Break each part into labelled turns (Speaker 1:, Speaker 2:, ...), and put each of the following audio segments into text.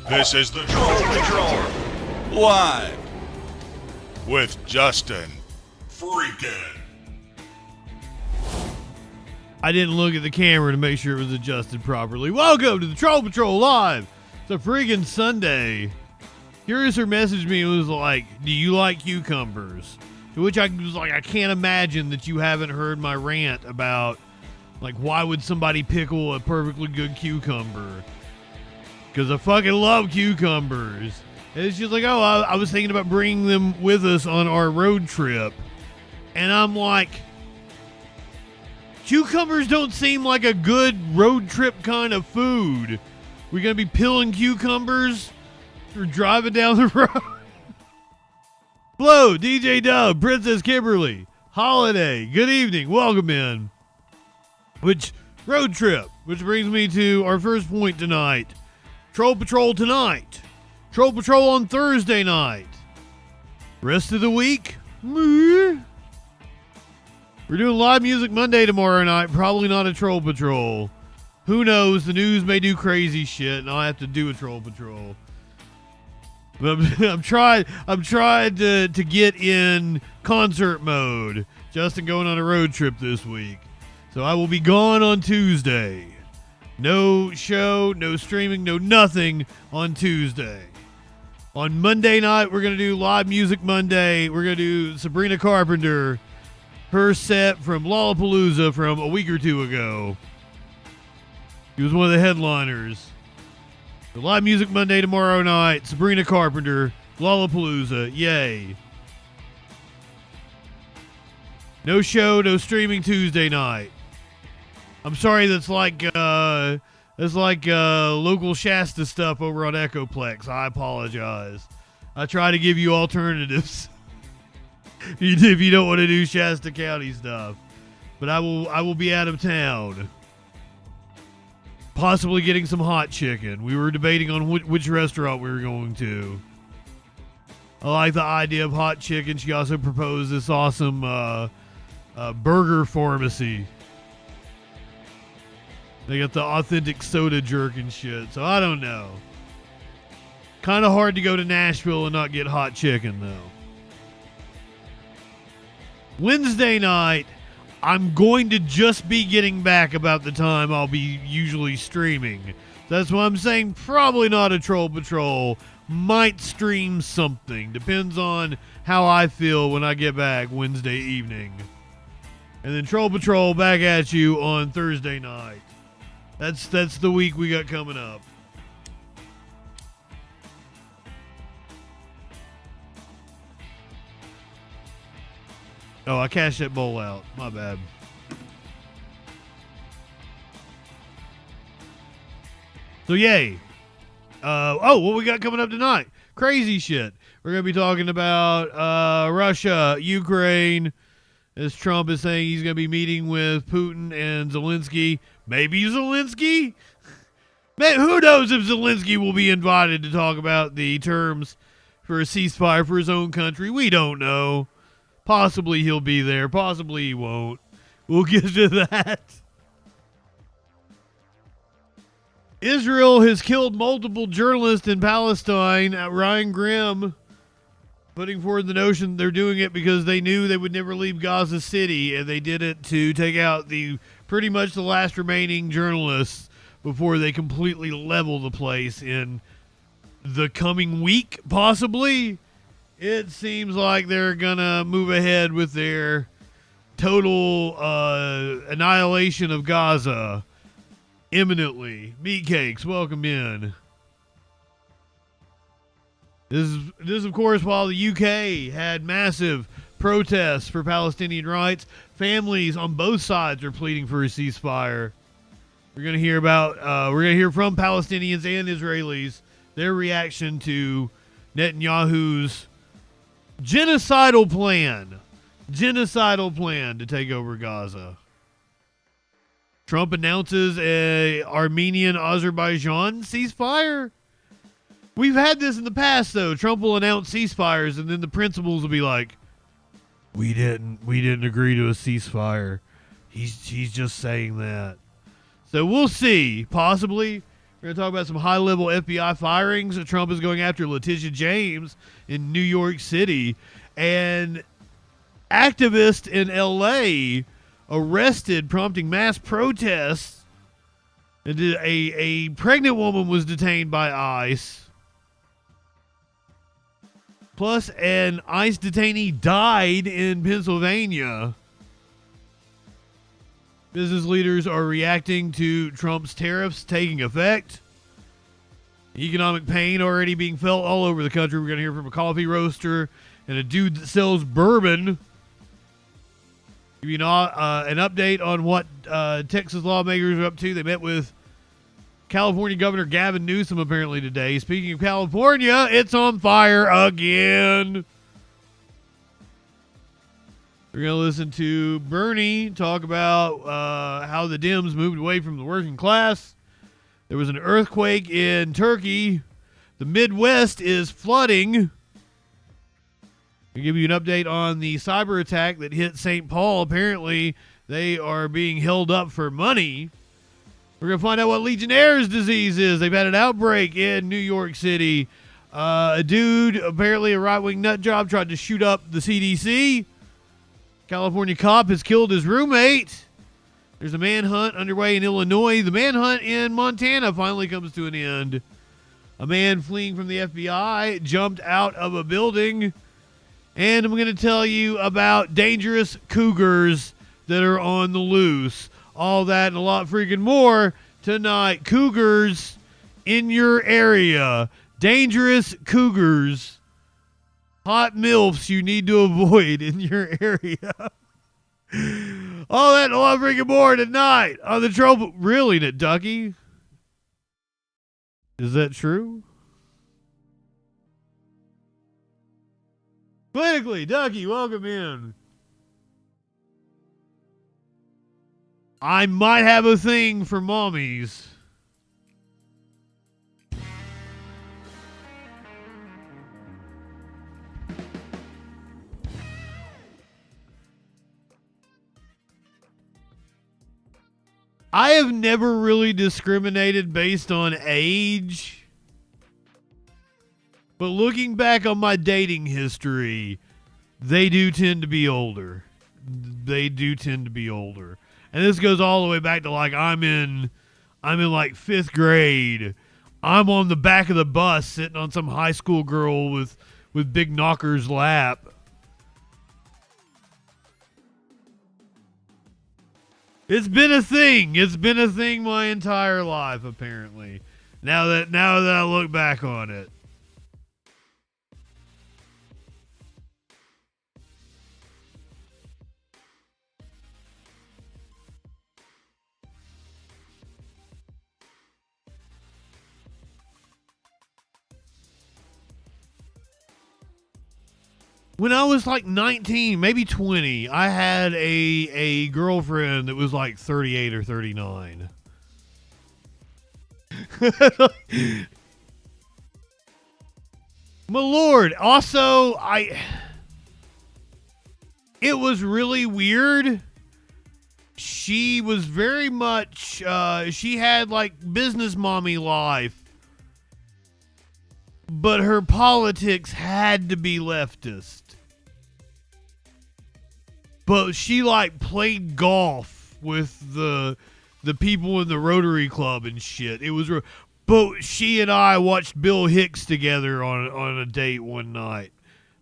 Speaker 1: This is the Troll Patrol, live with Justin Freakin.
Speaker 2: I didn't look at the camera to make sure it was adjusted properly. Welcome to the Troll Patrol Live. It's a freaking Sunday. Curiouser messaged me and was like, do you like cucumbers? To which I was like, I can't imagine that you haven't heard my rant about, like, why would somebody pickle a perfectly good cucumber? Because I fucking love cucumbers. And it's just like, oh, I was thinking about bringing them with us on our road trip. And I'm like, cucumbers don't seem like a good road trip kind of food. We're going to be peeling cucumbers or driving down the road. Hello, DJ Dub, Princess Kimberly, Holiday, good evening, welcome in. Which, road trip, which brings me to our first point tonight. Troll Patrol tonight. Troll Patrol on Thursday night. Rest of the week, we're doing live music Monday tomorrow night. Probably not a Troll Patrol. Who knows? The news may do crazy shit, and I'll have to do a Troll Patrol. But I'm trying to get in concert mode. Justin going on a road trip this week, so I will be gone on Tuesday. No show, no streaming, no nothing on Tuesday. On Monday night, we're gonna do live music Monday. We're gonna do Sabrina Carpenter. Her set from Lollapalooza from a week or two ago. He was one of the headliners. The live music Monday tomorrow night. Sabrina Carpenter, Lollapalooza, yay. No show, no streaming Tuesday night. I'm sorry, that's like local Shasta stuff over on Echoplex. I apologize. I try to give you alternatives. If you don't want to do Shasta County stuff. But I will be out of town. Possibly getting some hot chicken. We were debating on which restaurant we were going to. I like the idea of hot chicken. She also proposed this awesome burger pharmacy. They got the authentic soda jerk and shit. So I don't know. Kind of hard to go to Nashville and not get hot chicken though. Wednesday night, I'm going to just be getting back about the time I'll be usually streaming. That's why I'm saying probably not a Troll Patrol. Might stream something. Depends on how I feel when I get back Wednesday evening. And then Troll Patrol back at you on Thursday night. That's the week we got coming up. Oh, I cashed that bowl out. My bad. So, yay. What we got coming up tonight? Crazy shit. We're going to be talking about Russia, Ukraine, as Trump is saying he's going to be meeting with Putin and Zelensky. Maybe Zelensky? Man, who knows if Zelensky will be invited to talk about the terms for a ceasefire for his own country. We don't know. Possibly he'll be there. Possibly he won't. We'll get to that. Israel has killed multiple journalists in Palestine. Ryan Grimm putting forward the notion they're doing it because they knew they would never leave Gaza City, and they did it to take out pretty much the last remaining journalists before they completely level the place in the coming week, possibly. It seems like they're gonna move ahead with their total annihilation of Gaza imminently. Meatcakes, welcome in. This is of course while the UK had massive protests for Palestinian rights. Families on both sides are pleading for a ceasefire. We're gonna hear from Palestinians and Israelis their reaction to Netanyahu's genocidal plan to take over Gaza. Trump announces a Armenian-Azerbaijan ceasefire. We've had this in the past, though. Trump will announce ceasefires, and then the principals will be like, "We didn't agree to a ceasefire. He's just saying that." So we'll see. Possibly, we're We're going to talk about some high-level FBI firings. Trump is going after Letitia James in New York City. And activists in L.A. arrested, prompting mass protests. And a pregnant woman was detained by ICE. Plus, an ICE detainee died in Pennsylvania. Business leaders are reacting to Trump's tariffs taking effect. Economic pain already being felt all over the country. We're going to hear from a coffee roaster and a dude that sells bourbon. Give you an update on what Texas lawmakers are up to. They met with California Governor Gavin Newsom apparently today. Speaking of California, it's on fire again. We're going to listen to Bernie talk about how the Dems moved away from the working class. There was an earthquake in Turkey. The Midwest is flooding. I'll give you an update on the cyber attack that hit St. Paul. Apparently, they are being held up for money. We're going to find out what Legionnaire's disease is. They've had an outbreak in New York City. A dude, apparently a right-wing nut job, tried to shoot up the CDC. California cop has killed his roommate. There's a manhunt underway in Illinois. The manhunt in Montana finally comes to an end. A man fleeing from the FBI jumped out of a building. And I'm going to tell you about dangerous cougars that are on the loose. All that and a lot freaking more tonight. Cougars in your area. Dangerous cougars. Hot MILFs you need to avoid in your area. All that and a lot freaking more tonight on the Troll. Really, Ducky? Is that true? Clinically, Ducky, welcome in. I might have a thing for mommies. I have never really discriminated based on age. But looking back on my dating history, they do tend to be older. They do tend to be older. And this goes all the way back to like I'm in like 5th grade. I'm on the back of the bus sitting on some high school girl with big knockers lap. It's been a thing. It's been a thing my entire life, apparently. Now that I look back on it. When I was like 19, maybe 20, I had a girlfriend that was like 38 or 39. My lord. Also, it was really weird. She was very much, she had like business mommy life. But her politics had to be leftist. But she like played golf with the people in the Rotary Club and shit. It was, but she and I watched Bill Hicks together on a date one night,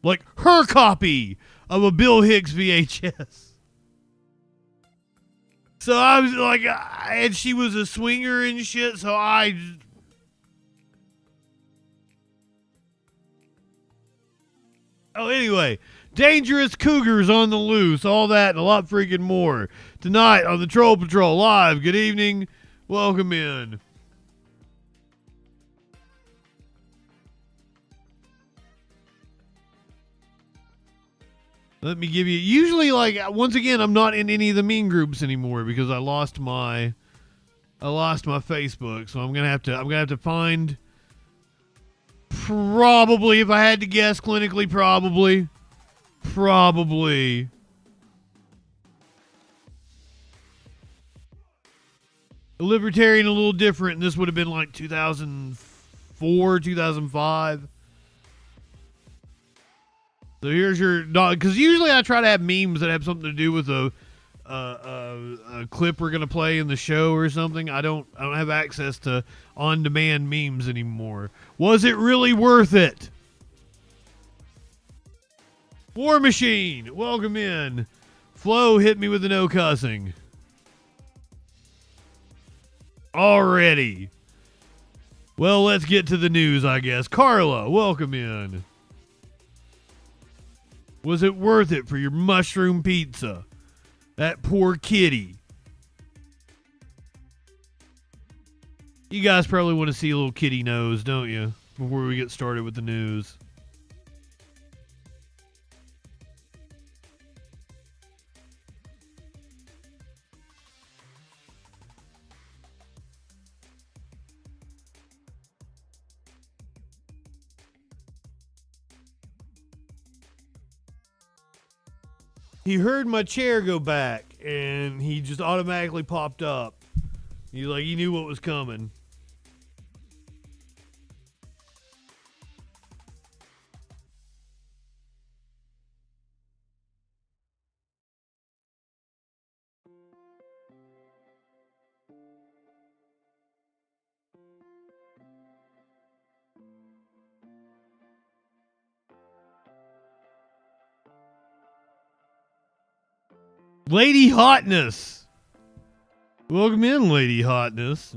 Speaker 2: like her copy of a Bill Hicks VHS. So I was like, and she was a swinger and shit. So anyway. Dangerous cougars on the loose, all that and a lot freaking more. Tonight on the Troll Patrol Live. Good evening. Welcome in. Let me give you, usually like, once again, I'm not in any of the mean groups anymore because I lost my Facebook. So I'm going to have to find, probably, if I had to guess clinically, probably. a libertarian a little different, and this would have been like 2004, 2005. So here's your dog, because usually I try to have memes that have something to do with a clip we're gonna play in the show or something. I don't have access to on-demand memes anymore. Was it really worth it? War Machine, welcome in. Flo hit me with the no cussing. Already. Well, let's get to the news, I guess. Carla, welcome in. Was it worth it for your mushroom pizza? That poor kitty. You guys probably want to see a little kitty nose, don't you? Before we get started with the news. He heard my chair go back, and he just automatically popped up. He knew what was coming. Lady Hotness. Welcome in, Lady Hotness.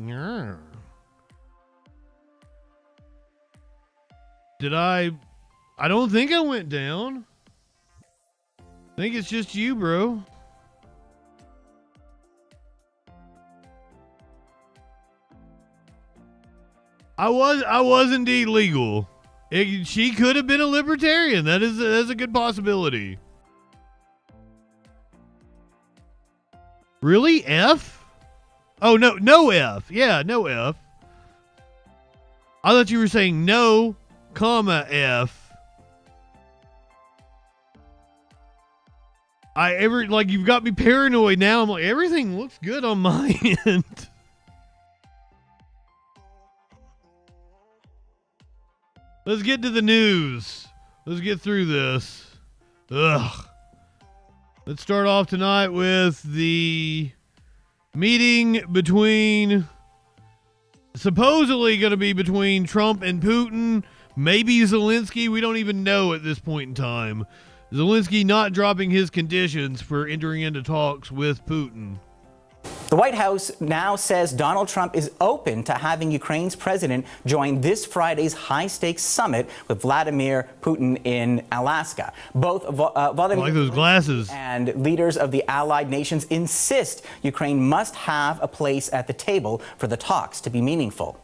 Speaker 2: Did I don't think I went down. I think it's just you, bro. I was indeed legal. She could have been a libertarian. That's a good possibility. Really? F? Oh, no F. Yeah, no F. I thought you were saying no, comma, F. You've got me paranoid now. I'm like, everything looks good on my end. Let's get to the news. Let's get through this. Ugh. Let's start off tonight with the meeting supposedly going to be between Trump and Putin, maybe Zelensky. We don't even know at this point in time. Zelensky not dropping his conditions for entering into talks with Putin.
Speaker 3: The White House now says Donald Trump is open to having Ukraine's president join this Friday's high-stakes summit with Vladimir Putin in Alaska. Both Vladimir
Speaker 2: like those glasses.
Speaker 3: And leaders of the allied nations insist Ukraine must have a place at the table for the talks to be meaningful.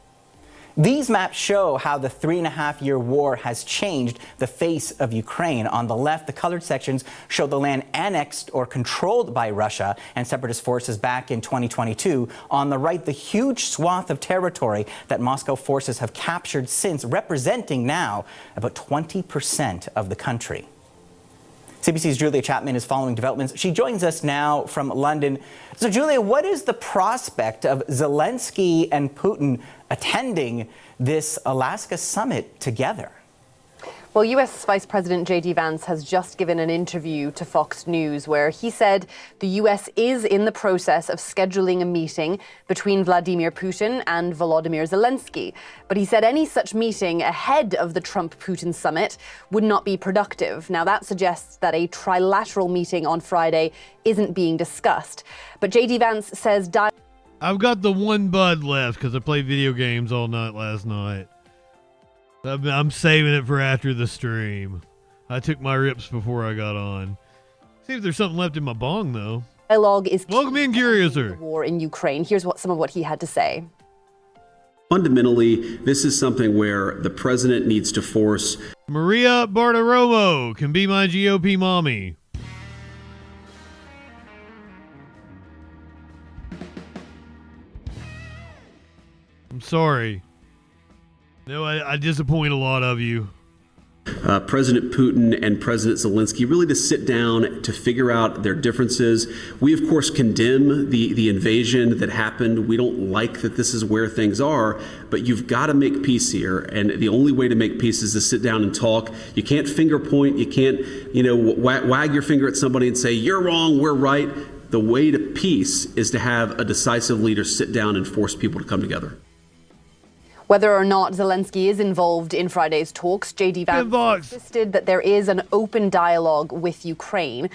Speaker 3: These maps show how the 3.5-year war has changed the face of Ukraine. On the left, the colored sections show the land annexed or controlled by Russia and separatist forces back in 2022. On the right, the huge swath of territory that Moscow forces have captured since, representing now about 20% of the country. CBC's Julia Chapman is following developments. She joins us now from London. So, Julia, what is the prospect of Zelensky and Putin attending this Alaska summit together?
Speaker 4: Well, U.S. Vice President J.D. Vance has just given an interview to Fox News where he said the U.S. is in the process of scheduling a meeting between Vladimir Putin and Volodymyr Zelensky. But he said any such meeting ahead of the Trump-Putin summit would not be productive. Now, that suggests that a trilateral meeting on Friday isn't being discussed. But J.D. Vance says...
Speaker 2: I've got the one bud left because I played video games all night last night. I'm saving it for after the stream. I took my rips before I got on. See if there's something left in my bong, though.
Speaker 4: Dialogue is
Speaker 2: welcome in, Curiouser.
Speaker 4: War in Ukraine. Here's some of what he had to say.
Speaker 5: Fundamentally, this is something where the president needs to force.
Speaker 2: Maria Bartiromo can be my GOP mommy. I'm sorry. No, I disappoint a lot of you.
Speaker 5: President Putin and President Zelensky really to sit down to figure out their differences. We, of course, condemn the invasion that happened. We don't like that this is where things are, but you've got to make peace here. And the only way to make peace is to sit down and talk. You can't finger point. You can't, wag your finger at somebody and say, you're wrong, we're right. The way to peace is to have a decisive leader sit down and force people to come together.
Speaker 4: Whether or not Zelensky is involved in Friday's talks, J.D. Vance insisted that there is an open dialogue with Ukraine.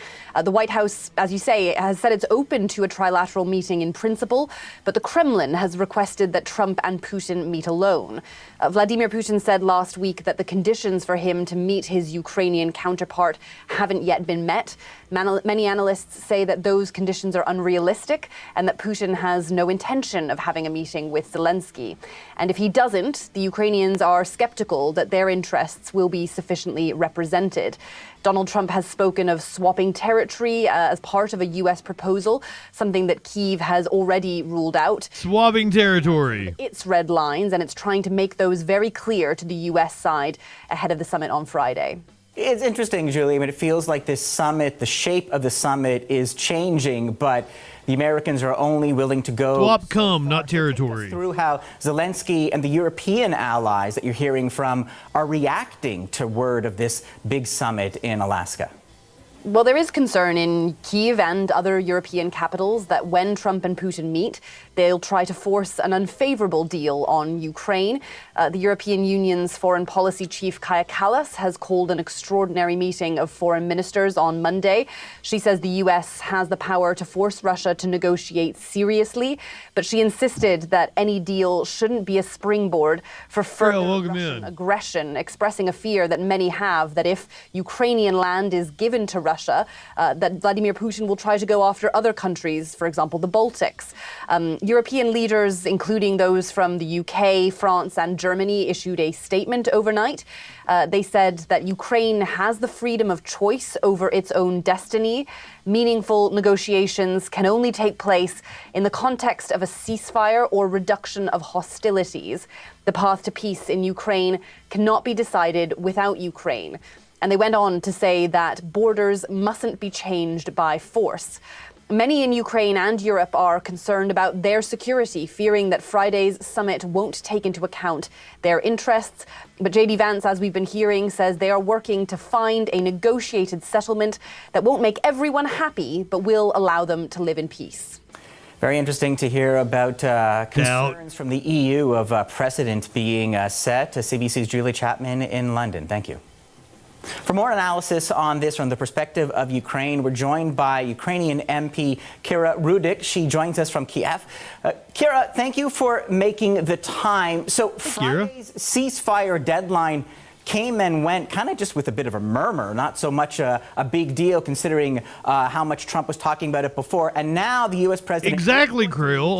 Speaker 4: The White House, as you say, has said it's open to a trilateral meeting in principle, but the Kremlin has requested that Trump and Putin meet alone. Vladimir Putin said last week that the conditions for him to meet his Ukrainian counterpart haven't yet been met. Many analysts say that those conditions are unrealistic and that Putin has no intention of having a meeting with Zelensky. And if he doesn't, the Ukrainians are skeptical that their interests will be sufficiently represented. Donald Trump has spoken of swapping territory as part of a U.S. proposal, something that Kyiv has already ruled out.
Speaker 2: Swapping territory.
Speaker 4: Its red lines, and it's trying to make those very clear to the U.S. side ahead of the summit on Friday.
Speaker 3: It's interesting, Julie. I mean, it feels like this summit, the shape of the summit is changing, but the Americans are only willing to go
Speaker 2: swap not territory.
Speaker 3: Through how Zelensky and the European allies that you're hearing from are reacting to word of this big summit in Alaska.
Speaker 4: Well, there is concern in Kyiv and other European capitals that when Trump and Putin meet, they'll try to force an unfavorable deal on Ukraine. The European Union's foreign policy chief, Kaja Kallas, has called an extraordinary meeting of foreign ministers on Monday. She says the U.S. has the power to force Russia to negotiate seriously, but she insisted that any deal shouldn't be a springboard for further Russian aggression, expressing a fear that many have that if Ukrainian land is given to Russia, that Vladimir Putin will try to go after other countries, for example, the Baltics. European leaders, including those from the UK, France, and Germany, issued a statement overnight. They said that Ukraine has the freedom of choice over its own destiny. Meaningful negotiations can only take place in the context of a ceasefire or reduction of hostilities. The path to peace in Ukraine cannot be decided without Ukraine. And they went on to say that borders mustn't be changed by force. Many in Ukraine and Europe are concerned about their security, fearing that Friday's summit won't take into account their interests. But J.D. Vance, as we've been hearing, says they are working to find a negotiated settlement that won't make everyone happy, but will allow them to live in peace.
Speaker 3: Very interesting to hear about concerns from the EU of precedent being set. CBC's Julie Chapman in London. Thank you. For more analysis on this from the perspective of Ukraine, we're joined by Ukrainian MP Kyra Rudik. She joins us from Kiev. Kyra, thank you for making the time. So Friday's ceasefire deadline came and went kind of just with a bit of a murmur, not so much a big deal considering how much Trump was talking about it before. And now the U.S. president...
Speaker 2: Exactly, Krill.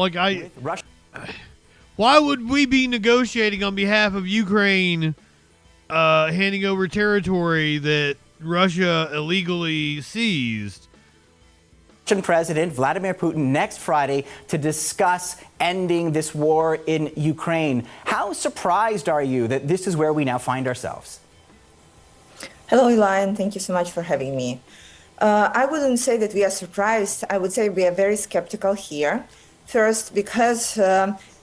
Speaker 2: Why would we be negotiating on behalf of Ukraine handing over territory that Russia illegally seized?
Speaker 3: Russian President Vladimir Putin next Friday to discuss ending this war in Ukraine. How surprised are you that this is where we now find ourselves?
Speaker 6: Hello, Eli, and thank you so much for having me. I wouldn't say that we are surprised. I would say we are very skeptical here. First, because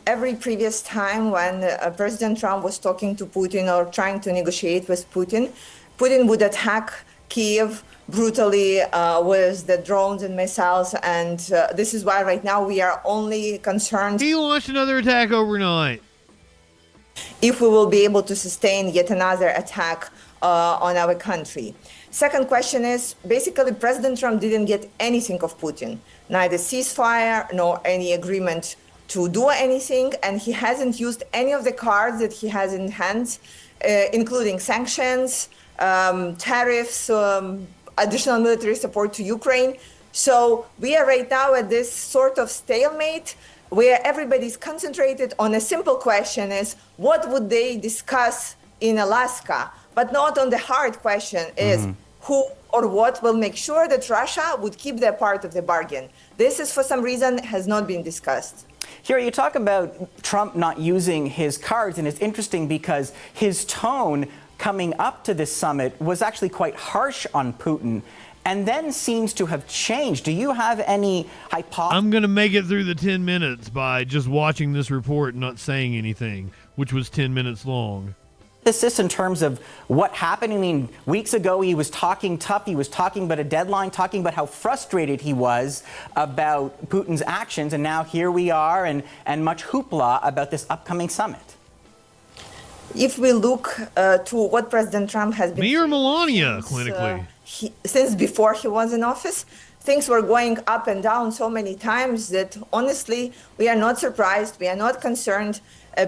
Speaker 6: every previous time when President Trump was talking to Putin or trying to negotiate with Putin, Putin would attack Kyiv brutally with the drones and missiles. And this is why right now we are only concerned.
Speaker 2: He launched another attack overnight.
Speaker 6: If we will be able to sustain yet another attack on our country. Second question is, basically, President Trump didn't get anything of Putin, neither ceasefire nor any agreement to do anything, and he hasn't used any of the cards that he has in hand, including sanctions, tariffs, additional military support to Ukraine. So we are right now at this sort of stalemate where everybody's concentrated on a simple question is, what would they discuss in Alaska? But not on the hard question is, who or what will make sure that Russia would keep their part of the bargain? This is, for some reason, has not been discussed.
Speaker 3: Here you talk about Trump not using his cards, and it's interesting because his tone coming up to this summit was actually quite harsh on Putin and then seems to have changed. Do you have any hypothesis?
Speaker 2: I'm going to make it through the 10 minutes by just watching this report and not saying anything, which was 10 minutes long.
Speaker 3: In terms of what happened? I mean, weeks ago he was talking tough, he was talking about a deadline, talking about how frustrated he was about Putin's actions, and now here we are and much hoopla about this upcoming summit.
Speaker 6: If we look to what President Trump has been
Speaker 2: Me or Melania,
Speaker 6: since,
Speaker 2: clinically?
Speaker 6: Since before he was in office, things were going up and down so many times that honestly, we are not surprised, we are not concerned.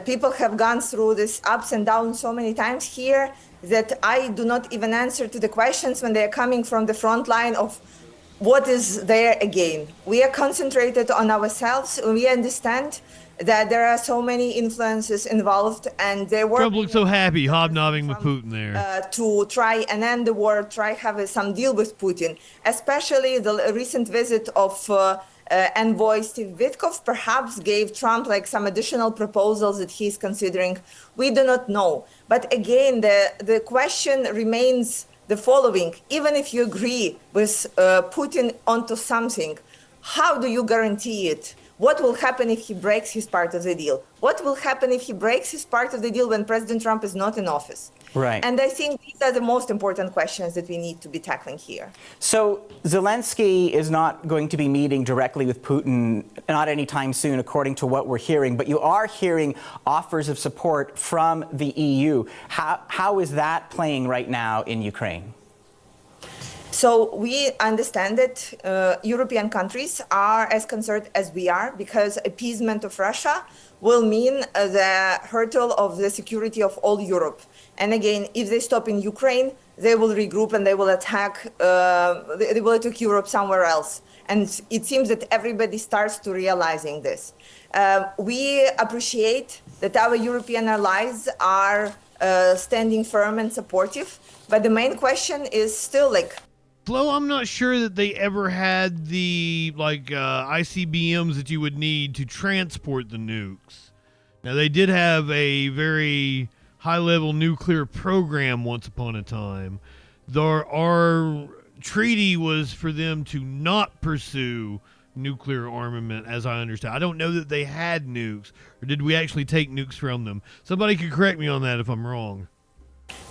Speaker 6: People have gone through this ups and downs so many times here that I do not even answer to the questions when they are coming from the front line of what is there again. We are concentrated on ourselves. We understand that there are so many influences involved, and they were
Speaker 2: Trump looked so happy hobnobbing with Putin there.
Speaker 6: To try and end the war, try have some deal with Putin, especially the recent visit of envoy Steve Witkoff perhaps gave Trump like some additional proposals that he's considering. We do not know. But again, the question remains the following. Even if you agree with Putin onto something, how do you guarantee it? What will happen if he breaks his part of the deal? What will happen if he breaks his part of the deal when President Trump is not in office?
Speaker 3: Right.
Speaker 6: And I think these are the most important questions that we need to be tackling here.
Speaker 3: So Zelensky is not going to be meeting directly with Putin, not anytime soon, according to what we're hearing, but you are hearing offers of support from the EU. How is that playing right now in Ukraine?
Speaker 6: So we understand that European countries are as concerned as we are because appeasement of Russia will mean the hurdle of the security of all Europe. And again, if they stop in Ukraine, they will regroup and they will attack Europe somewhere else. And it seems that everybody starts to realizing this. We appreciate that our European allies are standing firm and supportive, but the main question is still like,
Speaker 2: Flo, I'm not sure that they ever had the ICBMs that you would need to transport the nukes. Now, they did have a very high-level nuclear program once upon a time. Our treaty was for them to not pursue nuclear armament, as I understand. I don't know that they had nukes, or did we actually take nukes from them? Somebody could correct me on that if I'm wrong.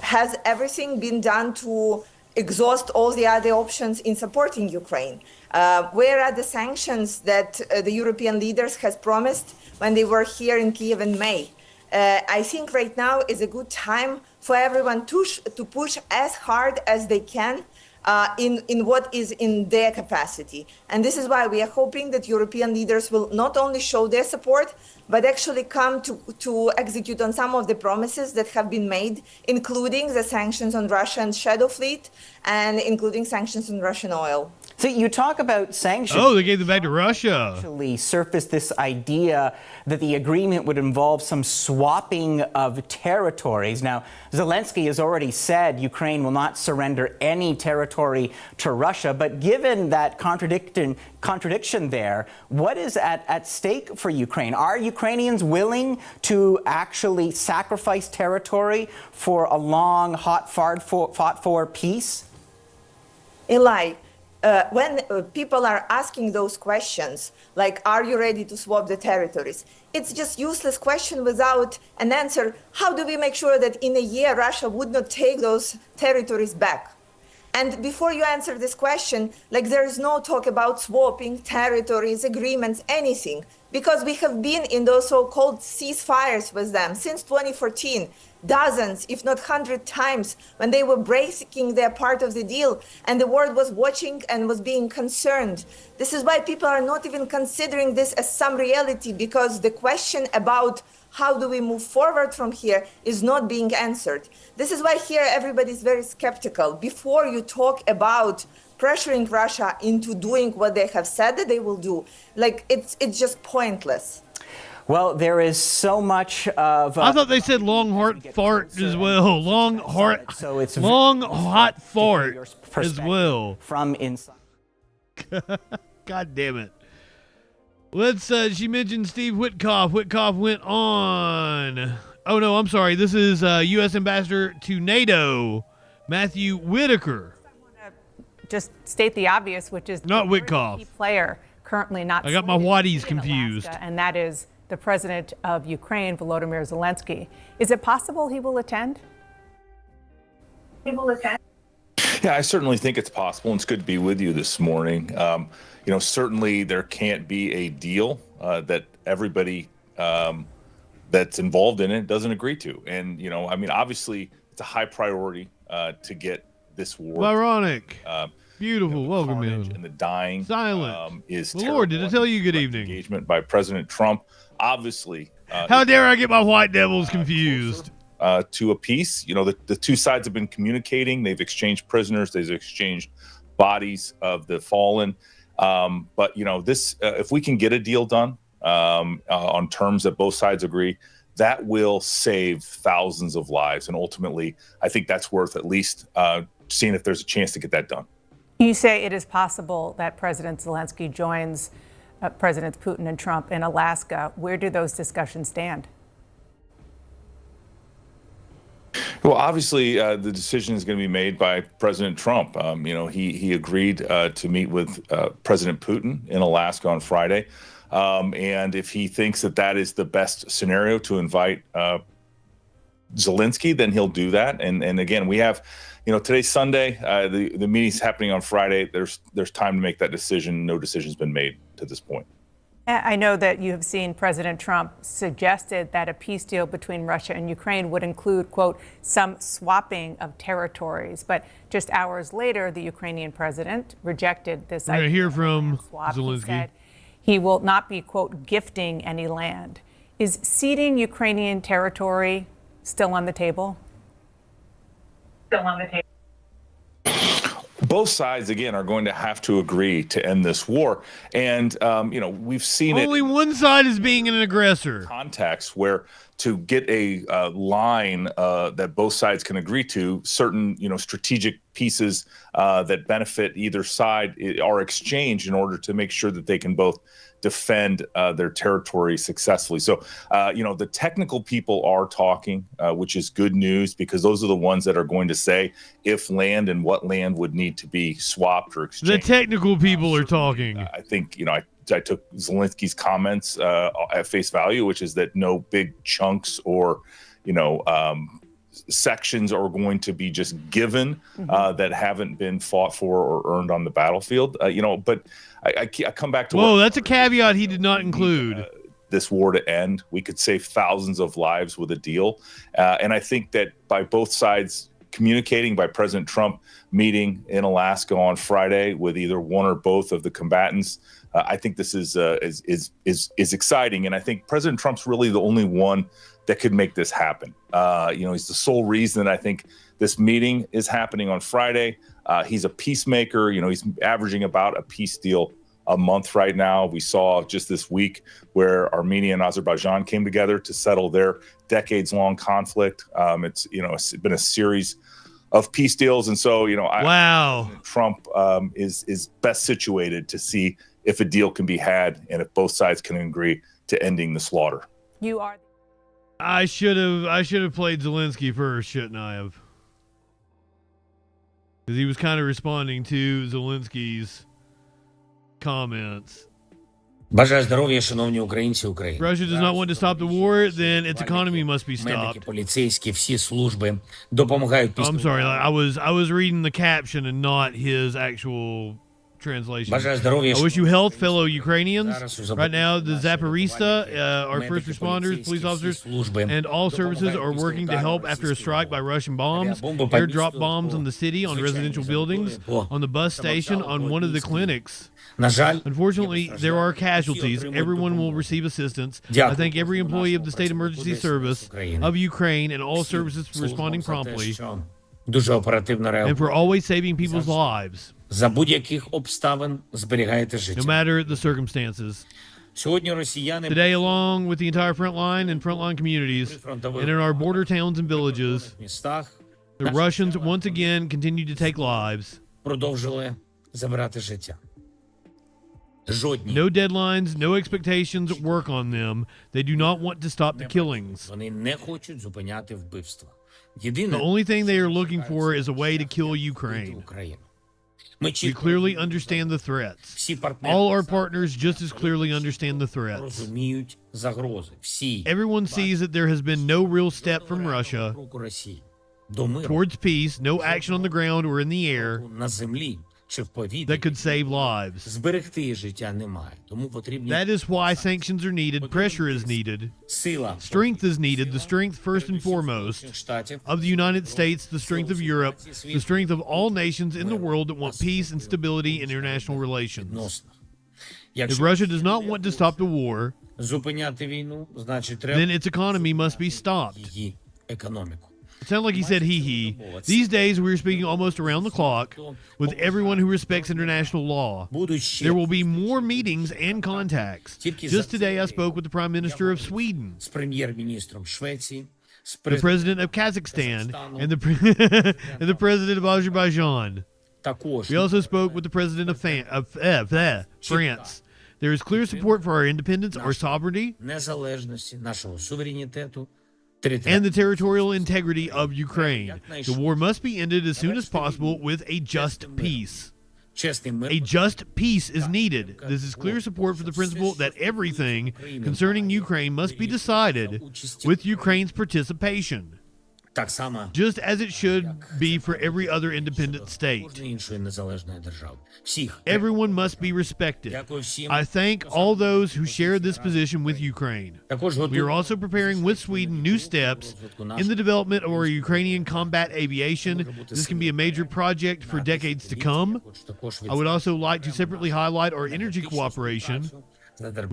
Speaker 6: Has everything been done to exhaust all the other options in supporting Ukraine? Where are the sanctions that the European leaders has promised when they were here in Kiev in May? I think right now is a good time for everyone to push as hard as they can in what is in their capacity. And this is why we are hoping that European leaders will not only show their support, but actually come to execute on some of the promises that have been made, including the sanctions on Russian Shadow Fleet and including sanctions on Russian oil.
Speaker 3: So you talk about sanctions.
Speaker 2: Oh, they gave them back to Russia.
Speaker 3: Actually surfaced this idea that the agreement would involve some swapping of territories. Now, Zelensky has already said Ukraine will not surrender any territory to Russia, but given that contradiction there, what is at stake for Ukraine? Are Ukrainians willing to actually sacrifice territory for a long, fought for peace?
Speaker 6: Eli, when people are asking those questions, like, are you ready to swap the territories? It's just useless question without an answer. How do we make sure that in a year Russia would not take those territories back? And before you answer this question, like, there is no talk about swapping territories, agreements, anything, because we have been in those so-called ceasefires with them since 2014, dozens, if not 100 times, when they were breaking their part of the deal, and the world was watching and was being concerned. This is why people are not even considering this as some reality, because the question about how do we move forward from here is not being answered. This is why here everybody is very skeptical. Before you talk about pressuring Russia into doing what they have said that they will do, like, it's just pointless.
Speaker 3: Well, there is so much of...
Speaker 2: I thought they said long hot fart as well. Long hot fart as well.
Speaker 3: From inside.
Speaker 2: God damn it. She mentioned Steve Witkoff. Witkoff went on. Oh, no, I'm sorry. This is U.S. Ambassador to NATO, Matthew Whitaker.
Speaker 7: Just state the obvious, which is
Speaker 2: not
Speaker 7: the
Speaker 2: Witkoff.
Speaker 7: key player currently not.
Speaker 2: I got my Wadies confused.
Speaker 7: Alaska, and that is the president of Ukraine, Volodymyr Zelensky. Is it possible he will attend?
Speaker 8: Yeah, I certainly think it's possible. And it's good to be with you this morning. Certainly there can't be a deal that everybody that's involved in it doesn't agree to. And, obviously it's a high priority to get this war.
Speaker 2: Ironic. Beautiful. Welcome in.
Speaker 8: And the dying
Speaker 2: silent
Speaker 8: is
Speaker 2: terrible. Lord, did I tell you good evening?
Speaker 8: Engagement by President Trump. Obviously.
Speaker 2: How dare I get my white devils confused?
Speaker 8: To a peace. The two sides have been communicating. They've exchanged prisoners. They've exchanged bodies of the fallen. But if we can get a deal done on terms that both sides agree, that will save thousands of lives. And ultimately, I think that's worth at least seeing if there's a chance to get that done.
Speaker 7: You say it is possible that President Zelensky joins Presidents Putin and Trump in Alaska. Where do those discussions stand?
Speaker 8: Well, obviously, the decision is going to be made by President Trump. He agreed to meet with President Putin in Alaska on Friday. And if he thinks that is the best scenario to invite Zelensky, then he'll do that. And again, we have, today's Sunday. The meeting's happening on Friday. There's time to make that decision. No decision's been made to this point.
Speaker 7: I know that you have seen President Trump suggested that a peace deal between Russia and Ukraine would include, quote, some swapping of territories. But just hours later, the Ukrainian president rejected this idea.
Speaker 2: We're going to hear from Zelensky.
Speaker 7: He said he will not be, quote, gifting any land. Is ceding Ukrainian territory still on the table? Still on the table.
Speaker 8: Both sides, again, are going to have to agree to end this war. And, we've seen
Speaker 2: only one side is being an aggressor.
Speaker 8: Context where to get a line that both sides can agree to, certain, strategic pieces that benefit either side are exchanged in order to make sure that they can both defend their territory successfully. So, the technical people are talking, which is good news, because those are the ones that are going to say if land and what land would need to be swapped or exchanged.
Speaker 2: The technical people are talking.
Speaker 8: I think, I took Zelensky's comments at face value, which is that no big chunks or, sections are going to be just given that haven't been fought for or earned on the battlefield. But I come back to
Speaker 2: that's a caveat he did not include.
Speaker 8: This war to end. We could save thousands of lives with a deal. And I think that by both sides communicating, by President Trump meeting in Alaska on Friday with either one or both of the combatants, I think this is exciting. And I think President Trump's really the only one that could make this happen. He's the sole reason that I think this meeting is happening on Friday. He's a peacemaker. He's averaging about a peace deal a month right now. We saw just this week where Armenia and Azerbaijan came together to settle their decades-long conflict. It's been a series of peace deals, and so Trump is best situated to see if a deal can be had and if both sides can agree to ending the slaughter.
Speaker 2: I should have played Zelensky first, shouldn't I have? Because he was kind of responding to Zelensky's comments.
Speaker 9: Бажаю здоров'я, шановні українці України.
Speaker 2: Russia does not want to stop the war, then its economy must be stopped.
Speaker 9: Поліцейські, всі служби допомагають.
Speaker 2: I'm sorry, I was reading the caption and not his actual translation. I wish you health, fellow Ukrainians. Right now, the Zaporizhzhia, our first responders, police officers, and all services are working to help after a strike by Russian bombs. Airdrop bombs on the city, on residential buildings, on the bus station, on one of the clinics. Unfortunately, there are casualties. Everyone will receive assistance. I thank every employee of the State Emergency Service of Ukraine and all services for responding promptly and for always saving people's lives.
Speaker 9: За будь-яких обставин зберігаєте життя.
Speaker 2: No matter the circumstances.
Speaker 9: Сьогодні росіяни
Speaker 2: Today, along with the entire front line and frontline communities, and in our border towns and villages, the Russians once again continue to take lives.
Speaker 9: Продовжили забирати життя. Жодні.
Speaker 2: No deadlines, no expectations work on them. They do not want to stop the killings.
Speaker 9: Вони не хочуть зупиняти вбивства.
Speaker 2: The
Speaker 9: Єдине,
Speaker 2: only thing they are looking for is a way to kill Ukraine.
Speaker 9: Україну. Ми
Speaker 2: We
Speaker 9: чітко
Speaker 2: clearly understand the threats.
Speaker 9: всі партнери
Speaker 2: All our partners just as clearly understand the threats.
Speaker 9: розуміють загрози. Всі.
Speaker 2: Everyone sees that there has been no real step from Russia
Speaker 9: Кроку Росії. До миру.
Speaker 2: towards peace, no action on the ground or in the air
Speaker 9: На землі чи в повітрі.
Speaker 2: that could save lives.
Speaker 9: Зберегти життя немає. Тому потрібні
Speaker 2: That is why sanctions are needed, pressure is needed,
Speaker 9: сила.
Speaker 2: strength is needed, the strength first and foremost
Speaker 9: Штатів.
Speaker 2: of the United States, the strength of Europe, the strength of all nations in the world that want peace and stability in international relations.
Speaker 9: Відносно.
Speaker 2: If
Speaker 9: Якщо
Speaker 2: Russia does not want to stop the war,
Speaker 9: зупиняти війну, значить
Speaker 2: then
Speaker 9: треба
Speaker 2: its economy must be stopped.
Speaker 9: її економіку.
Speaker 2: It sounded like he said he. These days we're speaking almost around the clock with everyone who respects international law.
Speaker 9: Будуть ще
Speaker 2: There will be more meetings and contacts. Just today I spoke with the Prime Minister of Sweden,
Speaker 9: з прем'єр-міністром Швеції, з
Speaker 2: the President of Kazakhstan, and and the President of Azerbaijan.
Speaker 9: також
Speaker 2: We also spoke with the President of France. There is clear support for our independence, our sovereignty,
Speaker 9: незалежності, нашого суверенітету,
Speaker 2: and the territorial integrity of Ukraine. The war must be ended as soon as possible with a just peace.
Speaker 9: чесний мир.
Speaker 2: A just peace is needed. This is clear support for the principle that everything concerning Ukraine must be decided with Ukraine's participation,
Speaker 9: Так само
Speaker 2: just as it should be for every other independent state.
Speaker 9: кожної іншої незалежної держави. Всіх.
Speaker 2: Everyone must be respected.
Speaker 9: Дякую всім.
Speaker 2: I thank all those who share this position with Ukraine.
Speaker 9: Також
Speaker 2: We are
Speaker 9: готові
Speaker 2: also preparing with Sweden new steps in the development of our Ukrainian combat aviation. This can be a major project for decades to come. I would also like to separately highlight our energy cooperation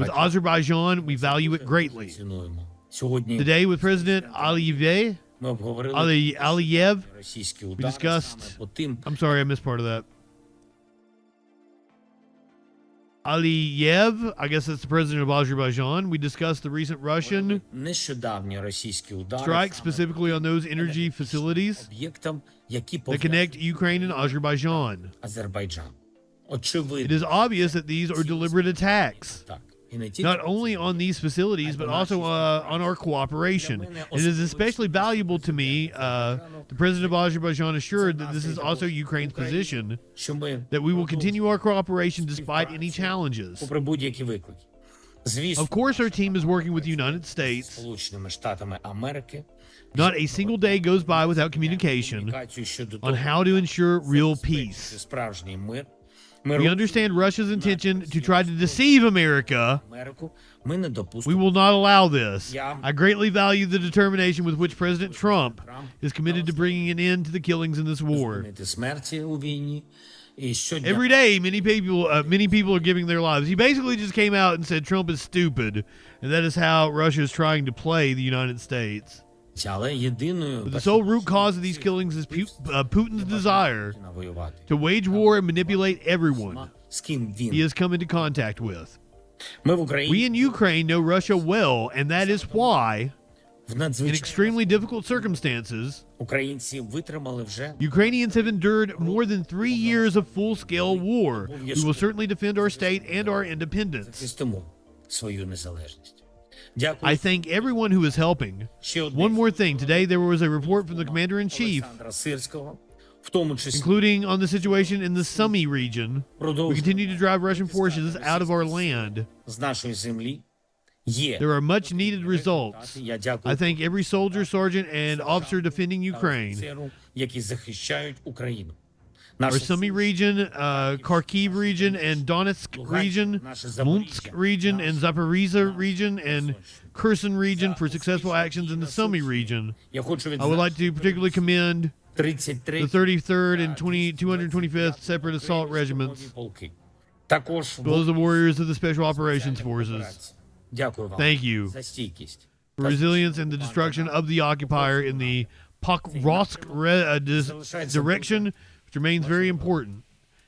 Speaker 2: with Azerbaijan. We value it greatly.
Speaker 9: Сьогодні
Speaker 2: Today with President Aliyev,
Speaker 9: ми обговорили
Speaker 2: Aliyev,
Speaker 9: російські
Speaker 2: we
Speaker 9: удари
Speaker 2: discussed,
Speaker 9: саме по тим,
Speaker 2: I'm sorry, I missed part of that. Aliyev, I guess that's the president of Azerbaijan. We discussed the recent Russian
Speaker 9: нещодавні російські удари
Speaker 2: strikes
Speaker 9: саме
Speaker 2: specifically on those energy facilities
Speaker 9: об'єктам, які
Speaker 2: that connect Ukraine and Azerbaijan.
Speaker 9: Azerbaiján.
Speaker 2: It
Speaker 9: Очевидно,
Speaker 2: is obvious that these are deliberate attacks,
Speaker 9: так. І не тільки
Speaker 2: not only on these facilities, but also on our cooperation. It is especially valuable to me. The president of Azerbaijan assured that this is also Ukraine's position,
Speaker 9: що ми,
Speaker 2: that we will continue our cooperation despite any challenges.
Speaker 9: попри будь-які виклики, звісно,
Speaker 2: Of course, our team is working with the United States.
Speaker 9: Сполученими Штатами Америки,
Speaker 2: Not a single day goes by without communication
Speaker 9: комунікацію щодо
Speaker 2: on
Speaker 9: того,
Speaker 2: how to ensure real
Speaker 9: що
Speaker 2: peace.
Speaker 9: справжній мир,
Speaker 2: We understand Russia's intention to try to deceive America.
Speaker 9: Америку, ми не
Speaker 2: We
Speaker 9: допустимо.
Speaker 2: will not allow this. I greatly value the determination with which President Trump is committed to bringing an end to the killings in this war.
Speaker 9: Зупинити смерті у війні. І щодня
Speaker 2: Every day, many people are giving their lives. He basically just came out and said Trump is stupid, and that is how Russia is trying to play the United States.
Speaker 9: але єдиною
Speaker 2: But the sole root cause of these killings is Putin's desire
Speaker 9: воювати.
Speaker 2: to wage war and manipulate everyone
Speaker 9: З ким
Speaker 2: he
Speaker 9: він?
Speaker 2: has come into contact with.
Speaker 9: Ми в
Speaker 2: We
Speaker 9: Україні
Speaker 2: in Ukraine know Russia well, and that is why,
Speaker 9: в
Speaker 2: in
Speaker 9: надзвичайно
Speaker 2: extremely difficult circumstances,
Speaker 9: українці витримали вже
Speaker 2: Ukrainians have endured more than 3 years of full-scale war. We will certainly defend our state and our independence.
Speaker 9: захистимо свою незалежність. Дякую.
Speaker 2: I thank everyone who is helping.
Speaker 9: Ще
Speaker 2: One
Speaker 9: одне
Speaker 2: more thing. Today there was a report from the commander-in-chief,
Speaker 9: Олександра Сирського, в тому числі
Speaker 2: including on the situation in the Sumy region. We
Speaker 9: продовжує
Speaker 2: continue to drive Russian forces out of our land.
Speaker 9: з нашої землі. Є.
Speaker 2: There are much needed results.
Speaker 9: Я
Speaker 2: I
Speaker 9: дякую
Speaker 2: thank every soldier, sergeant, and officer defending Ukraine.
Speaker 9: офіцерам, які захищають Україну.
Speaker 2: Our
Speaker 9: Наші
Speaker 2: Sumy region, Kharkiv region, and Donetsk region, Munsk region, and Zaporizhia region, and Kherson region for successful actions in the Sumy region.
Speaker 9: Я хочу
Speaker 2: I would like to particularly commend
Speaker 9: 33
Speaker 2: the 33rd and 225th Separate Assault Regiments,
Speaker 9: полки. Також
Speaker 2: as well as the warriors of the Special Operations Forces.
Speaker 9: Дякую вам
Speaker 2: Thank you
Speaker 9: за стійкість.
Speaker 2: for resilience and the destruction of the occupier in the Pokrovsk direction, which remains very important,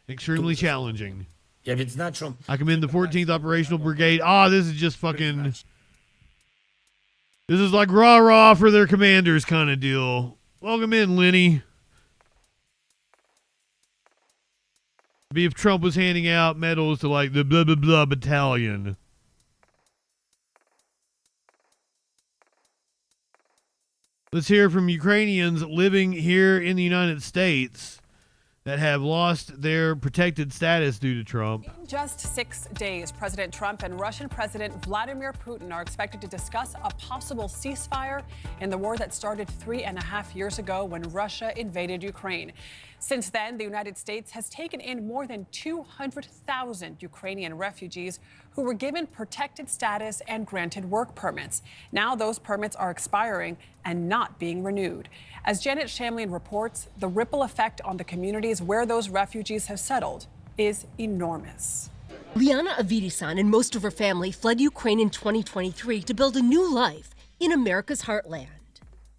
Speaker 2: extremely challenging.
Speaker 9: Я відзначу
Speaker 2: I commend the 14th Operational Brigade. This is just fucking. This is like rah-rah for their commanders kind of deal. Welcome in, Lenny. Be if Trump was handing out medals to like the blah blah blah battalion. Let's hear from Ukrainians living here in the United States that have lost their protected status due to Trump.
Speaker 10: In just 6 days, President Trump and Russian President Vladimir Putin are expected to discuss a possible ceasefire in the war that started 3.5 years ago when Russia invaded Ukraine. Since then, the United States has taken in more than 200,000 Ukrainian refugees who were given protected status and granted work permits. Now those permits are expiring and not being renewed. As Janet Shamlian reports, the ripple effect on the communities where those refugees have settled is enormous.
Speaker 11: Liana Avidisan and most of her family fled Ukraine in 2023 to build a new life in America's heartland.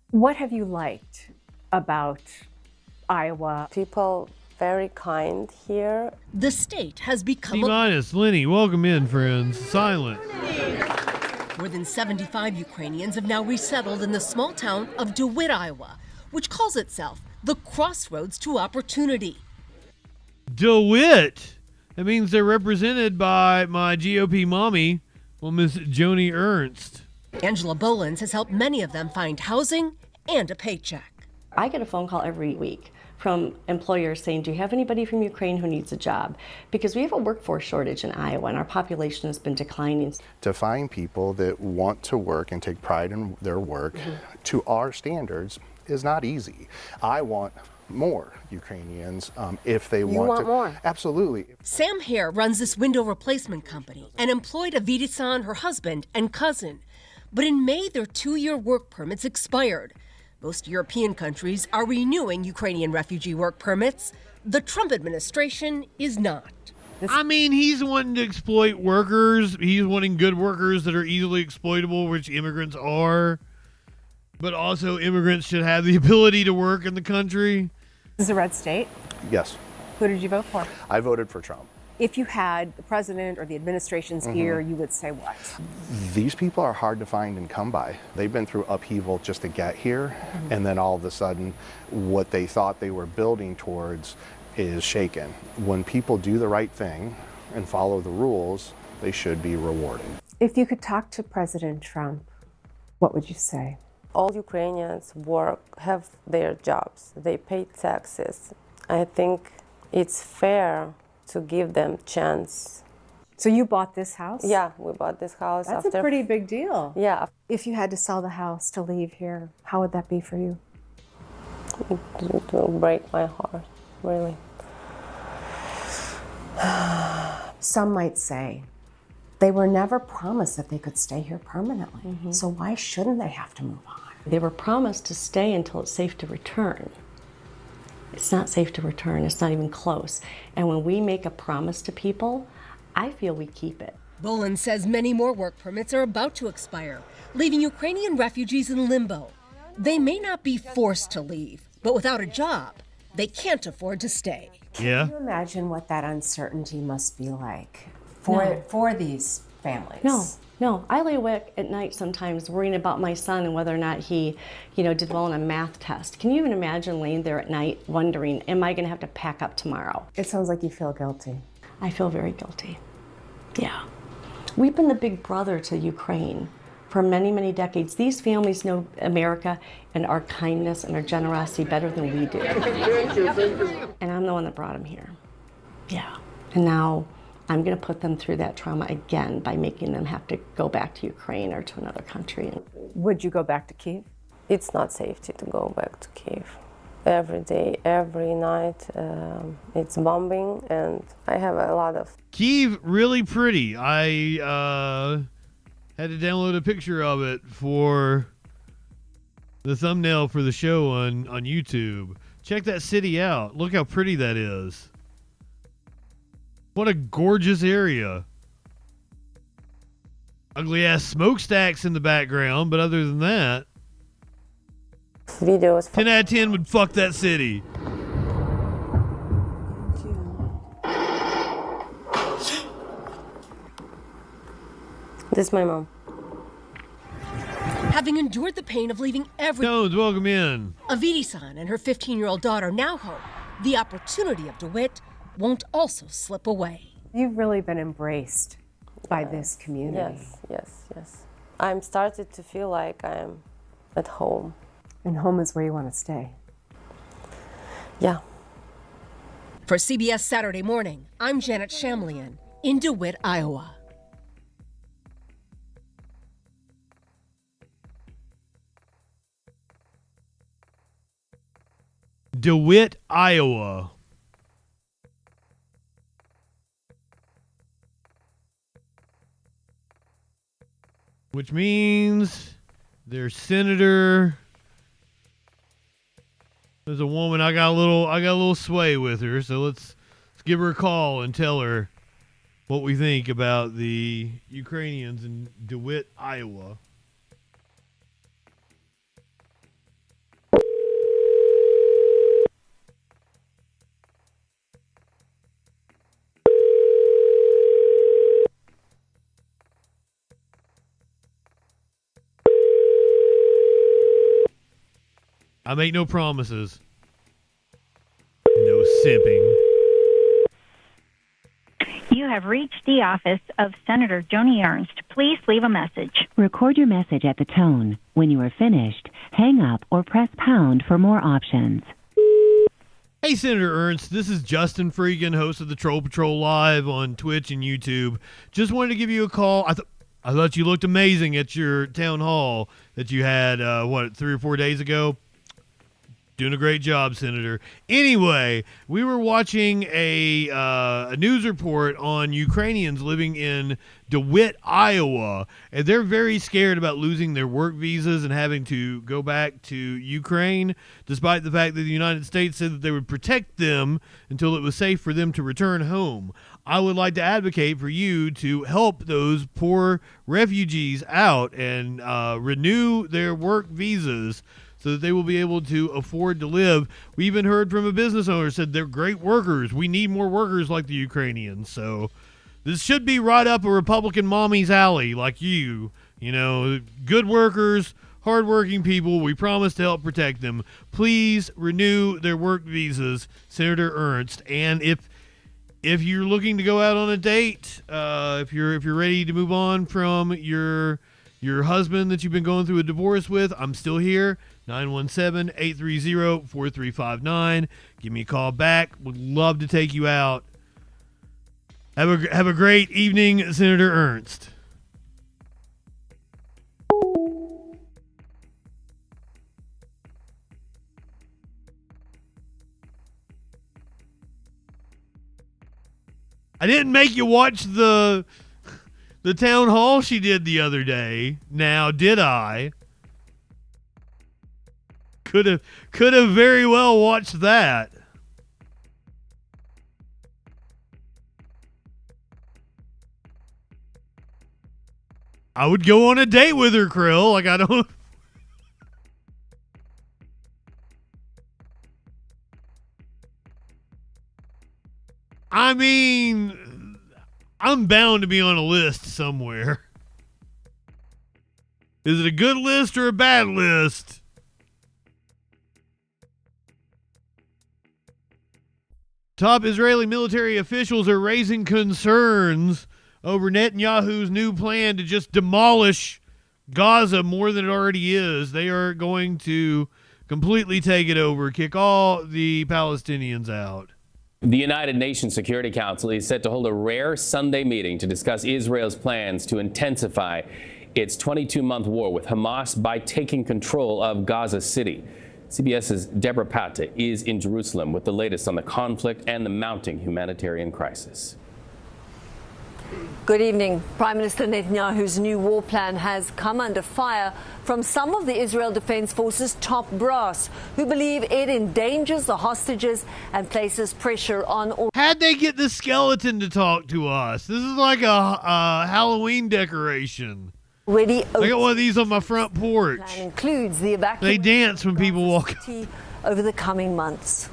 Speaker 12: What have you liked about Iowa?
Speaker 13: People very kind here.
Speaker 11: The state has become
Speaker 2: T-minus, Lenny, welcome in, friends. Silent.
Speaker 11: More than 75 Ukrainians have now resettled in the small town of DeWitt, Iowa, which calls itself the crossroads to opportunity.
Speaker 2: DeWitt. That means they're represented by my GOP mommy, well, Miss Joni Ernst.
Speaker 11: Angela Bolins has helped many of them find housing and a paycheck.
Speaker 13: I get a phone call every week from employers saying, do you have anybody from Ukraine who needs a job? Because we have a workforce shortage in Iowa and our population has been declining.
Speaker 14: To find people that want to work and take pride in their work to our standards is not easy. I want more Ukrainians if they want to.
Speaker 13: More?
Speaker 14: Absolutely.
Speaker 11: Sam Hare runs this window replacement company and employed Avidisan, her husband, and cousin. But in May, their 2-year work permits expired. Most European countries are renewing Ukrainian refugee work permits. The Trump administration is not.
Speaker 2: I mean, he's wanting to exploit workers. He's wanting good workers that are easily exploitable, which immigrants are. But also, immigrants should have the ability to work in the country.
Speaker 12: This is a red state.
Speaker 14: Yes.
Speaker 12: Who did you vote for?
Speaker 14: I voted for Trump.
Speaker 12: If you had the president or the administration's ear, you would say what?
Speaker 14: These people are hard to find and come by. They've been through upheaval just to get here, and then all of a sudden, what they thought they were building towards is shaken. When people do the right thing and follow the rules, they should be rewarded.
Speaker 12: If you could talk to President Trump, what would you say?
Speaker 13: All Ukrainians have their jobs. They pay taxes. I think it's fair to give them chance.
Speaker 12: So you bought this house?
Speaker 13: Yeah, we bought this house.
Speaker 12: That's a pretty big deal.
Speaker 13: Yeah.
Speaker 12: If you had to sell the house to leave here, how would that be for you?
Speaker 13: It will break my heart, really.
Speaker 12: Some might say they were never promised that they could stay here permanently. So why shouldn't they have to move on?
Speaker 13: They were promised to stay until it's safe to return. It's not safe to return. It's not even close. And when we make a promise to people, I feel we keep it.
Speaker 11: Bolin says many more work permits are about to expire, leaving Ukrainian refugees in limbo. They may not be forced to leave, but without a job, they can't afford to stay.
Speaker 2: Yeah.
Speaker 12: Can you imagine what that uncertainty must be like for these families?
Speaker 13: No. I lay awake at night sometimes worrying about my son and whether or not he, did well on a math test. Can you even imagine laying there at night wondering, am I going to have to pack up tomorrow?
Speaker 12: It sounds like you feel guilty.
Speaker 13: I feel very guilty. Yeah. We've been the big brother to Ukraine for many, many decades. These families know America and our kindness and our generosity better than we do.
Speaker 14: Thank you.
Speaker 13: And I'm the one that brought them here. Yeah. And now I'm going to put them through that trauma again by making them have to go back to Ukraine or to another country.
Speaker 12: Would you go back to Kyiv?
Speaker 13: It's not safe to go back to Kyiv. Every day, every night, it's bombing, and I have a lot of...
Speaker 2: Kyiv, really pretty. I had to download a picture of it for the thumbnail for the show on YouTube. Check that city out. Look how pretty that is. What a gorgeous area. Ugly ass smokestacks in the background, but other than that,
Speaker 13: videos.
Speaker 2: 10 out of 10 would fuck that city.
Speaker 13: This is my mom.
Speaker 11: Having endured the pain of leaving
Speaker 2: Tones, welcome in.
Speaker 11: Avidisan and her 15-year-old daughter now hope the opportunity of DeWitt won't also slip away.
Speaker 12: You've really been embraced by this community.
Speaker 15: Yes. I'm started to feel like I'm at home.
Speaker 12: And home is where you want to stay.
Speaker 15: Yeah.
Speaker 11: For CBS Saturday Morning, I'm Janet Shamlian in DeWitt, Iowa.
Speaker 2: DeWitt, Iowa. Which means their senator. There's a woman I got a little sway with her, so let's give her a call and tell her what we think about the Ukrainians in DeWitt, Iowa. I make no promises. No simping.
Speaker 16: You have reached the office of Senator Joni Ernst. Please leave a message.
Speaker 17: Record your message at the tone. When you are finished, hang up or press pound for more options.
Speaker 2: Hey, Senator Ernst, this is Justin Freakin, host of the Troll Patrol Live on Twitch and YouTube. Just wanted to give you a call. I thought you looked amazing at your town hall that you had, 3 or 4 days ago? Doing a great job, Senator. Anyway, we were watching a news report on Ukrainians living in DeWitt, Iowa, and they're very scared about losing their work visas and having to go back to Ukraine, despite the fact that the United States said that they would protect them until it was safe for them to return home. I would like to advocate for you to help those poor refugees out and renew their work visas so that they will be able to afford to live. We even heard from a business owner said they're great workers. We need more workers like the Ukrainians. So this should be right up a Republican mommy's alley like you. You know, good workers, hardworking people. We promise to help protect them. Please renew their work visas, Senator Ernst. And if you're looking to go out on a date, if you're ready to move on from your husband that you've been going through a divorce with, I'm still here. 917-830-4359. Give me a call back. Would love to take you out. Have a great evening, Senator Ernst. I didn't make you watch the town hall she did the other day. Now, did I? Could have very well watched that. I would go on a date with her, Krill. Like, I don't... I mean, I'm bound to be on a list somewhere. Is it a good list or a bad list? Top Israeli military officials are raising concerns over Netanyahu's new plan to just demolish Gaza more than it already is. They are going to completely take it over, kick all the Palestinians out.
Speaker 18: The United Nations Security Council is set to hold a rare Sunday meeting to discuss Israel's plans to intensify its 22-month war with Hamas by taking control of Gaza City. CBS's Deborah Pata is in Jerusalem with the latest on the conflict and the mounting humanitarian crisis.
Speaker 19: Good evening. Prime Minister Netanyahu's new war plan has come under fire from some of the Israel Defense Forces top brass, who believe it endangers the hostages and places pressure on all.
Speaker 2: How'd they get the skeleton to talk to us? This is like a Halloween decoration. I got one of these on my front porch.
Speaker 19: Plan includes the evacuation.
Speaker 2: They dance when people walk
Speaker 19: over the coming months.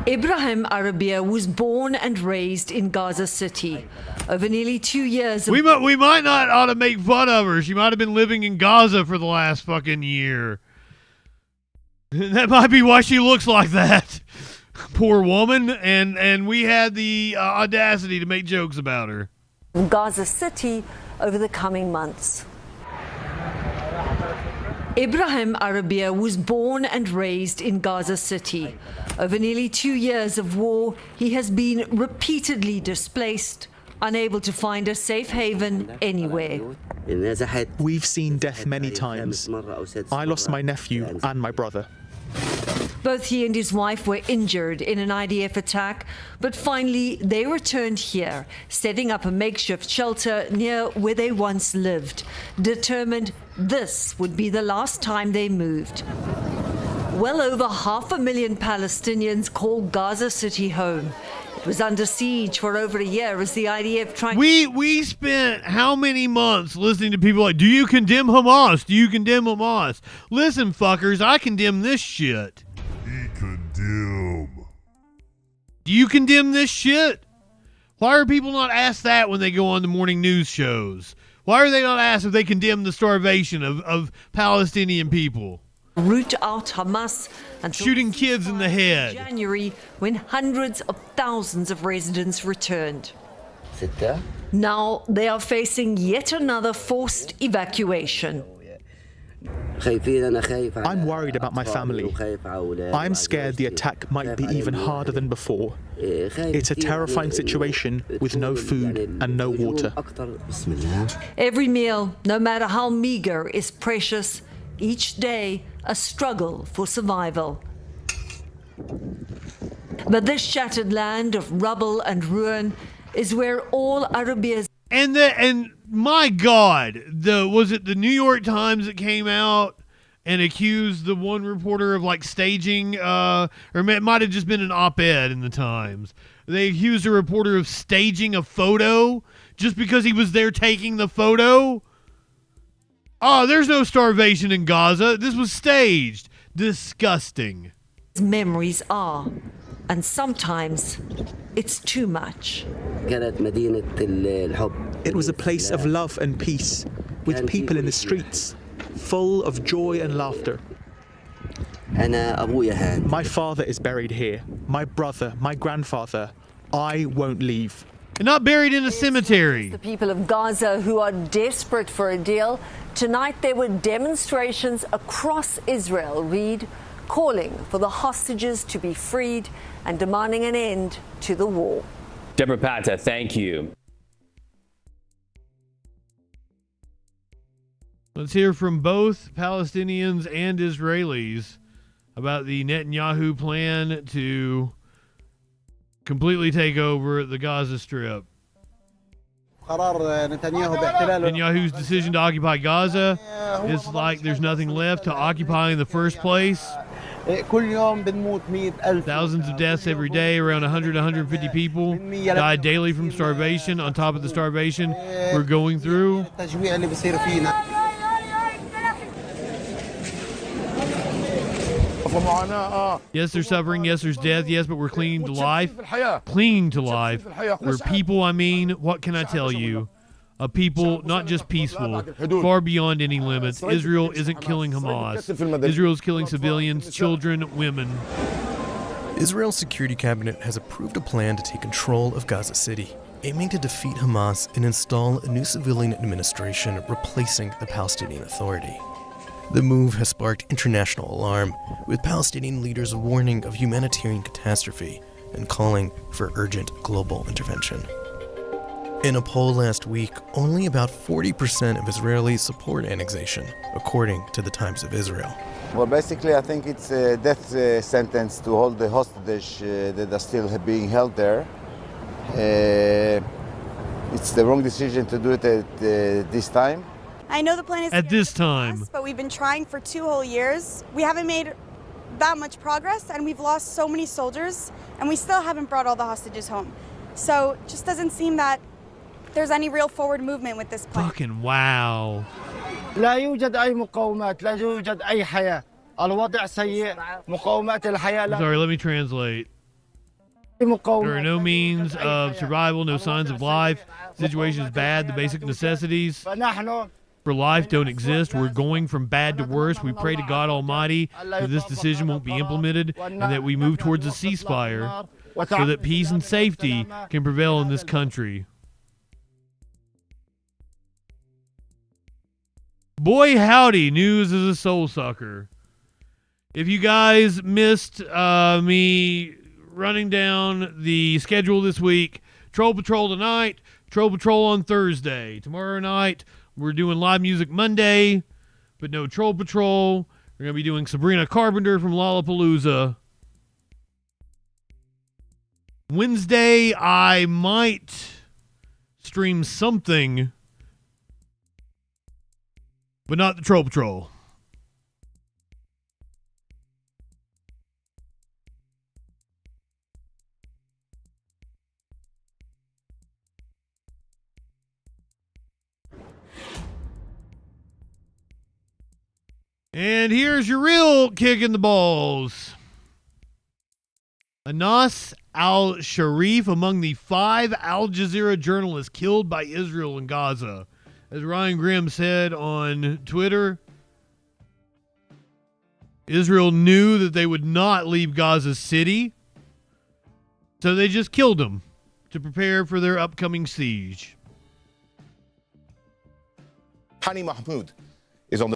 Speaker 19: Ibrahim Arabia was born and raised in Gaza City. Over nearly 2 years.
Speaker 2: We might not ought to make fun of her. She might have been living in Gaza for the last fucking year. That might be why she looks like that. Poor woman, and we had the audacity to make jokes about her.
Speaker 19: Gaza City over the coming months. Ibrahim Arabia was born and raised in Gaza City. Over nearly 2 years of war, he has been repeatedly displaced, unable to find a safe haven anywhere.
Speaker 20: We've seen death many times. I lost my nephew and my brother.
Speaker 19: Both he and his wife were injured in an IDF attack, but finally they returned here, setting up a makeshift shelter near where they once lived, determined this would be the last time they moved. Well over 500,000 Palestinians call Gaza City home. It was under siege for over a year as the IDF tried.
Speaker 2: We spent how many months listening to people like, do you condemn Hamas? Do you condemn Hamas? Listen, fuckers, I condemn this shit. Do you condemn this shit? Why are people not asked that when they go on the morning news shows? Why are they not asked if they condemn the starvation of Palestinian people?
Speaker 19: Root out Hamas and
Speaker 2: shooting kids in the head.
Speaker 19: January, when hundreds of thousands of residents returned. Now they are facing yet another forced evacuation.
Speaker 20: I'm worried about my family. I'm scared the attack might be even harder than before. It's a terrifying situation with no food and no water.
Speaker 19: Every meal, no matter how meager, is precious. Each day, a struggle for survival. But this shattered land of rubble and ruin is where all Arabia's...
Speaker 2: And my God, was it the New York Times that came out and accused the one reporter of like staging, or it might have just been an op-ed in the Times. They accused a reporter of staging a photo just because he was there taking the photo. Oh, there's no starvation in Gaza. This was staged. Disgusting.
Speaker 19: Memories are, and sometimes it's too much.
Speaker 20: It was a place of love and peace, with people in the streets, full of joy and laughter. My father is buried here. My brother, my grandfather. I won't leave.
Speaker 2: And not buried in a cemetery.
Speaker 19: The people of Gaza who are desperate for a deal. Tonight there were demonstrations across Israel, read, calling for the hostages to be freed and demanding an end to the war.
Speaker 18: Deborah Pata, thank you.
Speaker 2: Let's hear from both Palestinians and Israelis about the Netanyahu plan to completely take over the Gaza Strip. Netanyahu's decision to occupy Gaza is like there's nothing left to occupy in the first place. Thousands of deaths every day, around 100 150 people die daily from starvation on top of the starvation we're going through. Yes, there's suffering. Yes, there's death. Yes, but we're clinging to life. Clinging to life. We're people, I mean, what can I tell you? A people not just peaceful, far beyond any limits. Israel isn't killing Hamas. Israel's killing civilians, children, women.
Speaker 21: Israel's Security Cabinet has approved a plan to take control of Gaza City, aiming to defeat Hamas and install a new civilian administration replacing the Palestinian Authority. The move has sparked international alarm, with Palestinian leaders warning of humanitarian catastrophe and calling for urgent global intervention. In a poll last week, only about 40% of Israelis support annexation, according to the Times of Israel.
Speaker 22: Well, basically, I think it's a death sentence to hold the hostage that are still being held there. It's the wrong decision to do it at this time.
Speaker 23: I know the plan is
Speaker 2: at this time,
Speaker 23: but we've been trying for 2 whole years. We haven't made that much progress, and we've lost so many soldiers, and we still haven't brought all the hostages home. So it just doesn't seem that there's any real forward movement with this plan.
Speaker 2: Fucking wow.
Speaker 24: لا يوجد أي مقاومات، لا يوجد أي حياة. الوضع سيء. مقاومات الحياة.
Speaker 2: Sorry, let me translate. There are no means of survival, no signs of life. The situation is bad, the basic necessities. for life don't exist. We're going from bad to worse. We pray to God Almighty that this decision won't be implemented and that we move towards a ceasefire so that peace and safety can prevail in this country. Boy, howdy, news is a soul sucker. If you guys missed me running down the schedule this week, Troll Patrol tonight, Troll Patrol on Thursday. Tomorrow night, we're doing live music Monday, but no Troll Patrol. We're going to be doing Sabrina Carpenter from Lollapalooza. Wednesday, I might stream something, but not the Troll Patrol. And here's your real kick in the balls. Anas al-Sharif among the 5 Al Jazeera journalists killed by Israel in Gaza. As Ryan Grimm said on Twitter, Israel knew that they would not leave Gaza City, so they just killed them to prepare for their upcoming siege.
Speaker 1: Hani Mahmoud is on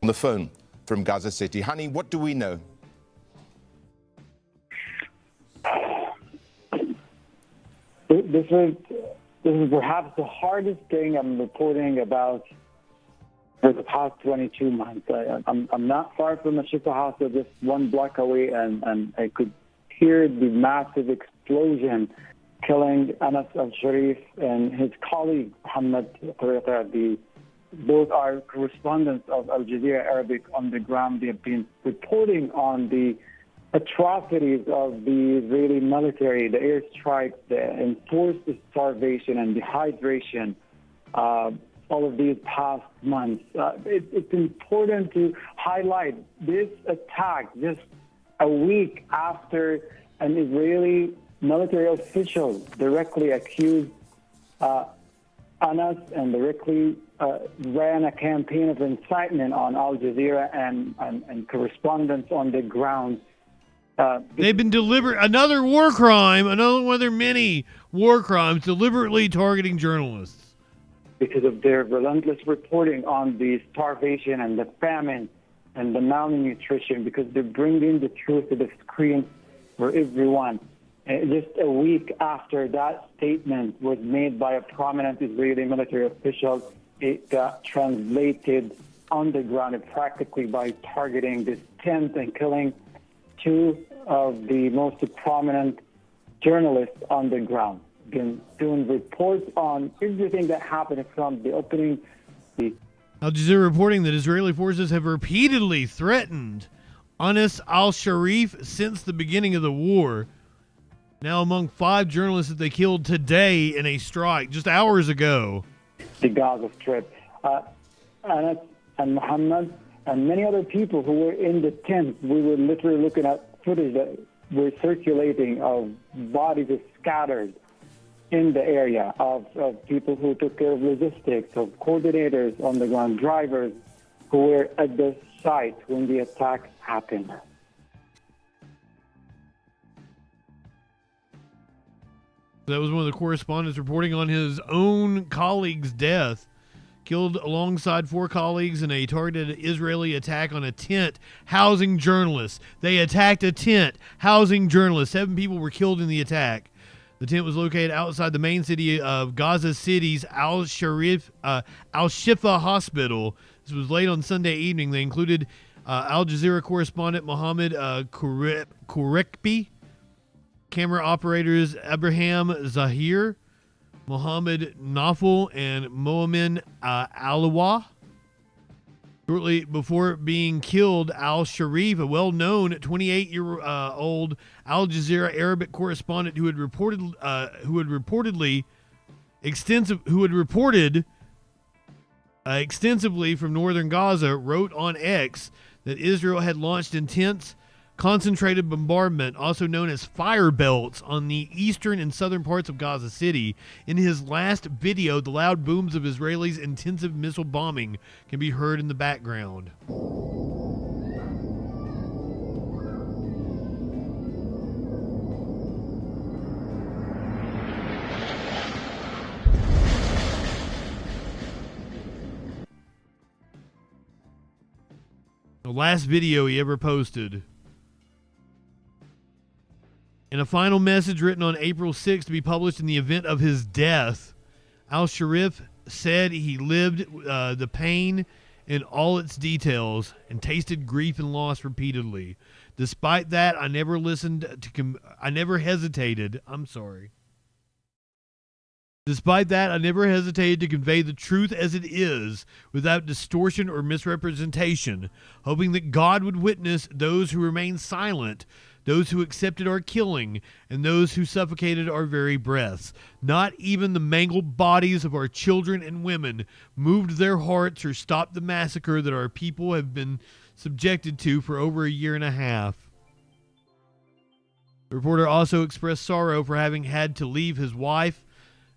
Speaker 1: the phone from Gaza City. Hani, what do we know?
Speaker 4: This is perhaps the hardest thing I'm reporting about for the past 22 months. I'm not far from the Shifa hospital, just 1 block away, and I could hear the massive explosion killing Anas al-Sharif and his colleague, Muhammad Thur. Both are correspondents of Al Jazeera Arabic on the ground. They have been reporting on the atrocities of the Israeli military, the airstrikes, the enforced starvation and dehydration, all of these past months. It's important to highlight this attack just a week after an Israeli military official directly accused Anas and directly ran a campaign of incitement on Al Jazeera and correspondents on the ground.
Speaker 2: They've been another war crime, another one of their many war crimes, deliberately targeting journalists.
Speaker 4: Because of their relentless reporting on the starvation and the famine and the malnutrition, because they're bringing the truth to the screen for everyone. Just a week after that statement was made by a prominent Israeli military official, it got translated on the ground practically by targeting this tent and killing 2 of the most prominent journalists on the ground. Been doing reports on everything that happened from the opening.
Speaker 2: Al Jazeera reporting that Israeli forces have repeatedly threatened Anas al-Sharif since the beginning of the war. Now among 5 journalists that they killed today in a strike just hours ago.
Speaker 4: The Gaza Strip. Anas and Muhammad and many other people who were in the tent, we were literally looking at footage that were circulating of bodies scattered in the area, of people who took care of logistics, of coordinators on the ground, drivers who were at the site when the attack happened.
Speaker 2: That was one of the correspondents reporting on his own colleague's death. Killed alongside 4 colleagues in a targeted Israeli attack on a tent housing journalists. They attacked a tent housing journalists. 7 people were killed in the attack. The tent was located outside the main city of Gaza City's Al-Shifa hospital. This was late on Sunday evening. They included Al Jazeera correspondent Mohammed Kurekbi, camera operators Abraham Zahir, Mohammed Nafel, and Moamin Alawa. Shortly before being killed, Al-Sharif, a well-known 28-year-old Al Jazeera Arabic correspondent who had reported extensively from northern Gaza, wrote on X that Israel had launched intense concentrated bombardment, also known as fire belts, on the eastern and southern parts of Gaza City. In his last video, the loud booms of Israelis' intensive missile bombing can be heard in the background. The last video he ever posted. In a final message written on April 6th to be published in the event of his death, al-Sharif said he lived the pain in all its details and tasted grief and loss repeatedly. Despite that, I never hesitated. Despite that, I never hesitated to convey the truth as it is, without distortion or misrepresentation, hoping that God would witness those who remained silent, those who accepted our killing, and those who suffocated our very breaths. Not even the mangled bodies of our children and women moved their hearts or stopped the massacre that our people have been subjected to for over a year and a half. The reporter also expressed sorrow for having had to leave his wife,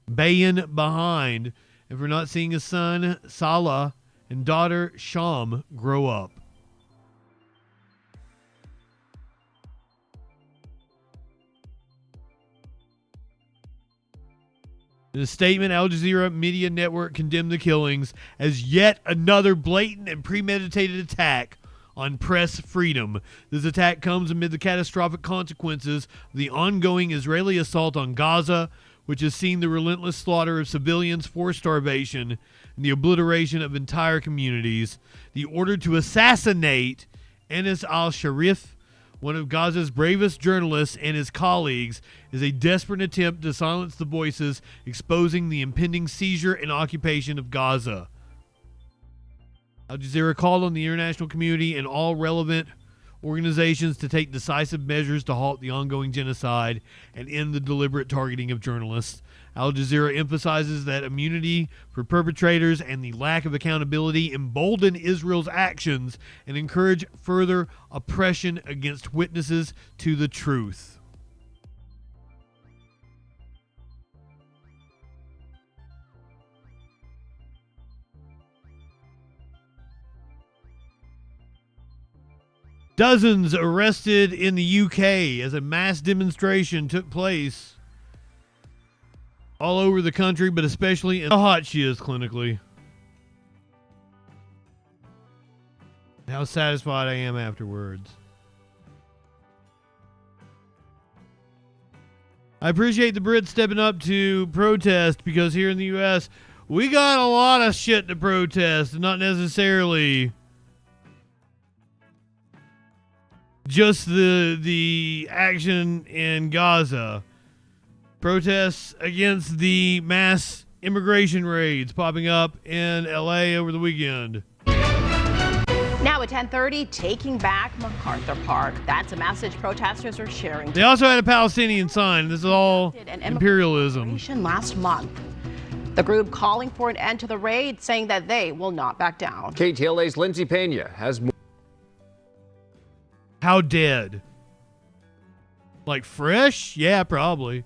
Speaker 2: Bayan, behind, and for not seeing his son, Salah, and daughter, Sham, grow up. In a statement, Al Jazeera Media Network condemned the killings as yet another blatant and premeditated attack on press freedom. This attack comes amid the catastrophic consequences of the ongoing Israeli assault on Gaza, which has seen the relentless slaughter of civilians, forced starvation, and the obliteration of entire communities. The order to assassinate Anas al-Sharif, one of Gaza's bravest journalists, and his colleagues, is a desperate attempt to silence the voices exposing the impending seizure and occupation of Gaza. Al Jazeera called on the international community and all relevant organizations to take decisive measures to halt the ongoing genocide and end the deliberate targeting of journalists. Al Jazeera emphasizes that immunity for perpetrators and the lack of accountability embolden Israel's actions and encourage further oppression against witnesses to the truth. Dozens arrested in the UK as a mass demonstration took place all over the country, but especially in how hot she is clinically. How satisfied I am afterwards. I appreciate the Brits stepping up to protest, because here in the US, we got a lot of shit to protest, not necessarily just the action in Gaza. Protests against the mass immigration raids popping up in LA over the weekend.
Speaker 3: Now at 10:30, taking back MacArthur Park. That's a message protesters are sharing.
Speaker 2: They also had a Palestinian sign. This is all imperialism.
Speaker 3: Last month, the group calling for an end to the raid, saying that they will not back down.
Speaker 5: KTLA's Lindsay Pena has more.
Speaker 2: How dead? Like fresh? Yeah, probably.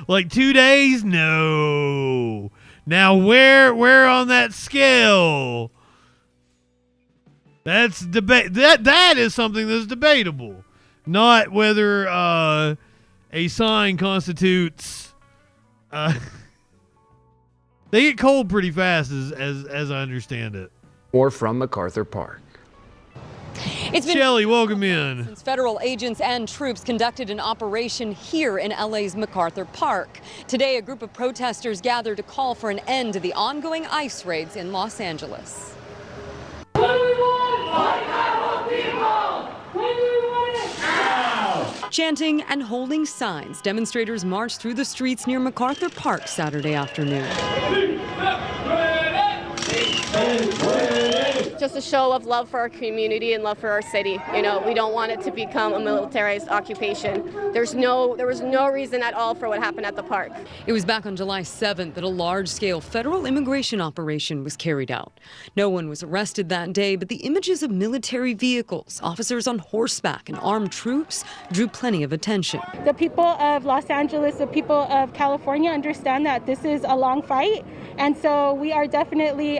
Speaker 2: Like 2 days? No. Now where on that scale? That's debate. That is something that's debatable. Not whether a sign constitutes. They get cold pretty fast, as I understand it.
Speaker 5: More from MacArthur Park.
Speaker 6: It's been
Speaker 2: Shelley, welcome in.
Speaker 6: Since federal agents and troops conducted an operation here in LA's MacArthur Park. Today, a group of protesters gathered to call for an end to the ongoing ICE raids in Los Angeles. Chanting and holding signs, demonstrators marched through the streets near MacArthur Park Saturday afternoon.
Speaker 7: just a show of love for our community and love for our city. You know, we don't want it to become a militarized occupation. There was no reason at all for what happened at the park.
Speaker 6: It was back on July 7th that a large-scale federal immigration operation was carried out. No one was arrested that day, but the images of military vehicles, officers on horseback, and armed troops drew plenty of attention.
Speaker 8: The people of Los Angeles, the people of California understand that this is a long fight, and so we are definitely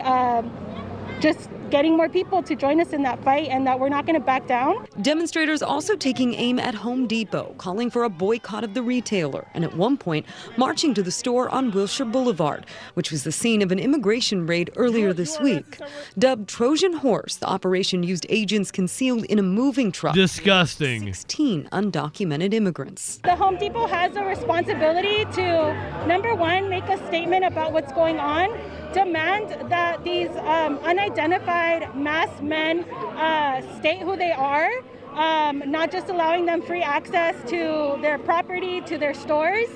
Speaker 8: just getting more people to join us in that fight, and that we're not going to back down.
Speaker 6: Demonstrators also taking aim at Home Depot, calling for a boycott of the retailer, and at one point marching to the store on Wilshire Boulevard, which was the scene of an immigration raid earlier this week. Dubbed Trojan Horse, the operation used agents concealed in a moving truck.
Speaker 2: Disgusting.
Speaker 6: 16 undocumented immigrants.
Speaker 8: The Home Depot has a responsibility to, number one, make a statement about what's going on, demand that these unidentified masked men state who they are, not just allowing them free access to their property, to their stores,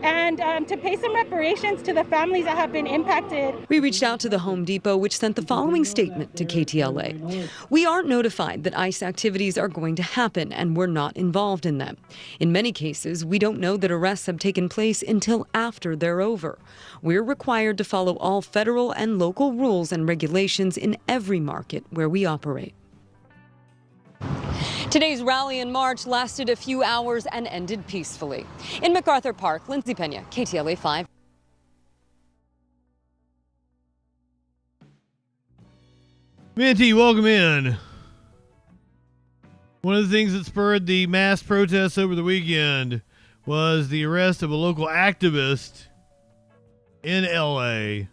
Speaker 8: and to pay some reparations to the families that have been impacted.
Speaker 6: We reached out to the Home Depot, which sent the following statement to KTLA. We aren't notified that ICE activities are going to happen, and we're not involved in them. In many cases, we don't know that arrests have taken place until after they're over. We're required to follow all federal and local rules and regulations in every market where we operate. Today's rally and march lasted a few hours and ended peacefully. In MacArthur Park, Lindsay Pena, KTLA 5.
Speaker 2: Minty, welcome in. One of the things that spurred the mass protests over the weekend was the arrest of a local activist in L.A.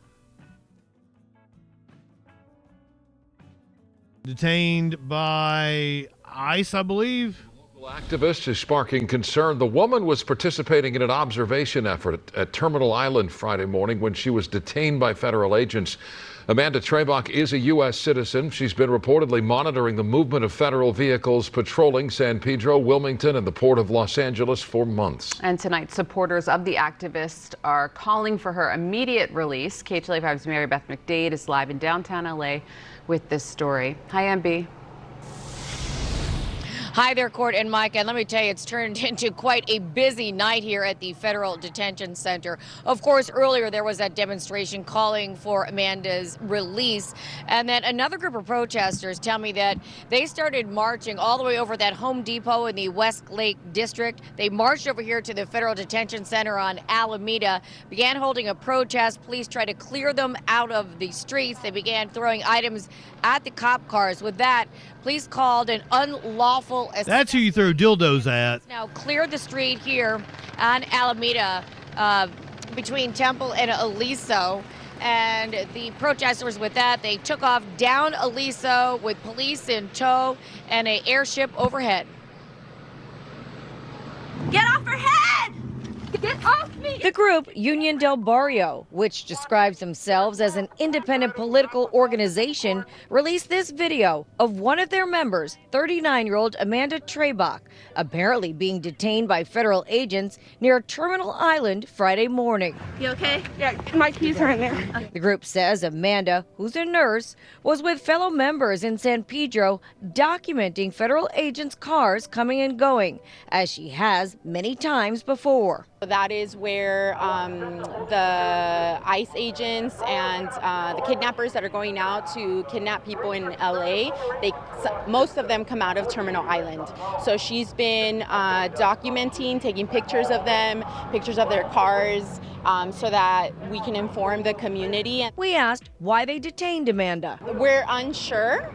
Speaker 2: Detained by ICE, I believe.
Speaker 9: Local activist is sparking concern. The woman was participating in an observation effort at Terminal Island Friday morning when she was detained by federal agents. Amanda Trebach is a U.S. citizen. She's been reportedly monitoring the movement of federal vehicles patrolling San Pedro, Wilmington, and the Port of Los Angeles for months.
Speaker 10: And tonight, supporters of the activist are calling for her immediate release. KTLA 5's Mary Beth McDade is live in downtown L.A. with this story. Hi, MB.
Speaker 25: Hi there, Court and Mike, and let me tell you, it's turned into quite a busy night here at the Federal Detention Center. Of course, earlier there was that demonstration calling for Amanda's release, and then another group of protesters tell me that they started marching all the way over that Home Depot in the Westlake District. They marched over here to the Federal Detention Center on Alameda, began holding a protest. Police tried to clear them out of the streets. They began throwing items at the cop cars. With that, police called an unlawful assault.
Speaker 2: That's who you throw dildos at.
Speaker 25: Now cleared the street here on Alameda between Temple and Aliso. And the protesters with that, they took off down Aliso with police in tow and an airship overhead. Get off her head! Get off me! The group Union del Barrio, which describes themselves as an independent political organization, released this video of one of their members, 39-year-old Amanda Trebach, apparently being detained by federal agents near Terminal Island Friday morning.
Speaker 23: You okay? Yeah, my keys are in there.
Speaker 25: The group says Amanda, who's a nurse, was with fellow members in San Pedro documenting federal agents' cars coming and going, as she has many times before.
Speaker 26: That is where the ICE agents and the kidnappers that are going out to kidnap people in LA, most of them come out of Terminal Island. So she's been documenting, taking pictures of them, pictures of their cars, so that we can inform the community.
Speaker 25: We asked why they detained Amanda.
Speaker 26: We're unsure,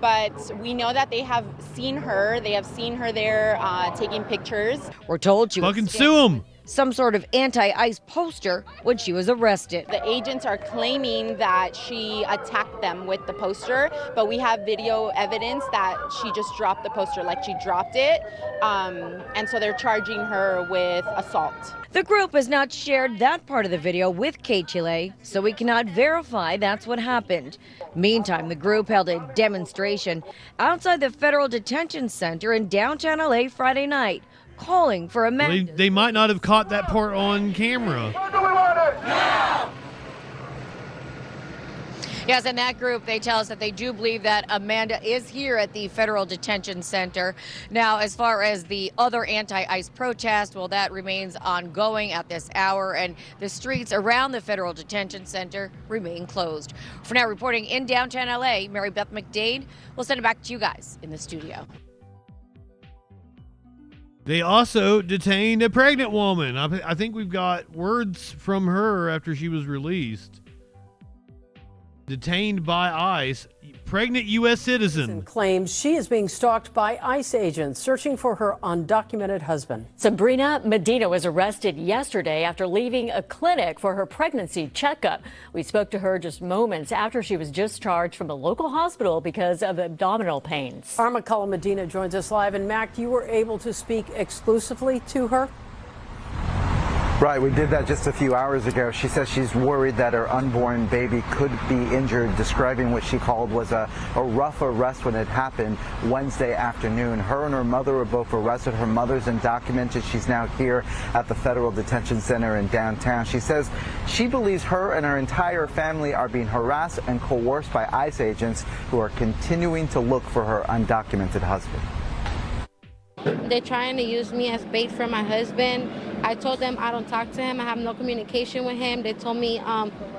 Speaker 26: but we know that they have seen her. They have seen her there taking pictures.
Speaker 25: We're told she was
Speaker 2: fucking sue them.
Speaker 25: Some sort of anti-ICE poster when she was arrested.
Speaker 26: The agents are claiming that she attacked them with the poster, but we have video evidence that she just dropped the poster, like she dropped it, and so they're charging her with assault.
Speaker 25: The group has not shared that part of the video with KTLA, so we cannot verify that's what happened. Meantime, the group held a demonstration outside the Federal Detention Center in downtown LA Friday night, calling for Amanda.
Speaker 2: They might not have caught that part on camera.
Speaker 25: Yes, in that group, they tell us that they do believe that Amanda is here at the Federal Detention Center. Now, as far as the other anti-ICE protest, well, that remains ongoing at this hour, and the streets around the Federal Detention Center remain closed. For now, reporting in downtown LA, Mary Beth McDade. We'll send it back to you guys in the studio.
Speaker 2: They also detained a pregnant woman. I think we've got words from her after she was released. Detained by ICE, pregnant U.S. citizen.
Speaker 11: Claims she is being stalked by ICE agents searching for her undocumented husband.
Speaker 12: Sabrina Medina was arrested yesterday after leaving a clinic for her pregnancy checkup. We spoke to her just moments after she was discharged from a local hospital because of abdominal pains.
Speaker 11: Our McCullough Medina joins us live. And Mac, you were able to speak exclusively to her?
Speaker 13: Right, we did that just a few hours ago. She says she's worried that her unborn baby could be injured, describing what she called was a rough arrest when it happened Wednesday afternoon. Her and her mother were both arrested. Her mother's undocumented. She's now here at the Federal Detention Center in downtown. She says she believes her and her entire family are being harassed and coerced by ICE agents who are continuing to look for her undocumented husband.
Speaker 14: They're trying to use me as bait for my husband. I told them I don't talk to him. I have no communication with him. They told me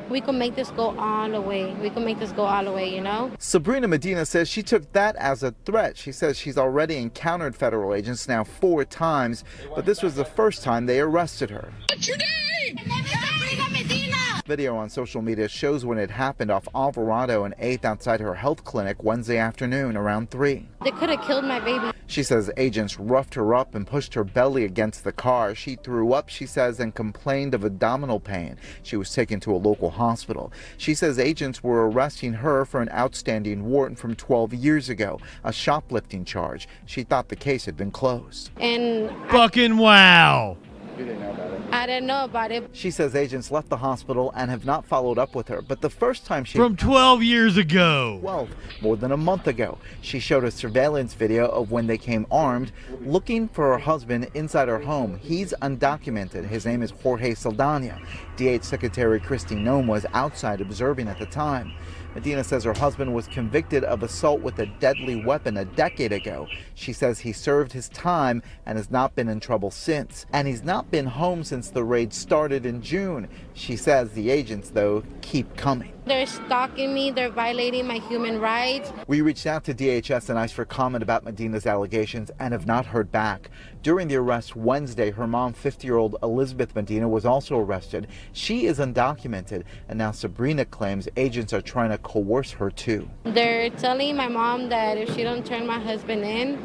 Speaker 14: we can make this go all the way. We can make this go all the way, you know?
Speaker 13: Sabrina Medina says she took that as a threat. She says she's already encountered federal agents now 4 times, but this was the first time they arrested her.
Speaker 14: What's your name? My name is Sabrina Medina.
Speaker 13: Video on social media shows when it happened off Alvarado and 8th outside her health clinic Wednesday afternoon around 3.
Speaker 14: They could have killed my baby.
Speaker 13: She says agents roughed her up and pushed her belly against the car. She threw up, she says, and complained of abdominal pain. She was taken to a local hospital. She says agents were arresting her for an outstanding warrant from 12 years ago, a shoplifting charge. She thought the case had been closed.
Speaker 14: And
Speaker 2: fucking wow.
Speaker 13: You didn't know about it?
Speaker 14: I didn't know about it.
Speaker 13: She says agents left the hospital and have not followed up with her. But the first time she...
Speaker 2: From 12 years ago.
Speaker 13: 12, more than a month ago. She showed a surveillance video of when they came armed, looking for her husband inside her home. He's undocumented. His name is Jorge Saldana. DH Secretary Kristi Noem was outside observing at the time. Medina says her husband was convicted of assault with a deadly weapon a decade ago. She says he served his time and has not been in trouble since. And he's not been home since the raid started in June. She says the agents, though, keep coming.
Speaker 14: They're stalking me. They're violating my human rights.
Speaker 13: We reached out to DHS and ICE for comment about Medina's allegations and have not heard back. During the arrest Wednesday, her mom, 50-year-old Elizabeth Medina, was also arrested. She is undocumented, and now Sabrina claims agents are trying to coerce her too.
Speaker 14: They're telling my mom that if she don't turn my husband in,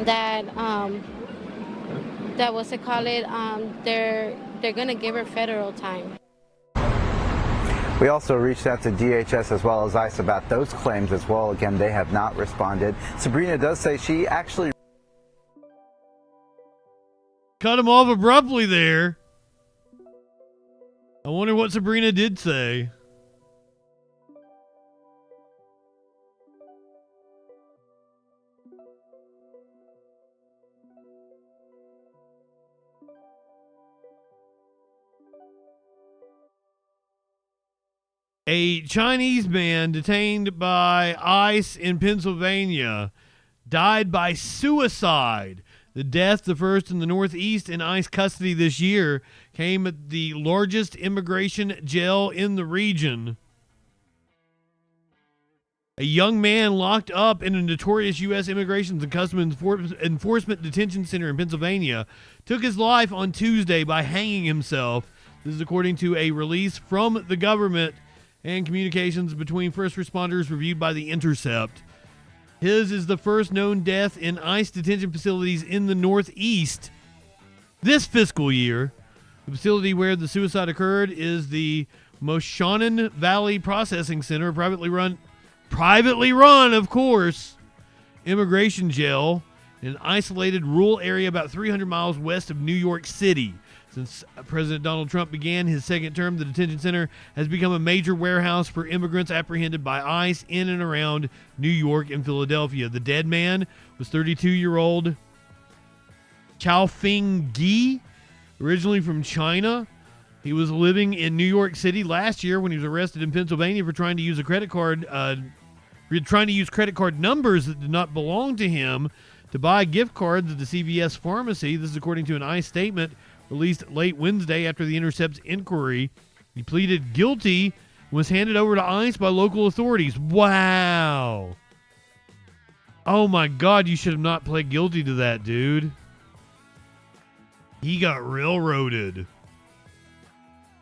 Speaker 14: that what's it called it? They're gonna give her federal time.
Speaker 13: We also reached out to DHS as well as ICE about those claims as well. Again, they have not responded. Sabrina does say she actually
Speaker 2: cut him off abruptly there. I wonder what Sabrina did say. A Chinese man detained by ICE in Pennsylvania died by suicide. The death, the first in the Northeast in ICE custody this year, came at the largest immigration jail in the region. A young man locked up in a notorious U.S. Immigration and Customs Enforcement detention center in Pennsylvania took his life on Tuesday by hanging himself. This is according to a release from the government and communications between first responders reviewed by The Intercept. His is the first known death in ICE detention facilities in the Northeast this fiscal year. The facility where the suicide occurred is the Moshannon Valley Processing Center, privately run, of course, immigration jail in an isolated rural area about 300 miles west of New York City. Since President Donald Trump began his second term, the detention center has become a major warehouse for immigrants apprehended by ICE in and around New York and Philadelphia. The dead man was 32-year-old Chaofeng Gi, originally from China. He was living in New York City last year when he was arrested in Pennsylvania for trying to use a credit card, trying to use credit card numbers that did not belong to him to buy gift cards at the CVS pharmacy. This is according to an ICE statement released late Wednesday after the Intercept's inquiry. He pleaded guilty and was handed over to ICE by local authorities. Wow. Oh my God, you should have not pled guilty to that, dude. He got railroaded.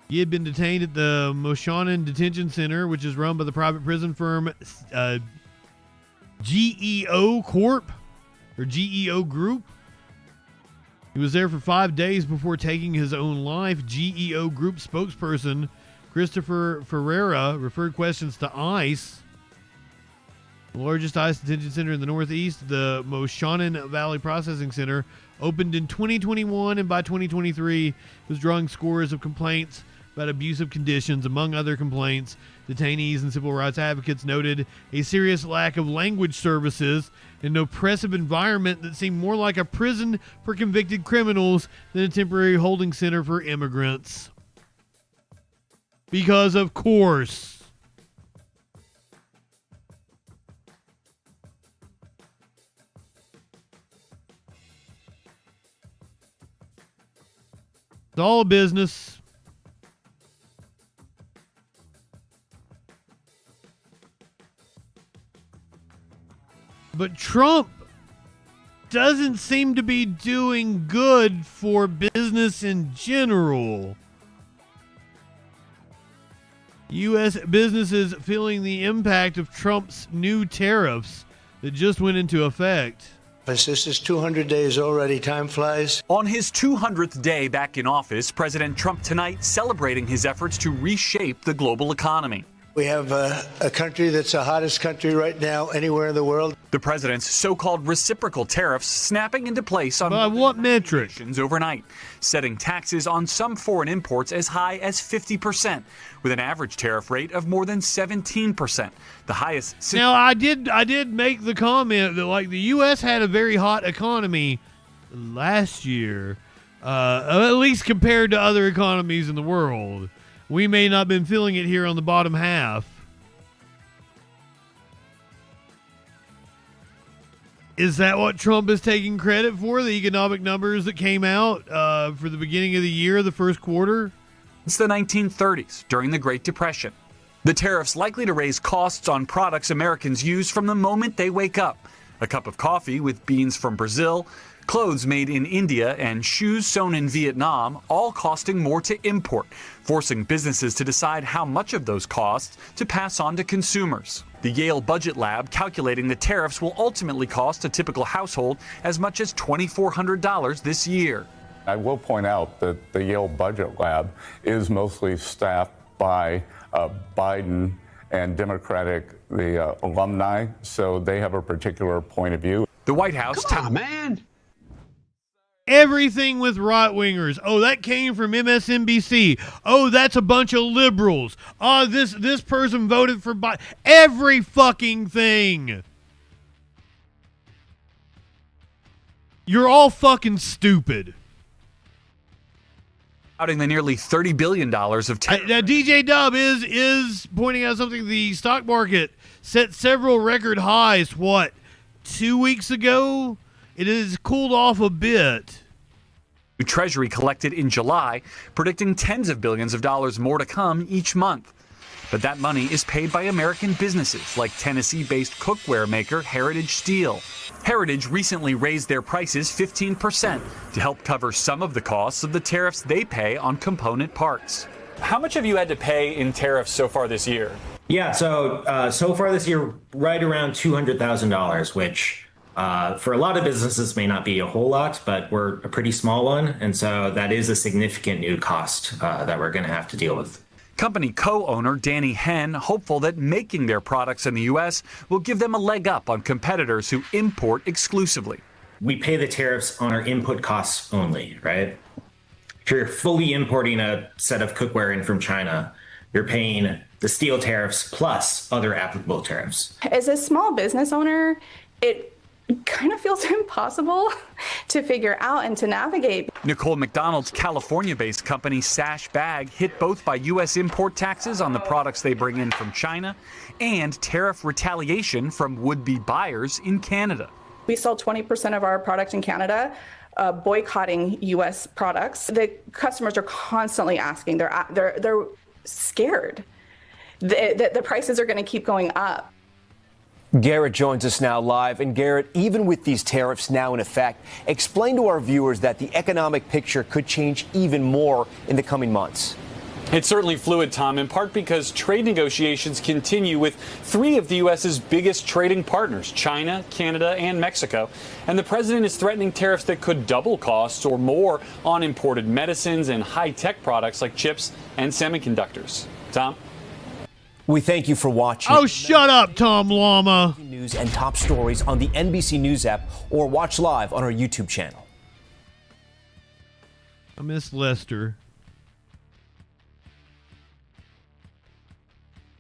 Speaker 2: He had been detained at the Moshannon Detention Center, which is run by the private prison firm GEO Corp, or GEO Group. He was there for 5 days before taking his own life. GEO Group spokesperson Christopher Ferreira referred questions to ICE. The largest ICE detention center in the Northeast, the Moshannon Valley Processing Center, opened in 2021, and by 2023 was drawing scores of complaints about abusive conditions. Among other complaints, detainees and civil rights advocates noted a serious lack of language services and an oppressive environment that seemed more like a prison for convicted criminals than a temporary holding center for immigrants. Because, of course. It's all a business. But Trump doesn't seem to be doing good for business in general. U.S. businesses feeling the impact of Trump's new tariffs that just went into effect.
Speaker 15: This is 200 days already. Time flies.
Speaker 16: On his 200th day back in office, President Trump tonight celebrating his efforts to reshape the global economy.
Speaker 15: We have a country that's the hottest country right now anywhere in the world.
Speaker 16: The president's so-called reciprocal tariffs snapping into place on
Speaker 2: by what metric?
Speaker 16: Overnight, setting taxes on some foreign imports as high as 50%, with an average tariff rate of more than 17%, the highest since.
Speaker 2: Now, I did make the comment that, like, the U.S. had a very hot economy last year, at least compared to other economies in the world. We may not have been feeling it here on the bottom half. Is that what Trump is taking credit for? The economic numbers that came out for the beginning of the year, the first quarter?
Speaker 16: It's the 1930s, during the Great Depression. The tariffs likely to raise costs on products Americans use from the moment they wake up. A cup of coffee with beans from Brazil, clothes made in India, and shoes sewn in Vietnam, all costing more to import, forcing businesses to decide how much of those costs to pass on to consumers. The Yale Budget Lab calculating the tariffs will ultimately cost a typical household as much as $2,400 this year.
Speaker 17: I will point out that the Yale Budget Lab is mostly staffed by Biden and Democratic alumni, so they have a particular point of view.
Speaker 16: The White House.
Speaker 17: Come on, man.
Speaker 2: Everything with right-wingers. Oh, that came from MSNBC. Oh, that's a bunch of liberals. Oh, this person voted for Biden. Every fucking thing. You're all fucking stupid.
Speaker 16: Outing the nearly $30 billion of tariffs.
Speaker 2: Now, DJ Dub is pointing out something. The stock market set several record highs, 2 weeks ago? It has cooled off a bit.
Speaker 16: Treasury collected in July, predicting tens of billions of dollars more to come each month. But that money is paid by American businesses like Tennessee-based cookware maker Heritage Steel. Heritage recently raised their prices 15% to help cover some of the costs of the tariffs they pay on component parts.
Speaker 18: How much have you had to pay in tariffs so far this year?
Speaker 19: Yeah, so far this year, right around $200,000, which for a lot of businesses may not be a whole lot, but we're a pretty small one. And so that is a significant new cost that we're going to have to deal with.
Speaker 16: Company co-owner Danny Henn hopeful that making their products in the U.S. will give them a leg up on competitors who import exclusively.
Speaker 19: We pay the tariffs on our input costs only, right? If you're fully importing a set of cookware in from China, you're paying the steel tariffs plus other applicable tariffs.
Speaker 20: As a small business owner, it
Speaker 1: kind of feels impossible to figure out and to navigate.
Speaker 16: Nicole McDonald's California-based company Sash Bag hit both by U.S. import taxes on the products they bring in from China and tariff retaliation from would-be buyers in Canada.
Speaker 1: We sell 20% of our product in Canada, boycotting U.S. products. The customers are constantly asking. They're scared. The prices are going to keep going up.
Speaker 4: Garrett joins us now live. And Garrett, even with these tariffs now in effect, explain to our viewers that the economic picture could change even more in the coming months.
Speaker 18: It's certainly fluid, Tom, in part because trade negotiations continue with three of the U.S.'s biggest trading partners, China, Canada, and Mexico. And the president is threatening tariffs that could double costs or more on imported medicines and high-tech products like chips and semiconductors. Tom?
Speaker 4: We thank you for watching.
Speaker 2: Oh, shut up, Tom Llama.
Speaker 4: News and top stories on the NBC News app or watch live on our YouTube channel.
Speaker 2: I miss Lester.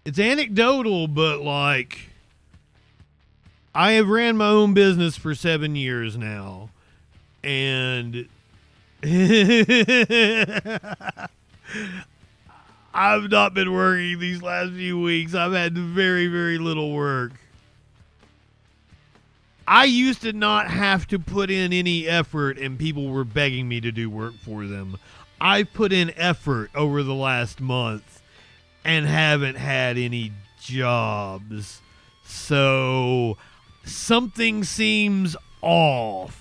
Speaker 2: It's anecdotal, but like, I have ran my own business for 7 years now, and I've not been working these last few weeks. I've had very, very little work. I used to not have to put in any effort, and people were begging me to do work for them. I put in effort over the last month and haven't had any jobs. So something seems off.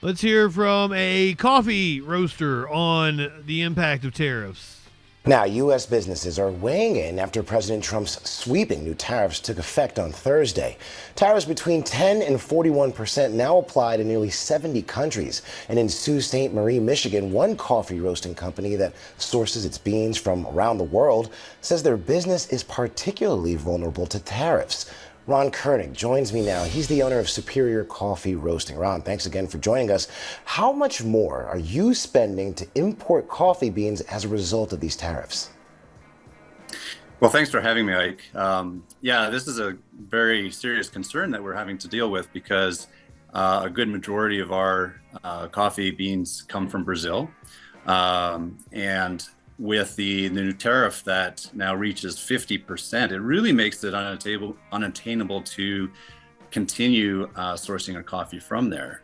Speaker 2: Let's hear from a coffee roaster on the impact of tariffs.
Speaker 20: Now, U.S. businesses are weighing in after President Trump's sweeping new tariffs took effect on Thursday. Tariffs between 10 and 41% now apply to nearly 70 countries. And in Sault Ste. Marie, Michigan, one coffee roasting company that sources its beans from around the world says their business is particularly vulnerable to tariffs. Ron Koenig joins me now. He's the owner of Superior Coffee Roasting. Ron, thanks again for joining us. How much more are you spending to import coffee beans as a result of these tariffs?
Speaker 21: Well, thanks for having me, Ike. Yeah, this is a very serious concern that we're having to deal with because a good majority of our coffee beans come from Brazil. And with the new tariff that now reaches 50%, it really makes it unattainable to continue sourcing our coffee from there.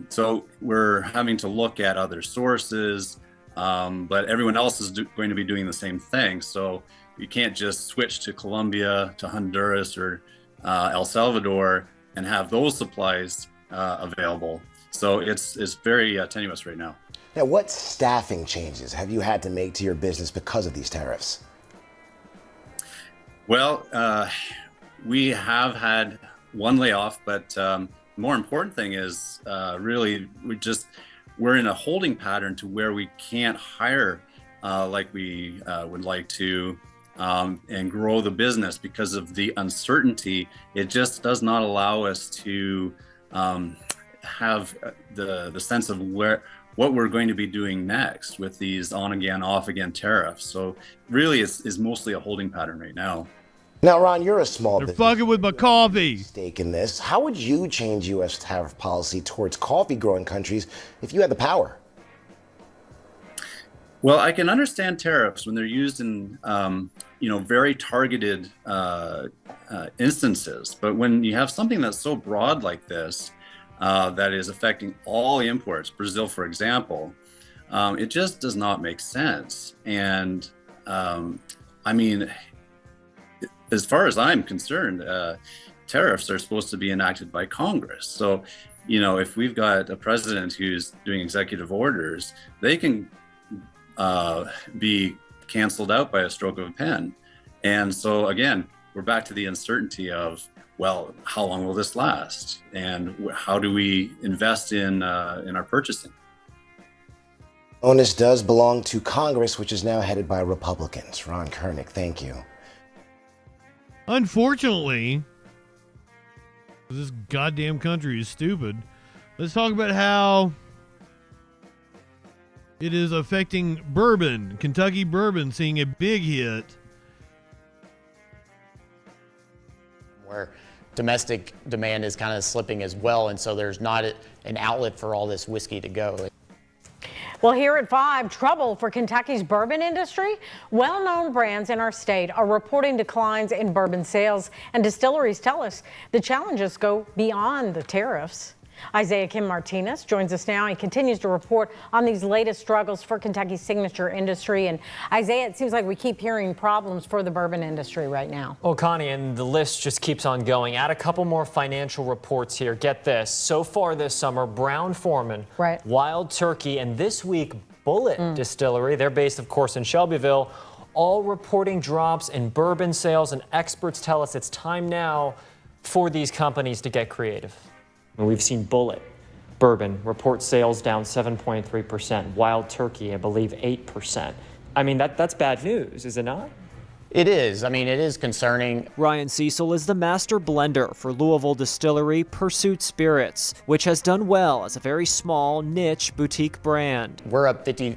Speaker 21: So we're having to look at other sources, but everyone else is going to be doing the same thing. So you can't just switch to Colombia, to Honduras, or El Salvador and have those supplies available. So it's very tenuous right now.
Speaker 20: Now, what staffing changes have you had to make to your business because of these tariffs?
Speaker 21: Well, we have had one layoff, but the more important thing is really we're in a holding pattern to where we can't hire like we would like to and grow the business because of the uncertainty. It just does not allow us to have the sense of what we're going to be doing next with these on again, off again tariffs. So really is mostly a holding pattern right now.
Speaker 20: Now, Ron, you're a small business.
Speaker 2: They're fucking with my coffee.
Speaker 20: Stake in this. How would you change U.S. tariff policy towards coffee growing countries if you had the power?
Speaker 21: Well, I can understand tariffs when they're used in very targeted instances. But when you have something that's so broad like this, that is affecting all the imports, Brazil, for example, it just does not make sense. And I mean, as far as I'm concerned, tariffs are supposed to be enacted by Congress. So, if we've got a president who's doing executive orders, they can be canceled out by a stroke of a pen. And so, again, we're back to the uncertainty of, well, how long will this last? And how do we invest in our purchasing?
Speaker 20: Onus does belong to Congress, which is now headed by Republicans. Ron Koenig, thank you.
Speaker 2: Unfortunately, this goddamn country is stupid. Let's talk about how it is affecting bourbon. Kentucky bourbon seeing a big hit
Speaker 3: where domestic demand is kind of slipping as well, and so there's not an outlet for all this whiskey to go.
Speaker 11: Well, here at 5, trouble for Kentucky's bourbon industry. Well-known brands in our state are reporting declines in bourbon sales, and distilleries tell us the challenges go beyond the tariffs. Isaiah Kim Martinez joins us now. He continues to report on these latest struggles for Kentucky's signature industry. And Isaiah, it seems like we keep hearing problems for the bourbon industry right now.
Speaker 5: Well, Connie, and the list just keeps on going. Add a couple more financial reports here. Get this. So far this summer, Brown-Forman, Wild Turkey, and this week, Bullet Distillery, they're based, of course, in Shelbyville, all reporting drops in bourbon sales. And experts tell us it's time now for these companies to get creative. And we've seen Bullet Bourbon report sales down 7.3%. Wild Turkey, I believe, 8%. I mean, that's bad news, is it not?
Speaker 3: It is. I mean, it is concerning.
Speaker 5: Ryan Cecil is the master blender for Louisville distillery Pursuit Spirits, which has done well as a very small niche boutique brand.
Speaker 3: We're up 50%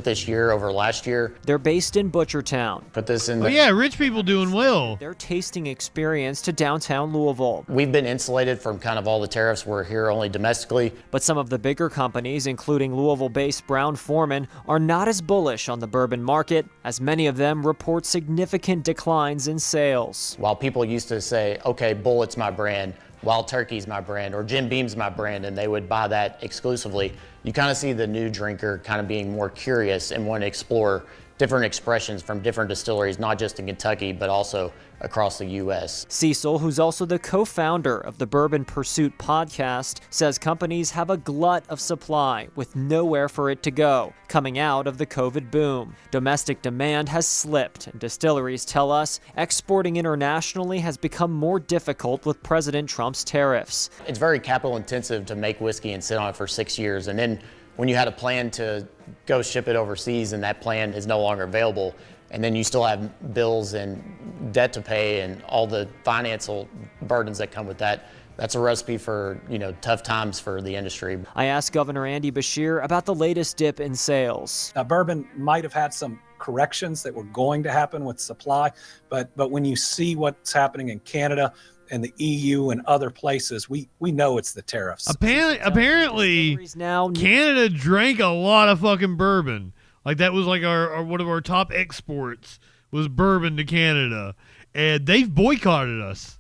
Speaker 3: this year over last year.
Speaker 5: They're based in Butchertown.
Speaker 3: Put this in.
Speaker 2: Oh yeah, rich people doing well.
Speaker 5: Their tasting experience to downtown Louisville.
Speaker 3: We've been insulated from kind of all the tariffs. We're here only domestically.
Speaker 5: But some of the bigger companies, including Louisville-based Brown-Forman, are not as bullish on the bourbon market, as many of them report significant declines in sales.
Speaker 3: While people used to say, okay, Bullet's my brand, Wild Turkey's my brand, or Jim Beam's my brand, and they would buy that exclusively, you kind of see the new drinker kind of being more curious and want to explore different expressions from different distilleries, not just in Kentucky, but also across the U.S.
Speaker 5: Cecil, who's also the co-founder of the Bourbon Pursuit podcast, says companies have a glut of supply with nowhere for it to go coming out of the COVID boom. Domestic demand has slipped, and distilleries tell us exporting internationally has become more difficult with President Trump's tariffs.
Speaker 3: It's very capital intensive to make whiskey and sit on it for 6 years, and then when you had a plan to go ship it overseas and that plan is no longer available, and then you still have bills and debt to pay and all the financial burdens that come with that, that's a recipe for, tough times for the industry.
Speaker 5: I asked Governor Andy Beshear about the latest dip in sales.
Speaker 7: Now, bourbon might have had some corrections that were going to happen with supply, but when you see what's happening in Canada and the EU and other places, we know it's the tariffs.
Speaker 2: Apparently, Canada drank a lot of fucking bourbon. Like that was like our one of our top exports was bourbon to Canada, and they've boycotted us.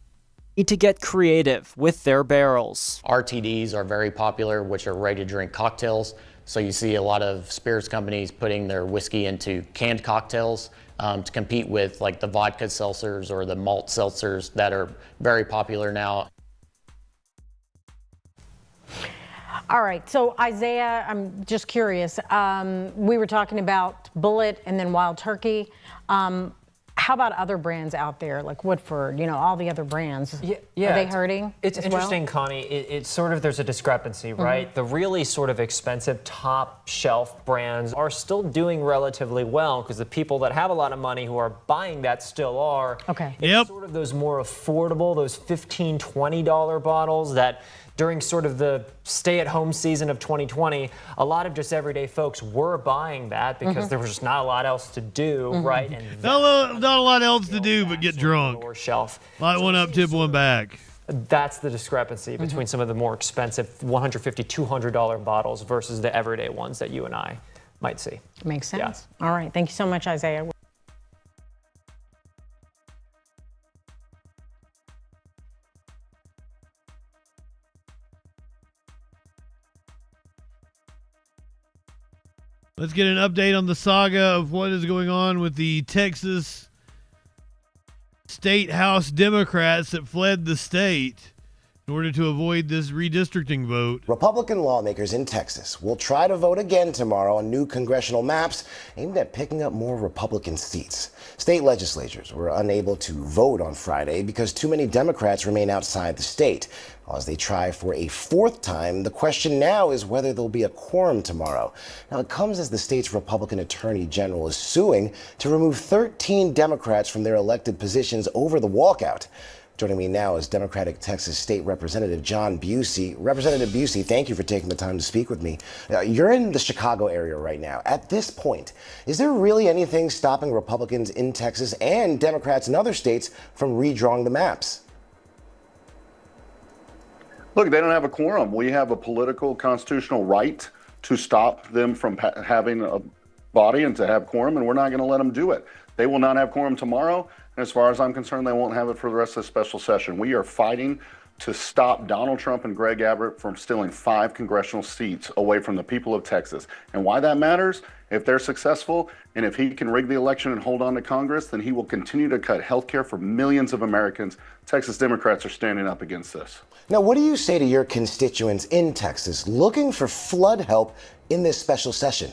Speaker 5: Need to get creative with their barrels.
Speaker 3: RTDs are very popular, which are ready-to-drink cocktails. So you see a lot of spirits companies putting their whiskey into canned cocktails to compete with like the vodka seltzers or the malt seltzers that are very popular now.
Speaker 11: All right, so Isaiah, I'm just curious. We were talking about Bullet and then Wild Turkey. How about other brands out there like Woodford, all the other brands?
Speaker 5: Yeah,
Speaker 11: Are they hurting?
Speaker 5: It's interesting, Connie. It's sort of, there's a discrepancy, right? The really sort of expensive top shelf brands are still doing relatively well because the people that have a lot of money who are buying that still are.
Speaker 11: Okay.
Speaker 5: It's sort of those more affordable, those $15, $20 bottles that during sort of the stay-at-home season of 2020, a lot of just everyday folks were buying that because there was just not a lot else to do, right? And
Speaker 2: not a lot else to do but get drunk.
Speaker 5: Shelf.
Speaker 2: Light one up, tip one back.
Speaker 5: That's the discrepancy between some of the more expensive $150, $200 bottles versus the everyday ones that you and I might see.
Speaker 11: Makes sense. Yeah. All right. Thank you so much, Isaiah.
Speaker 2: Let's get an update on the saga of what is going on with the Texas State House Democrats that fled the state in order to avoid this redistricting vote.
Speaker 20: Republican lawmakers in Texas will try to vote again tomorrow on new congressional maps aimed at picking up more Republican seats. State legislatures were unable to vote on Friday because too many Democrats remain outside the state. As they try for a fourth time, the question now is whether there'll be a quorum tomorrow. Now, it comes as the state's Republican Attorney General is suing to remove 13 Democrats from their elected positions over the walkout. Joining me now is Democratic Texas State Representative John Busey. Representative Busey, thank you for taking the time to speak with me. You're in the Chicago area right now. At this point, is there really anything stopping Republicans in Texas and Democrats in other states from redrawing the maps?
Speaker 6: Look, they don't have a quorum. We have a political constitutional right to stop them from having a body and to have quorum, and we're not going to let them do it. They will not have quorum tomorrow, and as far as I'm concerned, they won't have it for the rest of the special session. We are fighting to stop Donald Trump and Greg Abbott from stealing 5 congressional seats away from the people of Texas. And why that matters, if they're successful and if he can rig the election and hold on to Congress, then he will continue to cut health care for millions of Americans. Texas Democrats are standing up against this.
Speaker 20: Now, what do you say to your constituents in Texas looking for flood help in this special session?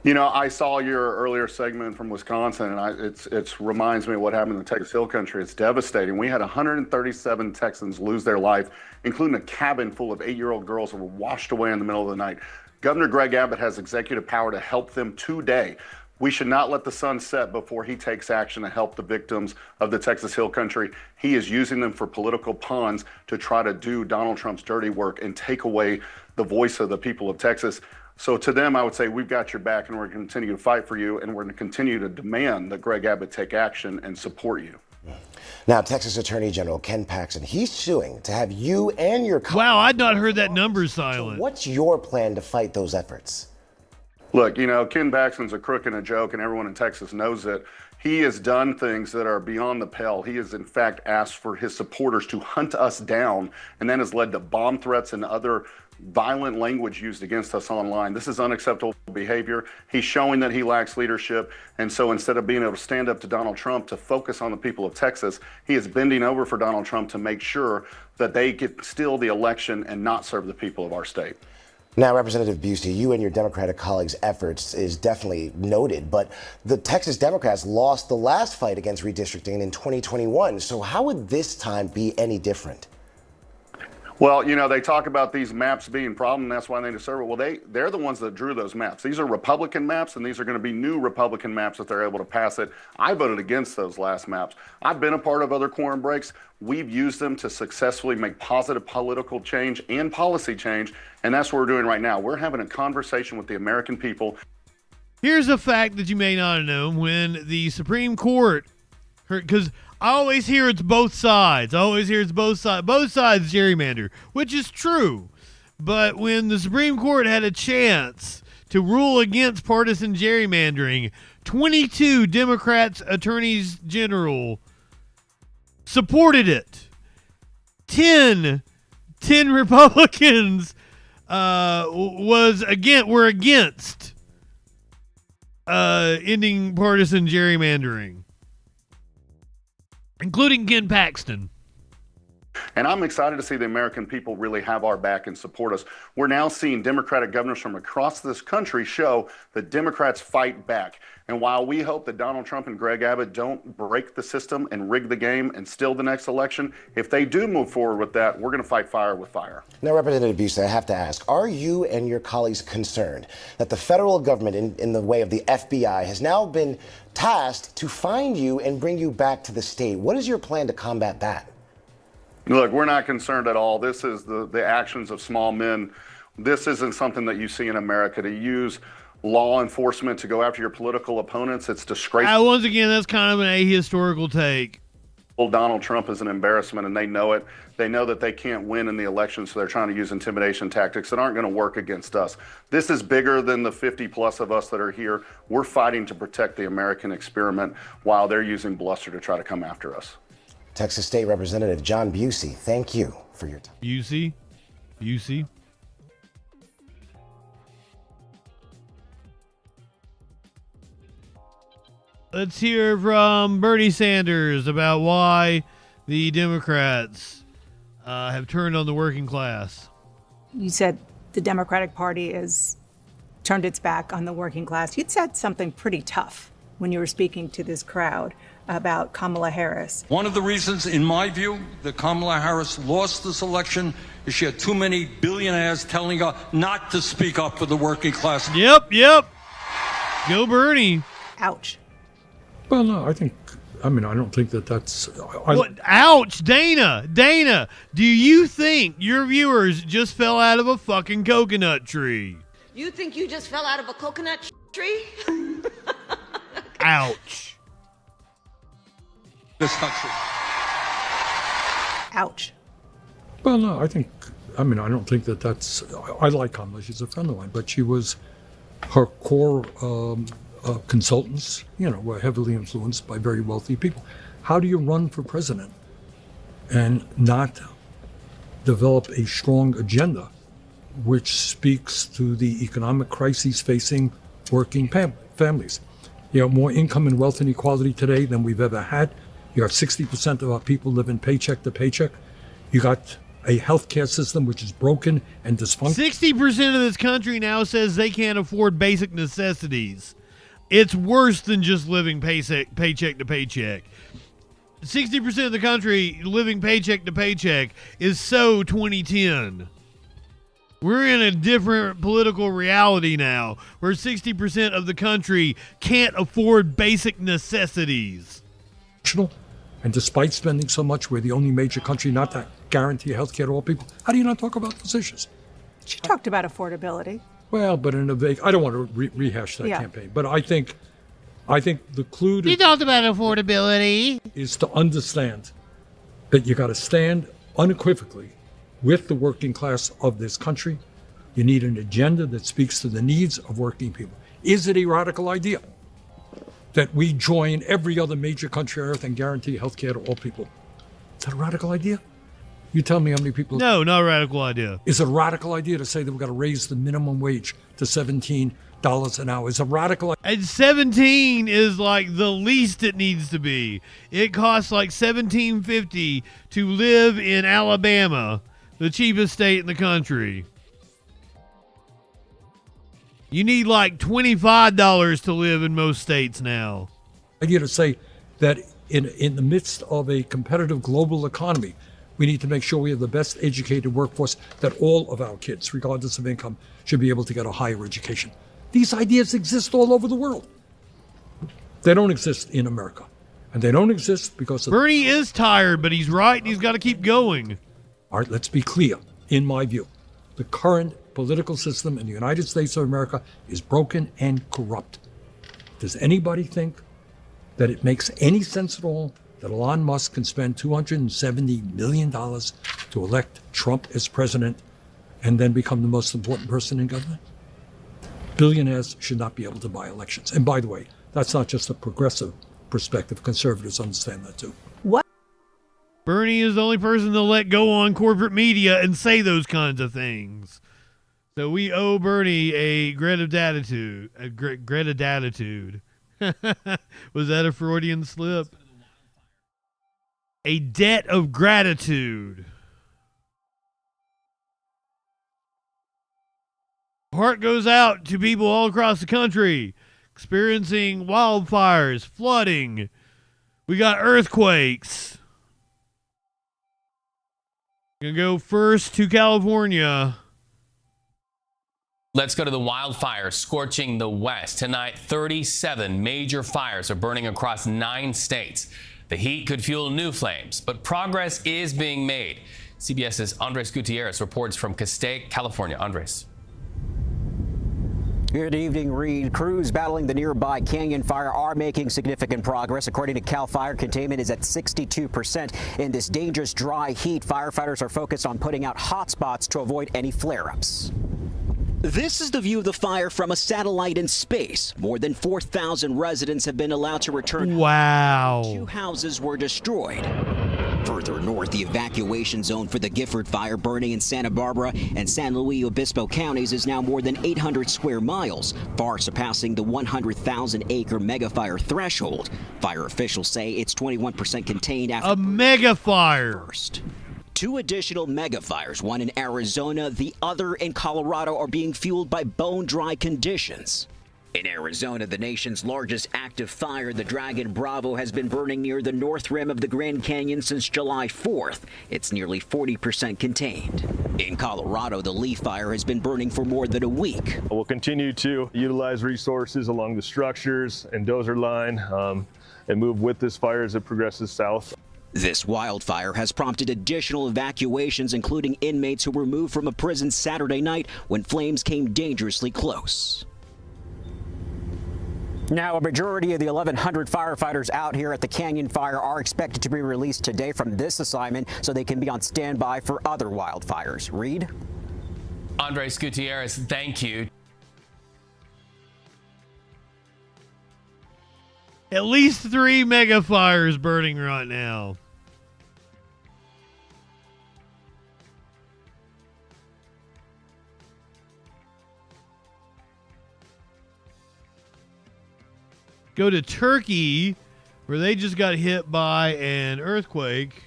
Speaker 6: You know, I saw your earlier segment from Wisconsin, and it reminds me of what happened in the Texas Hill Country. It's devastating. We had 137 Texans lose their life, including a cabin full of 8-year-old girls that were washed away in the middle of the night. Governor Greg Abbott has executive power to help them today. We should not let the sun set before he takes action to help the victims of the Texas Hill Country. He is using them for political pawns to try to do Donald Trump's dirty work and take away the voice of the people of Texas. So to them, I would say, we've got your back, and we're going to continue to fight for you, and we're going to continue to demand that Greg Abbott take action and support you.
Speaker 20: Now, Texas Attorney General Ken Paxton, he's suing to have you and your...
Speaker 2: Wow, I'd not heard that number silent.
Speaker 20: So what's your plan to fight those efforts?
Speaker 6: Look, you know, Ken Paxton's a crook and a joke, and everyone in Texas knows it. He has done things that are beyond the pale. He has, in fact, asked for his supporters to hunt us down, and that has led to bomb threats and other violent language used against us online. This is unacceptable behavior. He's showing that he lacks leadership. And so instead of being able to stand up to Donald Trump to focus on the people of Texas, he is bending over for Donald Trump to make sure that they get steal the election and not serve the people of our state.
Speaker 20: Now, Representative Busey, you and your Democratic colleagues' efforts is definitely noted, but the Texas Democrats lost the last fight against redistricting in 2021. So how would this time be any different?
Speaker 6: Well, you know, they talk about these maps being a problem, and that's why they deserve it. Well, they're the ones that drew those maps. These are Republican maps, and these are going to be new Republican maps if they're able to pass it. I voted against those last maps. I've been a part of other quorum breaks. We've used them to successfully make positive political change and policy change, and that's what we're doing right now. We're having a conversation with the American people.
Speaker 2: Here's a fact that you may not have known. When the Supreme Court, because I always hear it's both sides. Both sides gerrymander, which is true. But when the Supreme Court had a chance to rule against partisan gerrymandering, 22 Democrats attorneys general supported it. 10 Republicans were against ending partisan gerrymandering, including Ken Paxton.
Speaker 6: And I'm excited to see the American people really have our back and support us. We're now seeing Democratic governors from across this country show that Democrats fight back. And while we hope that Donald Trump and Greg Abbott don't break the system and rig the game and steal the next election, if they do move forward with that, we're going to fight fire with fire.
Speaker 20: Now, Representative Busey, I have to ask, are you and your colleagues concerned that the federal government, in the way of the FBI, has now been tasked to find you and bring you back to the state? What is your plan to combat that?
Speaker 6: Look, we're not concerned at all. This is the actions of small men. This isn't something that you see in America. To use law enforcement to go after your political opponents, it's disgraceful.
Speaker 2: Once again, that's kind of an ahistorical take.
Speaker 6: Donald Trump is an embarrassment, and they know it. They know that they can't win in the election, so they're trying to use intimidation tactics that aren't going to work against us. This is bigger than the 50-plus of us that are here. We're fighting to protect the American experiment while they're using bluster to try to come after us.
Speaker 20: Texas State Representative John Busey, thank you for your time.
Speaker 2: Busey. Let's hear from Bernie Sanders about why the Democrats have turned on the working class.
Speaker 8: You said the Democratic Party has turned its back on the working class. You'd said something pretty tough when you were speaking to this crowd about Kamala Harris.
Speaker 9: One of the reasons, in my view, that Kamala Harris lost this election is she had too many billionaires telling her not to speak up for the working class.
Speaker 2: Yep. Go Bernie.
Speaker 8: Ouch.
Speaker 10: Well, no, I don't think that's...
Speaker 2: Ouch, Dana, do you think your viewers just fell out of a fucking coconut tree?
Speaker 22: You think you just fell out of a coconut tree?
Speaker 2: Ouch.
Speaker 9: This country.
Speaker 8: Ouch.
Speaker 10: Well, no, I don't think that's, I like Kamala, she's a friend of mine, but her core consultants, were heavily influenced by very wealthy people. How do you run for president and not develop a strong agenda which speaks to the economic crises facing working families? You have more income and wealth inequality today than we've ever had. You have 60% of our people living paycheck to paycheck. You got a healthcare system which is broken and dysfunctional.
Speaker 2: 60% of this country now says they can't afford basic necessities. It's worse than just living paycheck to paycheck. 60% of the country living paycheck to paycheck is so 2010. We're in a different political reality now where 60% of the country can't afford basic necessities.
Speaker 10: And despite spending so much, we're the only major country not to guarantee health care to all people. How do you not talk about those issues?
Speaker 8: She talked about affordability.
Speaker 10: Well, but in a vague, I don't want to rehash that campaign, but I think the clue to...
Speaker 2: You talked about affordability.
Speaker 10: ...is to understand that you got to stand unequivocally with the working class of this country. You need an agenda that speaks to the needs of working people. Is it a radical idea that we join every other major country on earth and guarantee health care to all people? Is that a radical idea? You tell me how many people...
Speaker 2: No, not a radical idea.
Speaker 10: Is it a radical idea to say that we've got to raise the minimum wage to $17 an hour? Is a radical...
Speaker 2: And 17 is like the least it needs to be. It costs like $17.50 to live in Alabama, the cheapest state in the country. You need like $25 to live in most states now.
Speaker 10: Idea to say that in the midst of a competitive global economy, we need to make sure we have the best educated workforce, that all of our kids, regardless of income, should be able to get a higher education. These ideas exist all over the world. They don't exist in America. And they don't exist because of...
Speaker 2: Bernie is tired, but he's right and he's got to keep going.
Speaker 10: All right, let's be clear. In my view, the current political system in the United States of America is broken and corrupt. Does anybody think that it makes any sense at all that Elon Musk can spend $270 million to elect Trump as president and then become the most important person in government? Billionaires should not be able to buy elections. And by the way, that's not just a progressive perspective. Conservatives understand that too.
Speaker 8: What?
Speaker 2: Bernie is the only person to let go on corporate media and say those kinds of things. So we owe Bernie a gratitude. Was that a Freudian slip? A debt of gratitude. Heart goes out to people all across the country experiencing wildfires, flooding. We got earthquakes. Gonna go first to California.
Speaker 12: Let's go to the wildfires scorching the West. Tonight, 37 major fires are burning across 9 states. The heat could fuel new flames, but progress is being made. CBS's Andres Gutierrez reports from Castaic, California. Andres.
Speaker 14: Good evening, Reed. Crews battling the nearby canyon fire are making significant progress. According to CAL FIRE, containment is at 62%. In this dangerous dry heat, firefighters are focused on putting out hot spots to avoid any flare-ups.
Speaker 23: This is the view of the fire from a satellite in space. More than 4,000 residents have been allowed to return.
Speaker 2: Wow.
Speaker 23: 2 houses were destroyed. Further north, the evacuation zone for the Gifford fire burning in Santa Barbara and San Luis Obispo counties is now more than 800 square miles, far surpassing the 100,000-acre megafire threshold. Fire officials say it's 21% contained after
Speaker 2: a megafire.
Speaker 23: First. 2 additional megafires, one in Arizona, the other in Colorado, are being fueled by bone-dry conditions. In Arizona, the nation's largest active fire, the Dragon Bravo, has been burning near the north rim of the Grand Canyon since July 4th. It's nearly 40% contained. In Colorado, the Leaf Fire has been burning for more than a week.
Speaker 24: We'll continue to utilize resources along the structures and dozer line and move with this fire as it progresses south.
Speaker 23: This wildfire has prompted additional evacuations, including inmates who were moved from a prison Saturday night when flames came dangerously close.
Speaker 14: Now, a majority of the 1,100 firefighters out here at the Canyon Fire are expected to be released today from this assignment so they can be on standby for other wildfires. Reed?
Speaker 12: Andres Gutierrez, thank you.
Speaker 2: At least 3 mega fires burning right now. Go to Turkey, where they just got hit by an earthquake.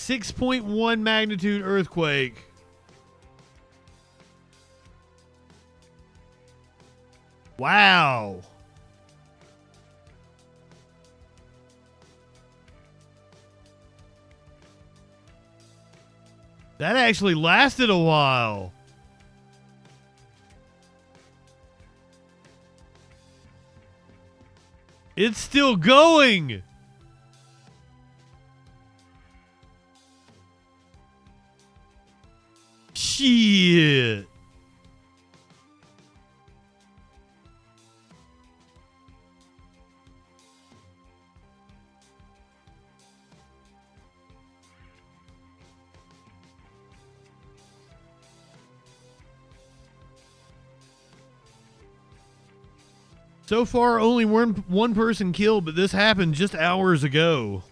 Speaker 2: .1 magnitude earthquake. Wow. That actually lasted a while. It's still going. Shit. So far, only one person killed, but this happened just hours ago.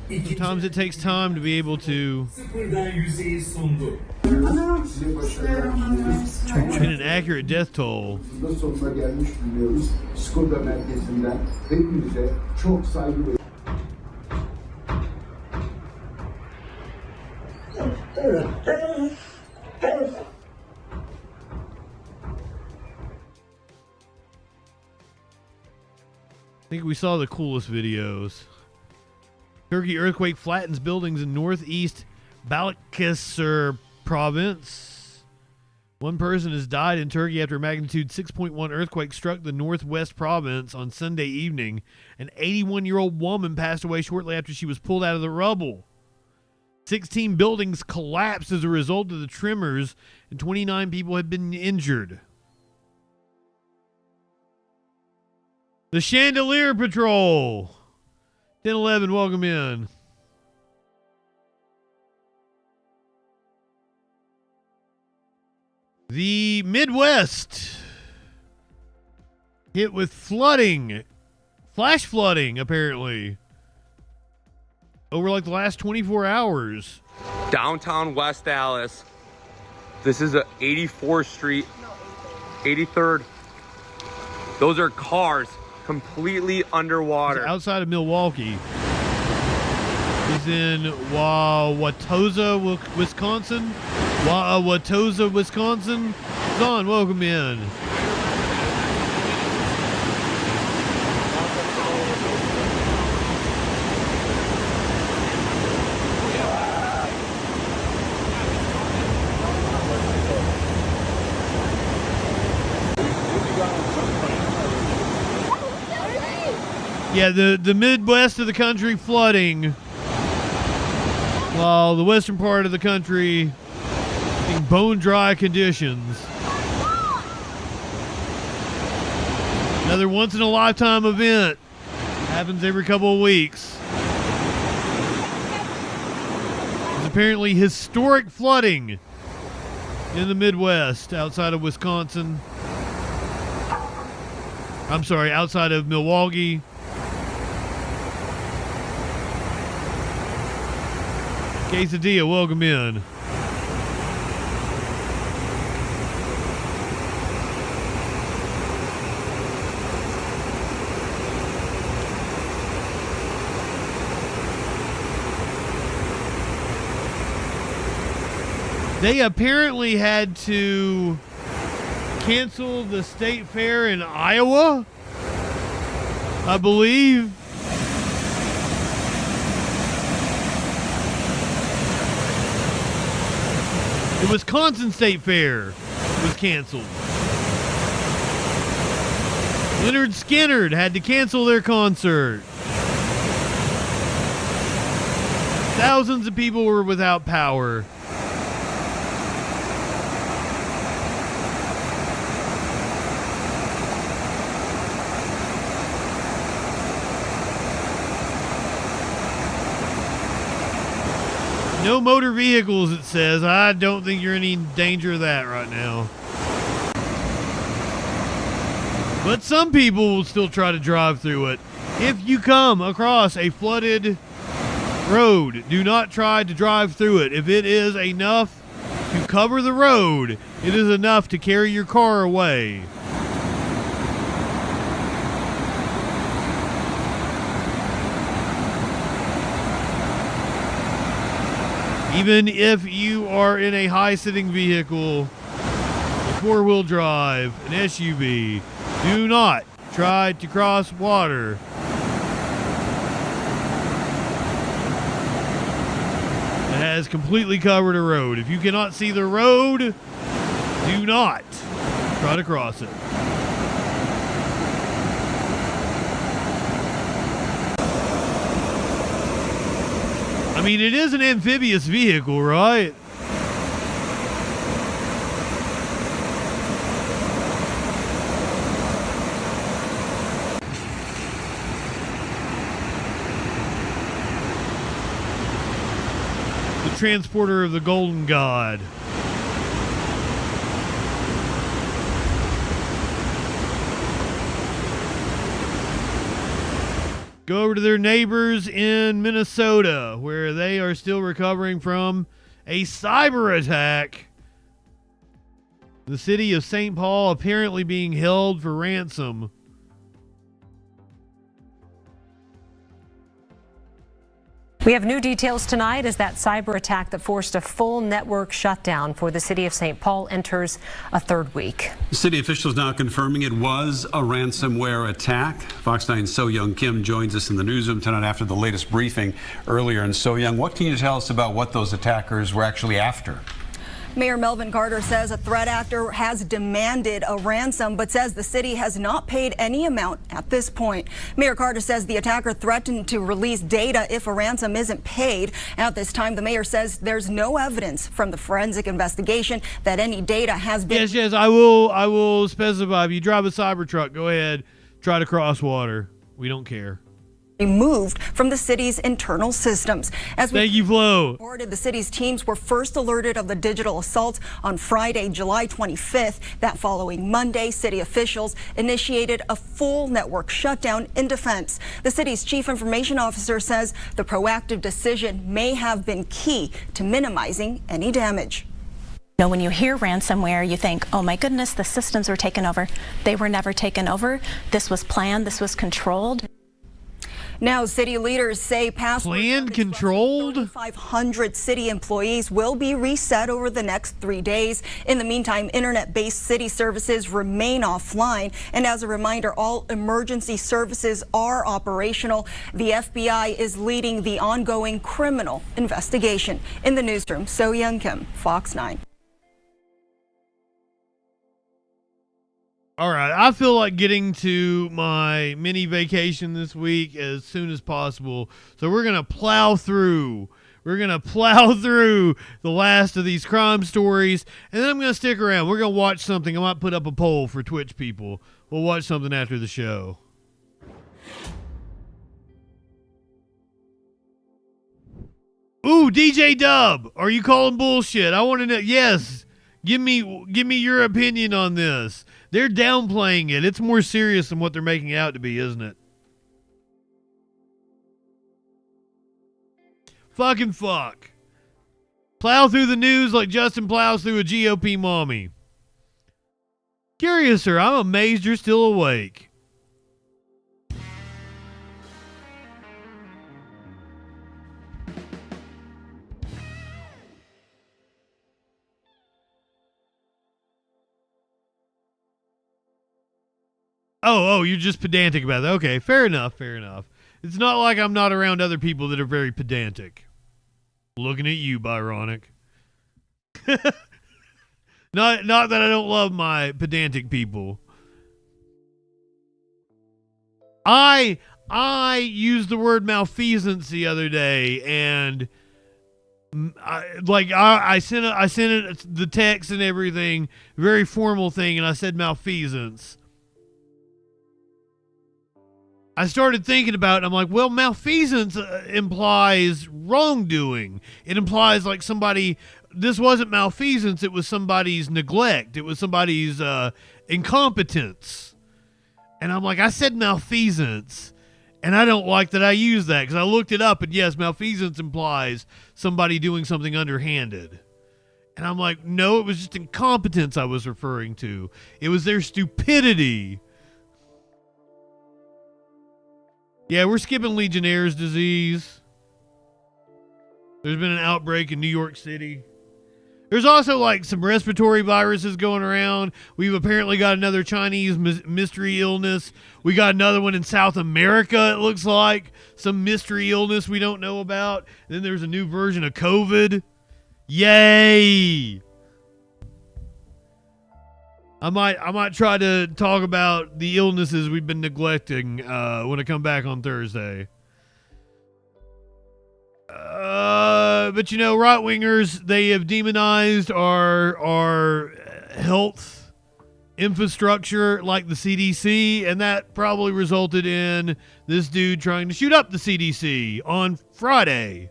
Speaker 2: Sometimes it takes time to be able to get an accurate death toll. I think we saw the coolest videos. Turkey earthquake flattens buildings in northeast Balıkesir province. One person has died in Turkey after a magnitude 6.1 earthquake struck the northwest province on Sunday evening. An 81-year-old woman passed away shortly after she was pulled out of the rubble. 16 buildings collapsed as a result of the tremors, and 29 people have been injured. The Chandelier Patrol. 1011, welcome in. The Midwest hit with flooding, flash flooding, apparently, over like the last 24 hours.
Speaker 13: Downtown West Dallas. This is a 84th Street, 83rd. Those are cars completely underwater.
Speaker 2: Outside of Milwaukee. He's in Wauwatosa, Wisconsin. Wauwatosa, Wisconsin. Don, welcome in. Yeah, the Midwest of the country flooding, while the western part of the country in bone dry conditions. Another once in a lifetime event. Happens every couple of weeks. There's apparently historic flooding in the Midwest outside of Wisconsin. I'm sorry, outside of Milwaukee. Quesadilla, welcome in. They apparently had to cancel the state fair in Iowa, I believe. The Wisconsin State Fair was canceled. Leonard Skinner had to cancel their concert. Thousands of people were without power. No motor vehicles, it says. I don't think you're in any danger of that right now. But some people will still try to drive through it. If you come across a flooded road, do not try to drive through it. If it is enough to cover the road, it is enough to carry your car away. Even if you are in a high-sitting vehicle, a four-wheel drive, an SUV, do not try to cross water. It has completely covered a road. If you cannot see the road, do not try to cross it. I mean, it is an amphibious vehicle, right? The transporter of the Golden God. Go over to their neighbors in Minnesota, where they are still recovering from a cyber attack. The city of St. Paul apparently being held for ransom.
Speaker 15: We have new details tonight as that cyber attack that forced a full network shutdown for the city of St. Paul enters a third week.
Speaker 16: City officials now confirming it was a ransomware attack. Fox 9's So Young Kim joins us in the newsroom tonight after the latest briefing earlier. And So Young, what can you tell us about what those attackers were actually after?
Speaker 17: Mayor Melvin Carter says a threat actor has demanded a ransom, but says the city has not paid any amount at this point. Mayor Carter says the attacker threatened to release data if a ransom isn't paid. At this time, the mayor says there's no evidence from the forensic investigation that any data has been.
Speaker 2: Yes, I will specify. If you drive a cyber truck, go ahead, try to cross water. We don't care.
Speaker 17: Removed from the city's internal systems. As we
Speaker 2: Thank you, Flo.
Speaker 17: reported, the city's teams were first alerted of the digital assault on Friday, July 25th. That following Monday, city officials initiated a full network shutdown in defense. The city's chief information officer says the proactive decision may have been key to minimizing any damage.
Speaker 19: You know, when you hear ransomware, you think, oh my goodness, the systems were taken over. They were never taken over. This was planned. This was controlled.
Speaker 17: Now, city leaders say
Speaker 2: planned, controlled.
Speaker 17: 500 city employees will be reset over the next 3 days. In the meantime, internet-based city services remain offline. And as a reminder, all emergency services are operational. The FBI is leading the ongoing criminal investigation. In the newsroom, So Young Kim, Fox 9.
Speaker 2: All right, I feel like getting to my mini vacation this week as soon as possible. So we're going to plow through. We're going to plow through the last of these crime stories. And then I'm going to stick around. We're going to watch something. I might put up a poll for Twitch people. We'll watch something after the show. Ooh, DJ Dub, are you calling bullshit? I want to know. Yes. Give me your opinion on this. They're downplaying it. It's more serious than what they're making it out to be, isn't it? Fucking fuck. Plow through the news like Justin plows through a GOP mommy. Curious, sir. I'm amazed you're still awake. Oh, you're just pedantic about that. Okay, fair enough. It's not like I'm not around other people that are very pedantic. Looking at you, Byronic. Not that I don't love my pedantic people. I used the word malfeasance the other day, and I sent it the text and everything, very formal thing, and I said malfeasance. I started thinking about it. I'm like, well, malfeasance implies wrongdoing. It implies like somebody. This wasn't malfeasance. It was somebody's neglect. It was somebody's incompetence. And I'm like, I said malfeasance, and I don't like that I used that because I looked it up, and yes, malfeasance implies somebody doing something underhanded. And I'm like, no, it was just incompetence I was referring to. It was their stupidity. Yeah, we're skipping Legionnaire's disease. There's been an outbreak in New York City. There's also like some respiratory viruses going around. We've apparently got another Chinese mystery illness. We got another one in South America, it looks like. Some mystery illness we don't know about. And then there's a new version of COVID. Yay! I might try to talk about the illnesses we've been neglecting when I come back on Thursday. But you know, right-wingers, they have demonized our health infrastructure like the CDC, and that probably resulted in this dude trying to shoot up the CDC on Friday.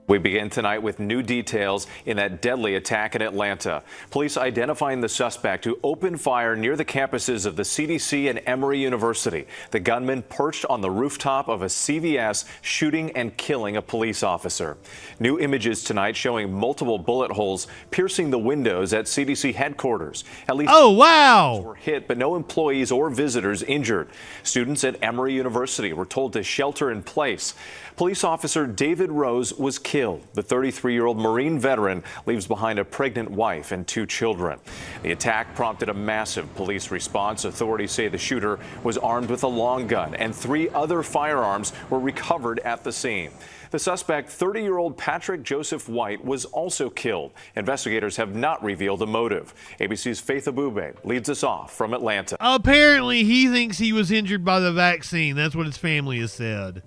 Speaker 1: We begin tonight with new details in that deadly attack in Atlanta. Police identifying the suspect who opened fire near the campuses of the CDC and Emory University. The gunman perched on the rooftop of a CVS, shooting and killing a police officer. New images tonight showing multiple bullet holes piercing the windows at CDC headquarters. At least were hit, but no employees or visitors injured. Students at Emory University were told to shelter in place. Police officer David Rose was killed. The 33-year-old Marine veteran leaves behind a pregnant wife and 2 children. The attack prompted a massive police response. Authorities say the shooter was armed with a long gun, and 3 other firearms were recovered at the scene. The suspect, 30-year-old Patrick Joseph White, was also killed. Investigators have not revealed a motive. ABC's Faith Abube leads us off from Atlanta.
Speaker 2: Apparently, he thinks he was injured by the vaccine. That's what his family has said.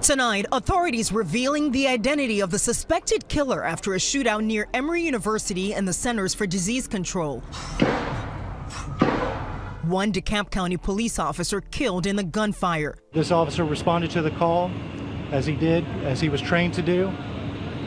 Speaker 4: Tonight, authorities revealing the identity of the suspected killer after a shootout near Emory University and the Centers for Disease Control. One DeKalb County police officer killed in the gunfire.
Speaker 18: This officer responded to the call as he was trained to do.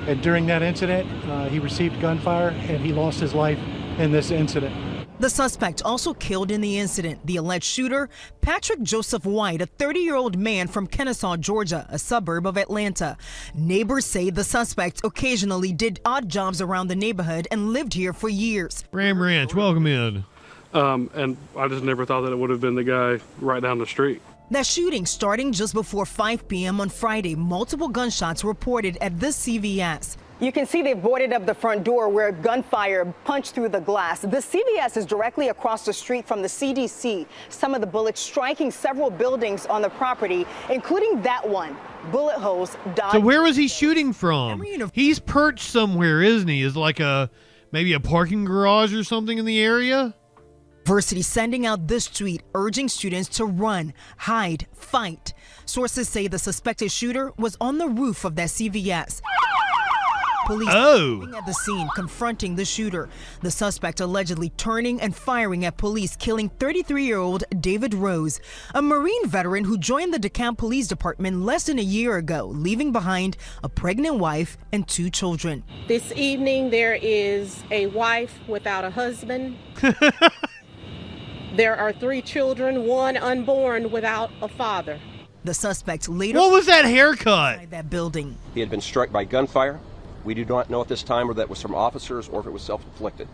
Speaker 18: And during that incident, he received gunfire and he lost his life in this incident.
Speaker 4: The suspect also killed in the incident. The alleged shooter, Patrick Joseph White, a 30-year-old man from Kennesaw, Georgia, a suburb of Atlanta. Neighbors say the suspect occasionally did odd jobs around the neighborhood and lived here for years.
Speaker 2: Ram Ranch, welcome in.
Speaker 21: And I just never thought that it would have been the guy right down the street.
Speaker 4: That shooting starting just before 5 p.m. on Friday. Multiple gunshots reported at this CVS.
Speaker 25: You can see they've boarded up the front door where gunfire punched through the glass. The CVS is directly across the street from the CDC. Some of the bullets striking several buildings on the property, including that one. Bullet holes dodged.
Speaker 2: So where was he shooting from? He's perched somewhere, isn't he? Is like maybe a parking garage or something in the area?
Speaker 4: University sending out this tweet urging students to run, hide, fight. Sources say the suspected shooter was on the roof of that CVS. Police at the scene confronting the shooter. The suspect allegedly turning and firing at police, killing 33-year-old David Rose, a Marine veteran who joined the DeKalb Police Department less than a year ago, leaving behind a pregnant wife and 2 children.
Speaker 26: This evening there is a wife without a husband. There are 3 children, 1 unborn without a father.
Speaker 4: The suspect later.
Speaker 2: What was that haircut?
Speaker 4: That building.
Speaker 27: He had been struck by gunfire. We do not know at this time whether that was from officers or if it was self-inflicted.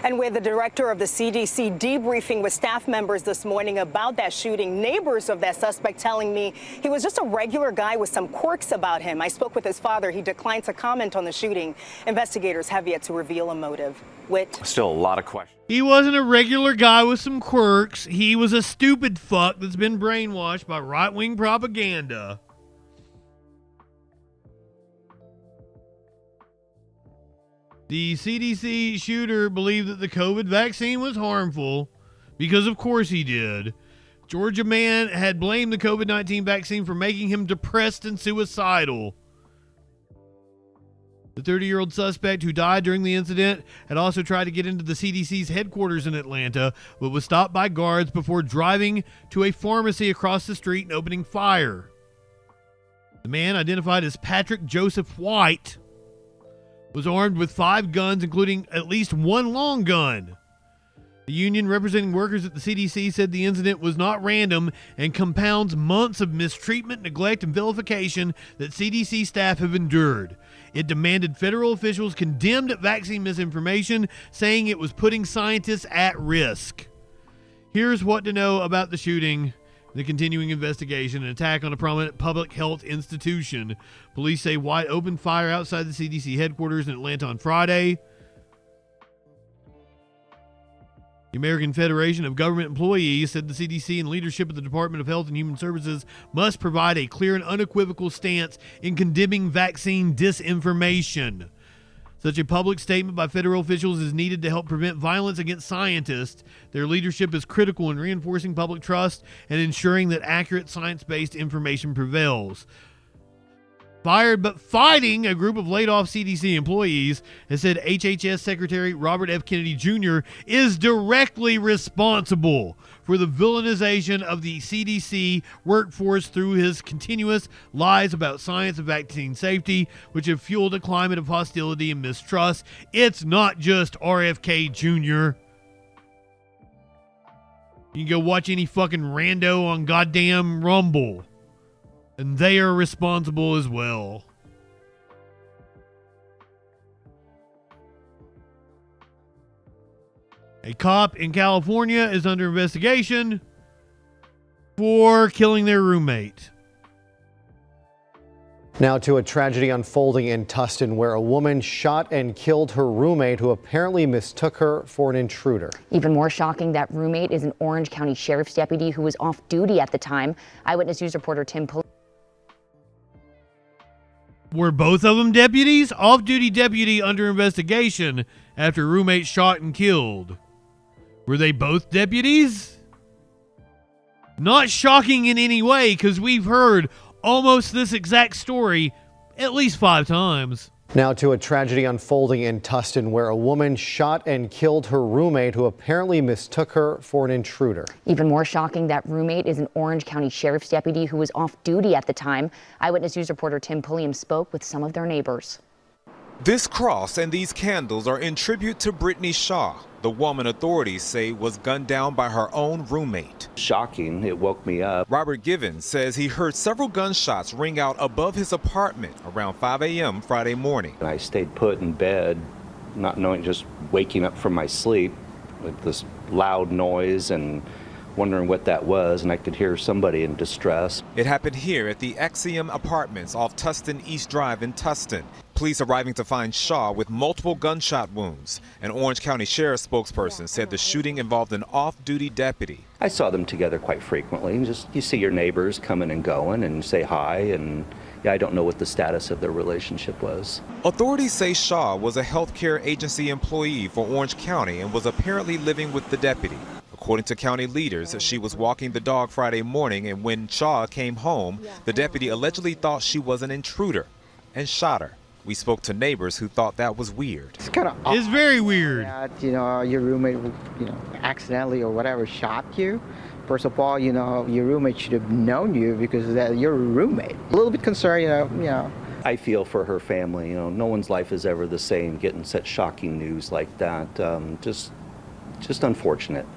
Speaker 25: And with the director of the CDC debriefing with staff members this morning about that shooting, neighbors of that suspect telling me he was just a regular guy with some quirks about him. I spoke with his father. He declined to comment on the shooting. Investigators have yet to reveal a motive.
Speaker 1: Still a lot of questions.
Speaker 2: He wasn't a regular guy with some quirks. He was a stupid fuck that's been brainwashed by right-wing propaganda. The CDC shooter believed that the COVID vaccine was harmful because, of course, he did. Georgia man had blamed the COVID-19 vaccine for making him depressed and suicidal. The 30-year-old suspect who died during the incident had also tried to get into the CDC's headquarters in Atlanta, but was stopped by guards before driving to a pharmacy across the street and opening fire. The man, identified as Patrick Joseph White, was armed with 5 guns, including at least 1 long gun. The union representing workers at the CDC said the incident was not random and compounds months of mistreatment, neglect, and vilification that CDC staff have endured. It demanded federal officials condemned vaccine misinformation, saying it was putting scientists at risk. Here's what to know about the shooting, the continuing investigation, an attack on a prominent public health institution. Police say White opened fire outside the CDC headquarters in Atlanta on Friday. The American Federation of Government Employees said the CDC and leadership of the Department of Health and Human Services must provide a clear and unequivocal stance in condemning vaccine disinformation. Such a public statement by federal officials is needed to help prevent violence against scientists. Their leadership is critical in reinforcing public trust and ensuring that accurate science-based information prevails. Fired but fighting, a group of laid-off CDC employees has said HHS Secretary Robert F. Kennedy Jr. is directly responsible for the villainization of the CDC workforce through his continuous lies about science and vaccine safety, which have fueled a climate of hostility and mistrust. It's not just RFK Jr. You can go watch any fucking rando on goddamn Rumble, and they are responsible as well. A cop in California is under investigation for killing their roommate.
Speaker 3: Now to a tragedy unfolding in Tustin, where a woman shot and killed her roommate, who apparently mistook her for an intruder.
Speaker 5: Even more shocking, that roommate is an Orange County Sheriff's deputy who was off duty at the time. Eyewitness News reporter Tim Pulley.
Speaker 2: Were both of them deputies? Off-duty deputy under investigation after roommate shot and killed. Were they both deputies? Not shocking in any way, because we've heard almost this exact story at least 5 times.
Speaker 3: Now to a tragedy unfolding in Tustin, where a woman shot and killed her roommate, who apparently mistook her for an intruder.
Speaker 5: Even more shocking, that roommate is an Orange County Sheriff's deputy who was off duty at the time. Eyewitness News reporter Tim Pulliam spoke with some of their neighbors.
Speaker 6: This cross and these candles are in tribute to Brittany Shaw, the woman authorities say was gunned down by her own roommate.
Speaker 7: Shocking, it woke me up.
Speaker 6: Robert Givens says he heard several gunshots ring out above his apartment around 5 a.m. Friday morning.
Speaker 7: I stayed put in bed, not knowing, just waking up from my sleep with this loud noise and wondering what that was, and I could hear somebody in distress.
Speaker 6: It happened here at the Axiom Apartments off Tustin East Drive in Tustin. Police arriving to find Shaw with multiple gunshot wounds. An Orange County Sheriff's spokesperson said the shooting involved an off-duty deputy.
Speaker 7: I saw them together quite frequently. Just you see your neighbors coming and going and say hi, and yeah, I don't know what the status of their relationship was.
Speaker 6: Authorities say Shaw was a healthcare agency employee for Orange County and was apparently living with the deputy. According to county leaders, she was walking the dog Friday morning, and when Shaw came home, the deputy allegedly thought she was an intruder and shot her. We spoke to neighbors who thought that was weird.
Speaker 11: It's kind of
Speaker 2: It's very weird.
Speaker 11: You know, your roommate, accidentally or whatever shot you. First of all, your roommate should have known you because you're a roommate. A little bit concerned,
Speaker 7: I feel for her family. No one's life is ever the same. Getting such shocking news like that, just unfortunate.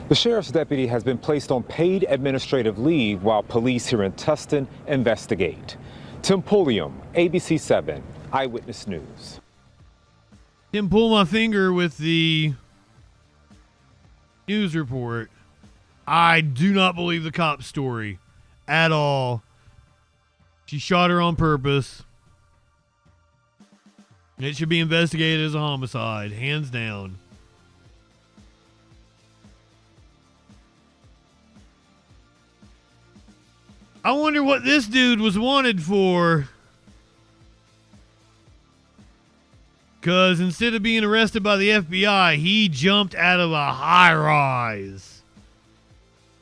Speaker 6: The sheriff's deputy has been placed on paid administrative leave while police here in Tustin investigate. Tim Pulliam, ABC 7, Eyewitness News.
Speaker 2: Tim, pull my finger with the news report. I do not believe the cop story at all. She shot her on purpose. It should be investigated as a homicide, hands down. I wonder what this dude was wanted for. Because instead of being arrested by the FBI, he jumped out of a high-rise.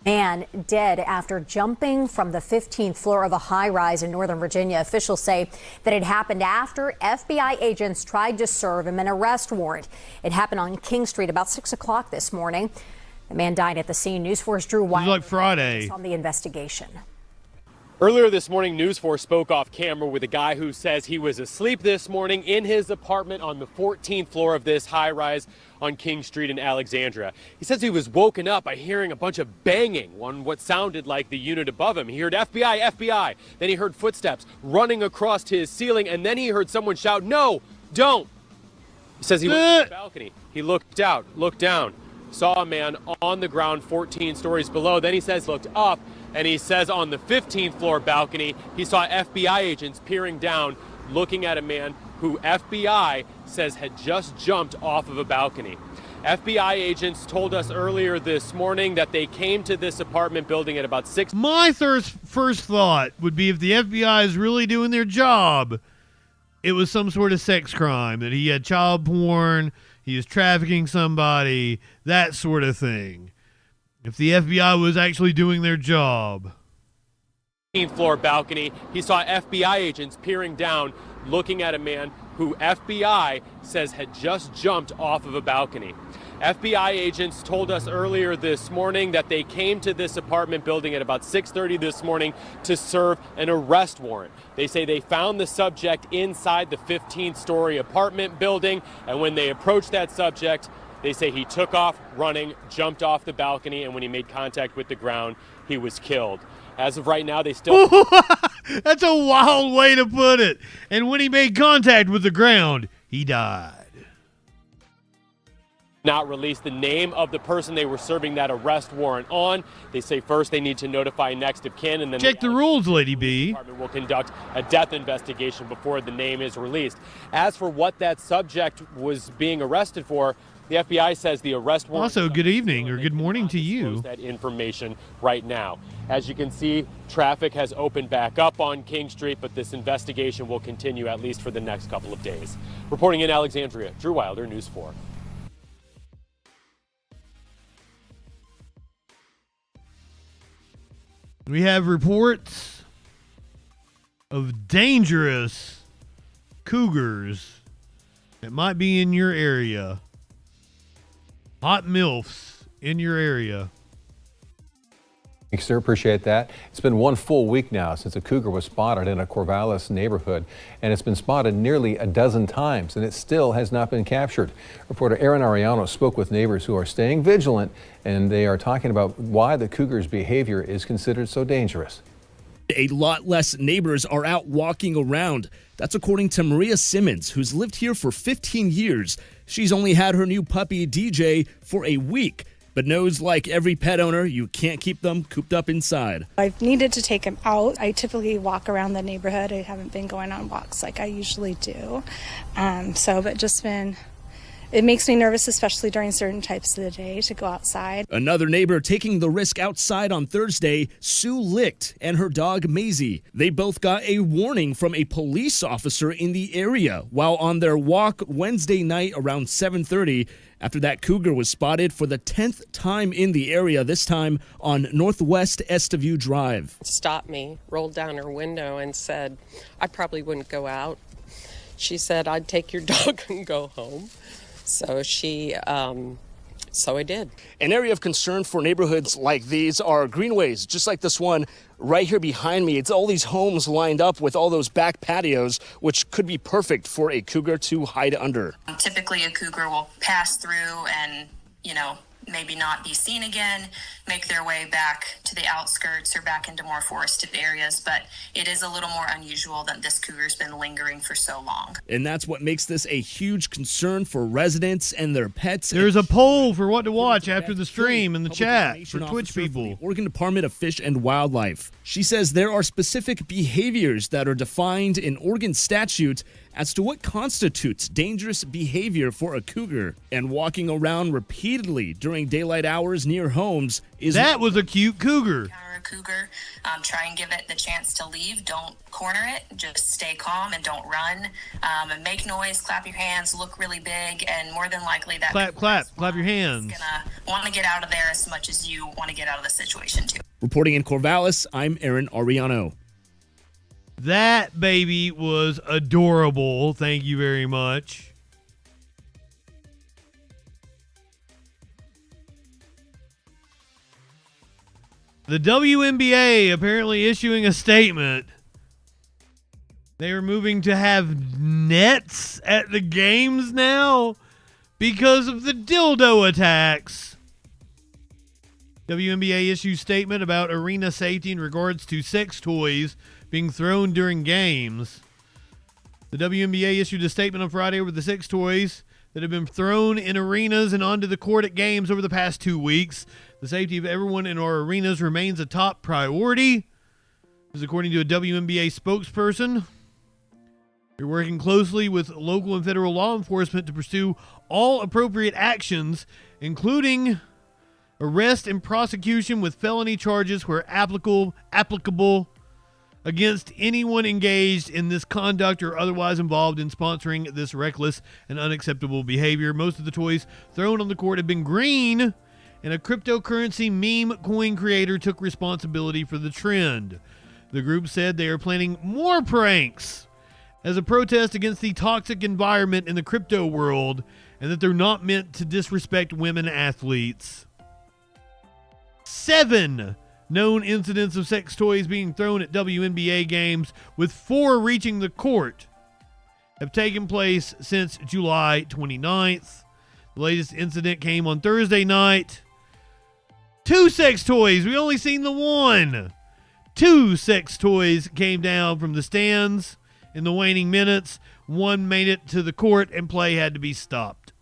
Speaker 8: Man dead after jumping from the 15th floor of a high-rise in Northern Virginia. Officials say that it happened after FBI agents tried to serve him an arrest warrant. It happened on King Street about 6 o'clock this morning. The man died at the scene. News 4's Drew Wilder
Speaker 2: like Friday
Speaker 8: on the investigation.
Speaker 9: Earlier this morning, News 4 spoke off camera with a guy who says he was asleep this morning in his apartment on the 14th floor of this high-rise on King Street in Alexandria. He says he was woken up by hearing a bunch of banging on what sounded like the unit above him. He heard FBI, FBI. Then he heard footsteps running across his ceiling, and then he heard someone shout, "No, don't." He says he went to the balcony. He looked out, looked down, saw a man on the ground 14 stories below. Then he says looked up, and he says on the 15th floor balcony, he saw FBI agents peering down, looking at a man who FBI says had just jumped off of a balcony. FBI agents told us earlier this morning that they came to this apartment building at about 6.
Speaker 2: My first thought would be if the FBI is really doing their job, it was some sort of sex crime, that he had child porn, he was trafficking somebody, that sort of thing. If the FBI was actually doing their job.
Speaker 9: 15th floor balcony, he saw FBI agents peering down, looking at a man who FBI says had just jumped off of a balcony. FBI agents told us earlier this morning that they came to this apartment building at about 6:30 this morning to serve an arrest warrant. They say they found the subject inside the 15th-story apartment building, and when they approached that subject, they say he took off running, jumped off the balcony, and when he made contact with the ground, he was killed. As of right now, they still...
Speaker 2: That's a wild way to put it. And when he made contact with the ground, he died.
Speaker 9: Not release the name of the person they were serving that arrest warrant on. They say first they need to notify next of kin, and then
Speaker 2: check the rules, Lady B.
Speaker 9: Department will conduct a death investigation before the name is released. As for what that subject was being arrested for, the FBI says the arrest warrant...
Speaker 2: Also, good evening or good morning to you.
Speaker 9: ...that information right now. As you can see, traffic has opened back up on King Street, but this investigation will continue at least for the next couple of days. Reporting in Alexandria, Drew Wilder, News 4.
Speaker 2: We have reports of dangerous cougars that might be in your area. Hot MILFs in your area.
Speaker 10: Thanks, sir. Appreciate that. It's been one full week now since a cougar was spotted in a Corvallis neighborhood, and it's been spotted nearly a dozen times, and it still has not been captured. Reporter Aaron Ariano spoke with neighbors who are staying vigilant, and they are talking about why the cougar's behavior is considered so dangerous.
Speaker 20: A lot less neighbors are out walking around. That's according to Maria Simmons, who's lived here for 15 years. She's only had her new puppy, DJ, for a week, but knows, like every pet owner, you can't keep them cooped up inside.
Speaker 22: I've needed to take him out. I typically walk around the neighborhood. I haven't been going on walks like I usually do. But just been... It makes me nervous, especially during certain types of the day, to go outside.
Speaker 20: Another neighbor taking the risk outside on Thursday, Sue Licht and her dog Maisie. They both got a warning from a police officer in the area while on their walk Wednesday night around 7:30 after that cougar was spotted for the 10th time in the area, this time on Northwest Estaview Drive.
Speaker 23: Stopped me, rolled down her window and said, I probably wouldn't go out. She said, I'd take your dog and go home. So I did.
Speaker 20: An area of concern for neighborhoods like these are greenways, just like this one right here behind me. It's all these homes lined up with all those back patios, which could be perfect for a cougar to hide under.
Speaker 24: Typically, a cougar will pass through and, maybe not be seen again, make their way back to the outskirts or back into more forested areas, but it is a little more unusual that this cougar's been lingering for so long.
Speaker 20: And that's what makes this a huge concern for residents and their pets.
Speaker 2: There's a poll for what to watch after the stream in the chat for Twitch people.
Speaker 20: Oregon Department of Fish and Wildlife. She says there are specific behaviors that are defined in Oregon statute as to what constitutes dangerous behavior for a cougar, and walking around repeatedly during during daylight hours near homes is...
Speaker 2: That was a cute cougar.
Speaker 24: Cougar, try and give it the chance to leave. Don't corner it. Just stay calm and don't run. And make noise, clap your hands, look really big, and more than likely that
Speaker 2: clap your hands.
Speaker 24: Gonna want to get out of there as much as you want to get out of the situation too.
Speaker 20: Reporting in Corvallis, I'm Aaron Ariano.
Speaker 2: That baby was adorable. Thank you very much. The WNBA apparently issuing a statement. They are moving to have nets at the games now because of the dildo attacks. WNBA issues statement about arena safety in regards to sex toys being thrown during games. The WNBA issued a statement on Friday over the sex toys that have been thrown in arenas and onto the court at games over the past 2 weeks. The safety of everyone in our arenas remains a top priority. This is according to a WNBA spokesperson. We're working closely with local and federal law enforcement to pursue all appropriate actions, including arrest and prosecution with felony charges where applicable against anyone engaged in this conduct or otherwise involved in sponsoring this reckless and unacceptable behavior. Most of the toys thrown on the court have been green, and a cryptocurrency meme coin creator took responsibility for the trend. The group said they are planning more pranks as a protest against the toxic environment in the crypto world, and that they're not meant to disrespect women athletes. 7 known incidents of sex toys being thrown at WNBA games, with 4 reaching the court, have taken place since July 29th. The latest incident came on Thursday night. 2 sex toys. We only seen the one. 2 sex toys came down from the stands in the waning minutes. One made it to the court and play had to be stopped.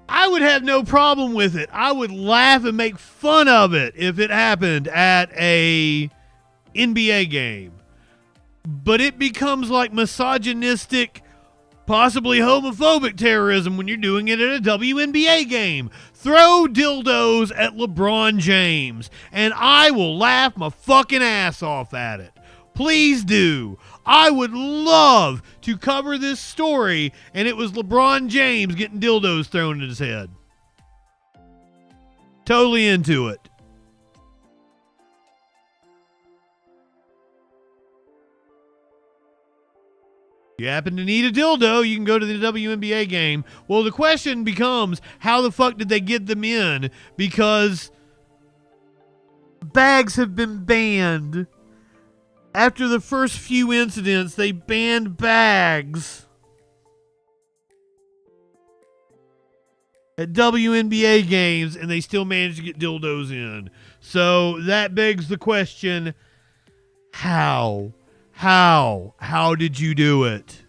Speaker 2: I would have no problem with it. I would laugh and make fun of it if it happened at a NBA game. But it becomes like misogynistic, possibly homophobic terrorism when you're doing it at a WNBA game. Throw dildos at LeBron James, and I will laugh my fucking ass off at it. Please do. I would love to cover this story, and it was LeBron James getting dildos thrown at his head. Totally into it. You happen to need a dildo, you can go to the WNBA game. Well, the question becomes, how the fuck did they get them in? Because bags have been banned. After the first few incidents, they banned bags at WNBA games, and they still managed to get dildos in. So that begs the question, how? How did you do it?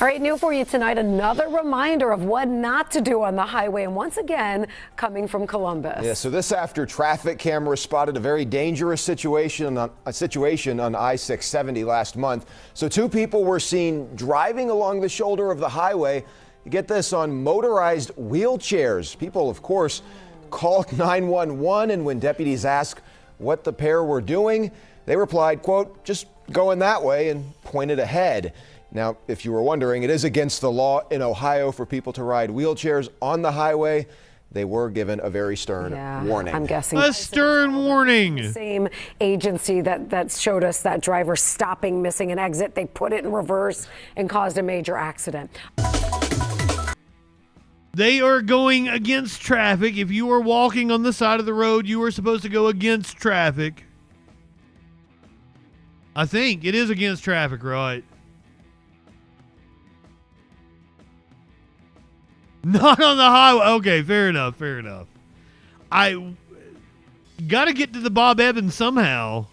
Speaker 12: All right, new for you tonight, another reminder of what not to do on the highway, and once again, coming from Columbus.
Speaker 13: Yeah, so this after traffic cameras spotted a very dangerous situation on I-670 last month. So 2 people were seen driving along the shoulder of the highway. You get this, on motorized wheelchairs. People, of course, called 911, and when deputies asked what the pair were doing, they replied, quote, just going that way, and pointed ahead. Now, if you were wondering, it is against the law in Ohio for people to ride wheelchairs on the highway. They were given a very stern warning.
Speaker 12: I'm guessing
Speaker 2: a stern warning.
Speaker 12: Same agency that showed us that driver stopping, missing an exit. They put it in reverse and caused a major accident.
Speaker 2: They are going against traffic. If you are walking on the side of the road, you are supposed to go against traffic. I think it is against traffic, right? Not on the highway. Okay, fair enough. I got to get to the Bob Evans somehow.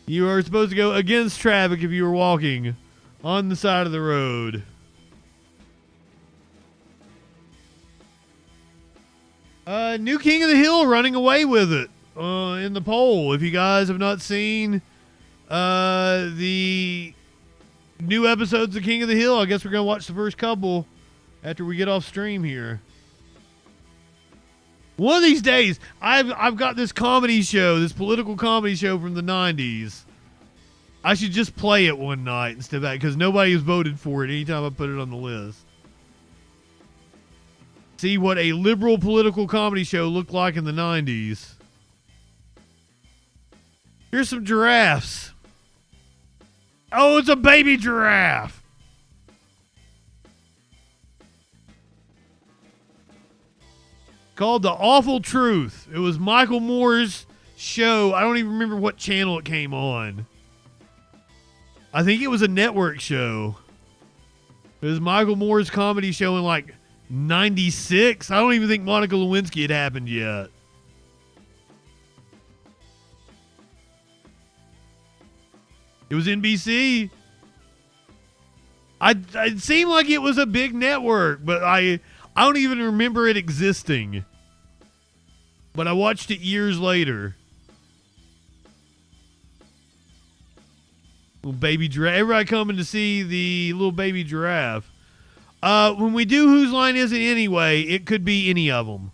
Speaker 2: You are supposed to go against traffic if you are walking on the side of the road. New King of the Hill running away with it in the poll. If you guys have not seen the new episodes of King of the Hill, I guess we're going to watch the first couple after we get off stream here. One of these days, I've got this comedy show, this political comedy show from the 90s. I should just play it one night instead of that, because nobody has voted for it anytime I put it on the list. See what a liberal political comedy show looked like in the 90s. Here's some giraffes. Oh, it's a baby giraffe. Called The Awful Truth. It was Michael Moore's show. I don't even remember what channel it came on. I think it was a network show. It was Michael Moore's comedy show in like 96. I don't even think Monica Lewinsky had happened yet. It was NBC. It seemed like it was a big network, but I don't even remember it existing. But I watched it years later. Little baby giraffe. Everybody coming to see the little baby giraffe. When we do Whose Line Is It Anyway, it could be any of them.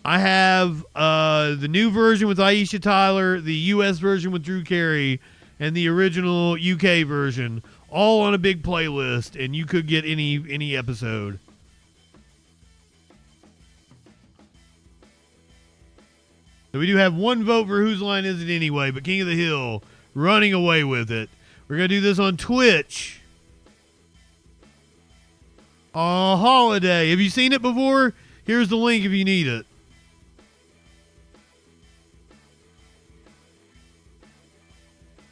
Speaker 2: I have the new version with Aisha Tyler, the U.S. version with Drew Carey, and the original UK version, all on a big playlist, and you could get any episode. So we do have one vote for Whose Line Is It Anyway, but King of the Hill running away with it. We're going to do this on Twitch. Holiday. Have you seen it before? Here's the link if you need it.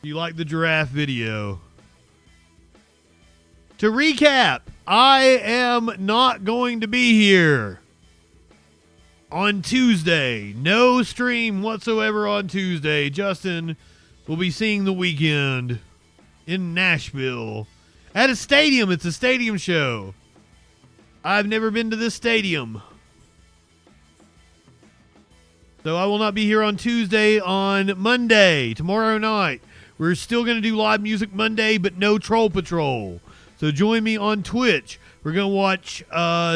Speaker 2: You like the giraffe video. To recap, I am not going to be here on Tuesday. No stream whatsoever on Tuesday. Justin will be seeing The Weeknd in Nashville at a stadium. It's a stadium show. I've never been to this stadium. So I will not be here on Tuesday. On Monday, tomorrow night, we're still going to do live music Monday, but no Troll Patrol. So join me on Twitch. We're going to watch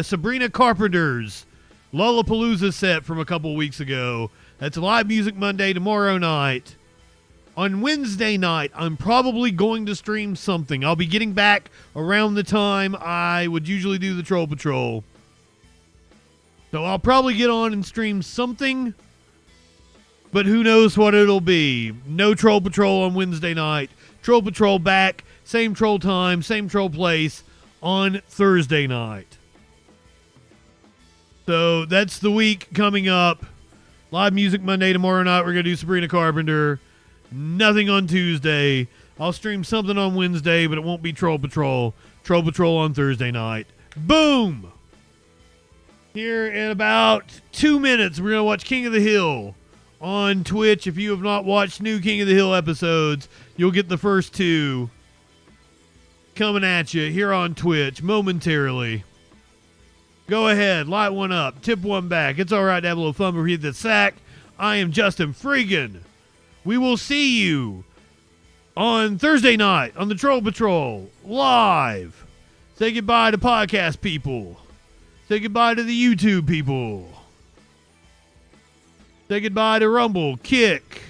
Speaker 2: Sabrina Carpenter's Lollapalooza set from a couple weeks ago. That's live music Monday, tomorrow night. On Wednesday night, I'm probably going to stream something. I'll be getting back around the time I would usually do the Troll Patrol. So I'll probably get on and stream something, but who knows what it'll be. No Troll Patrol on Wednesday night. Troll Patrol back, same troll time, same troll place on Thursday night. So that's the week coming up. Live music Monday, tomorrow night. We're going to do Sabrina Carpenter. Nothing on Tuesday. I'll stream something on Wednesday, but it won't be Troll Patrol. Troll Patrol on Thursday night. Boom! Here in about 2 minutes, we're going to watch King of the Hill on Twitch. If you have not watched new King of the Hill episodes, you'll get the first two coming at you here on Twitch momentarily. Go ahead, light one up, tip one back. It's all right to have a little fun before you hit the sack. I am JustinFREAKIN. We will see you on Thursday night on the Troll Patrol live. Say goodbye to podcast people. Say goodbye to the YouTube people. Say goodbye to Rumble, Kick,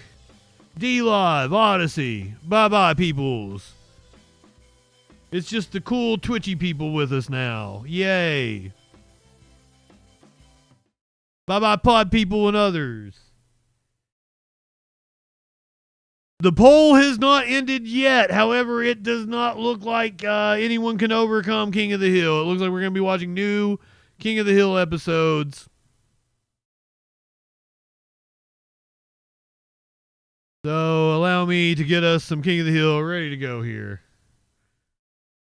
Speaker 2: D-Live, Odyssey. Bye-bye, peoples. It's just the cool Twitchy people with us now. Yay. Bye-bye, pod people and others. The poll has not ended yet. However, it does not look like anyone can overcome King of the Hill. It looks like we're going to be watching new King of the Hill episodes. So allow me to get us some King of the Hill ready to go here.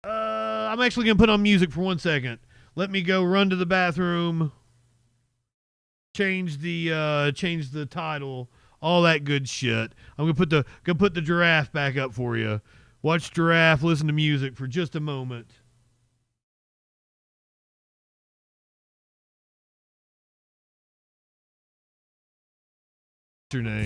Speaker 2: I'm actually going to put on music for 1 second. Let me go run to the bathroom. Change the title. All that good shit. I'm gonna put the giraffe back up for you. Watch giraffe, listen to music for just a moment. Your name.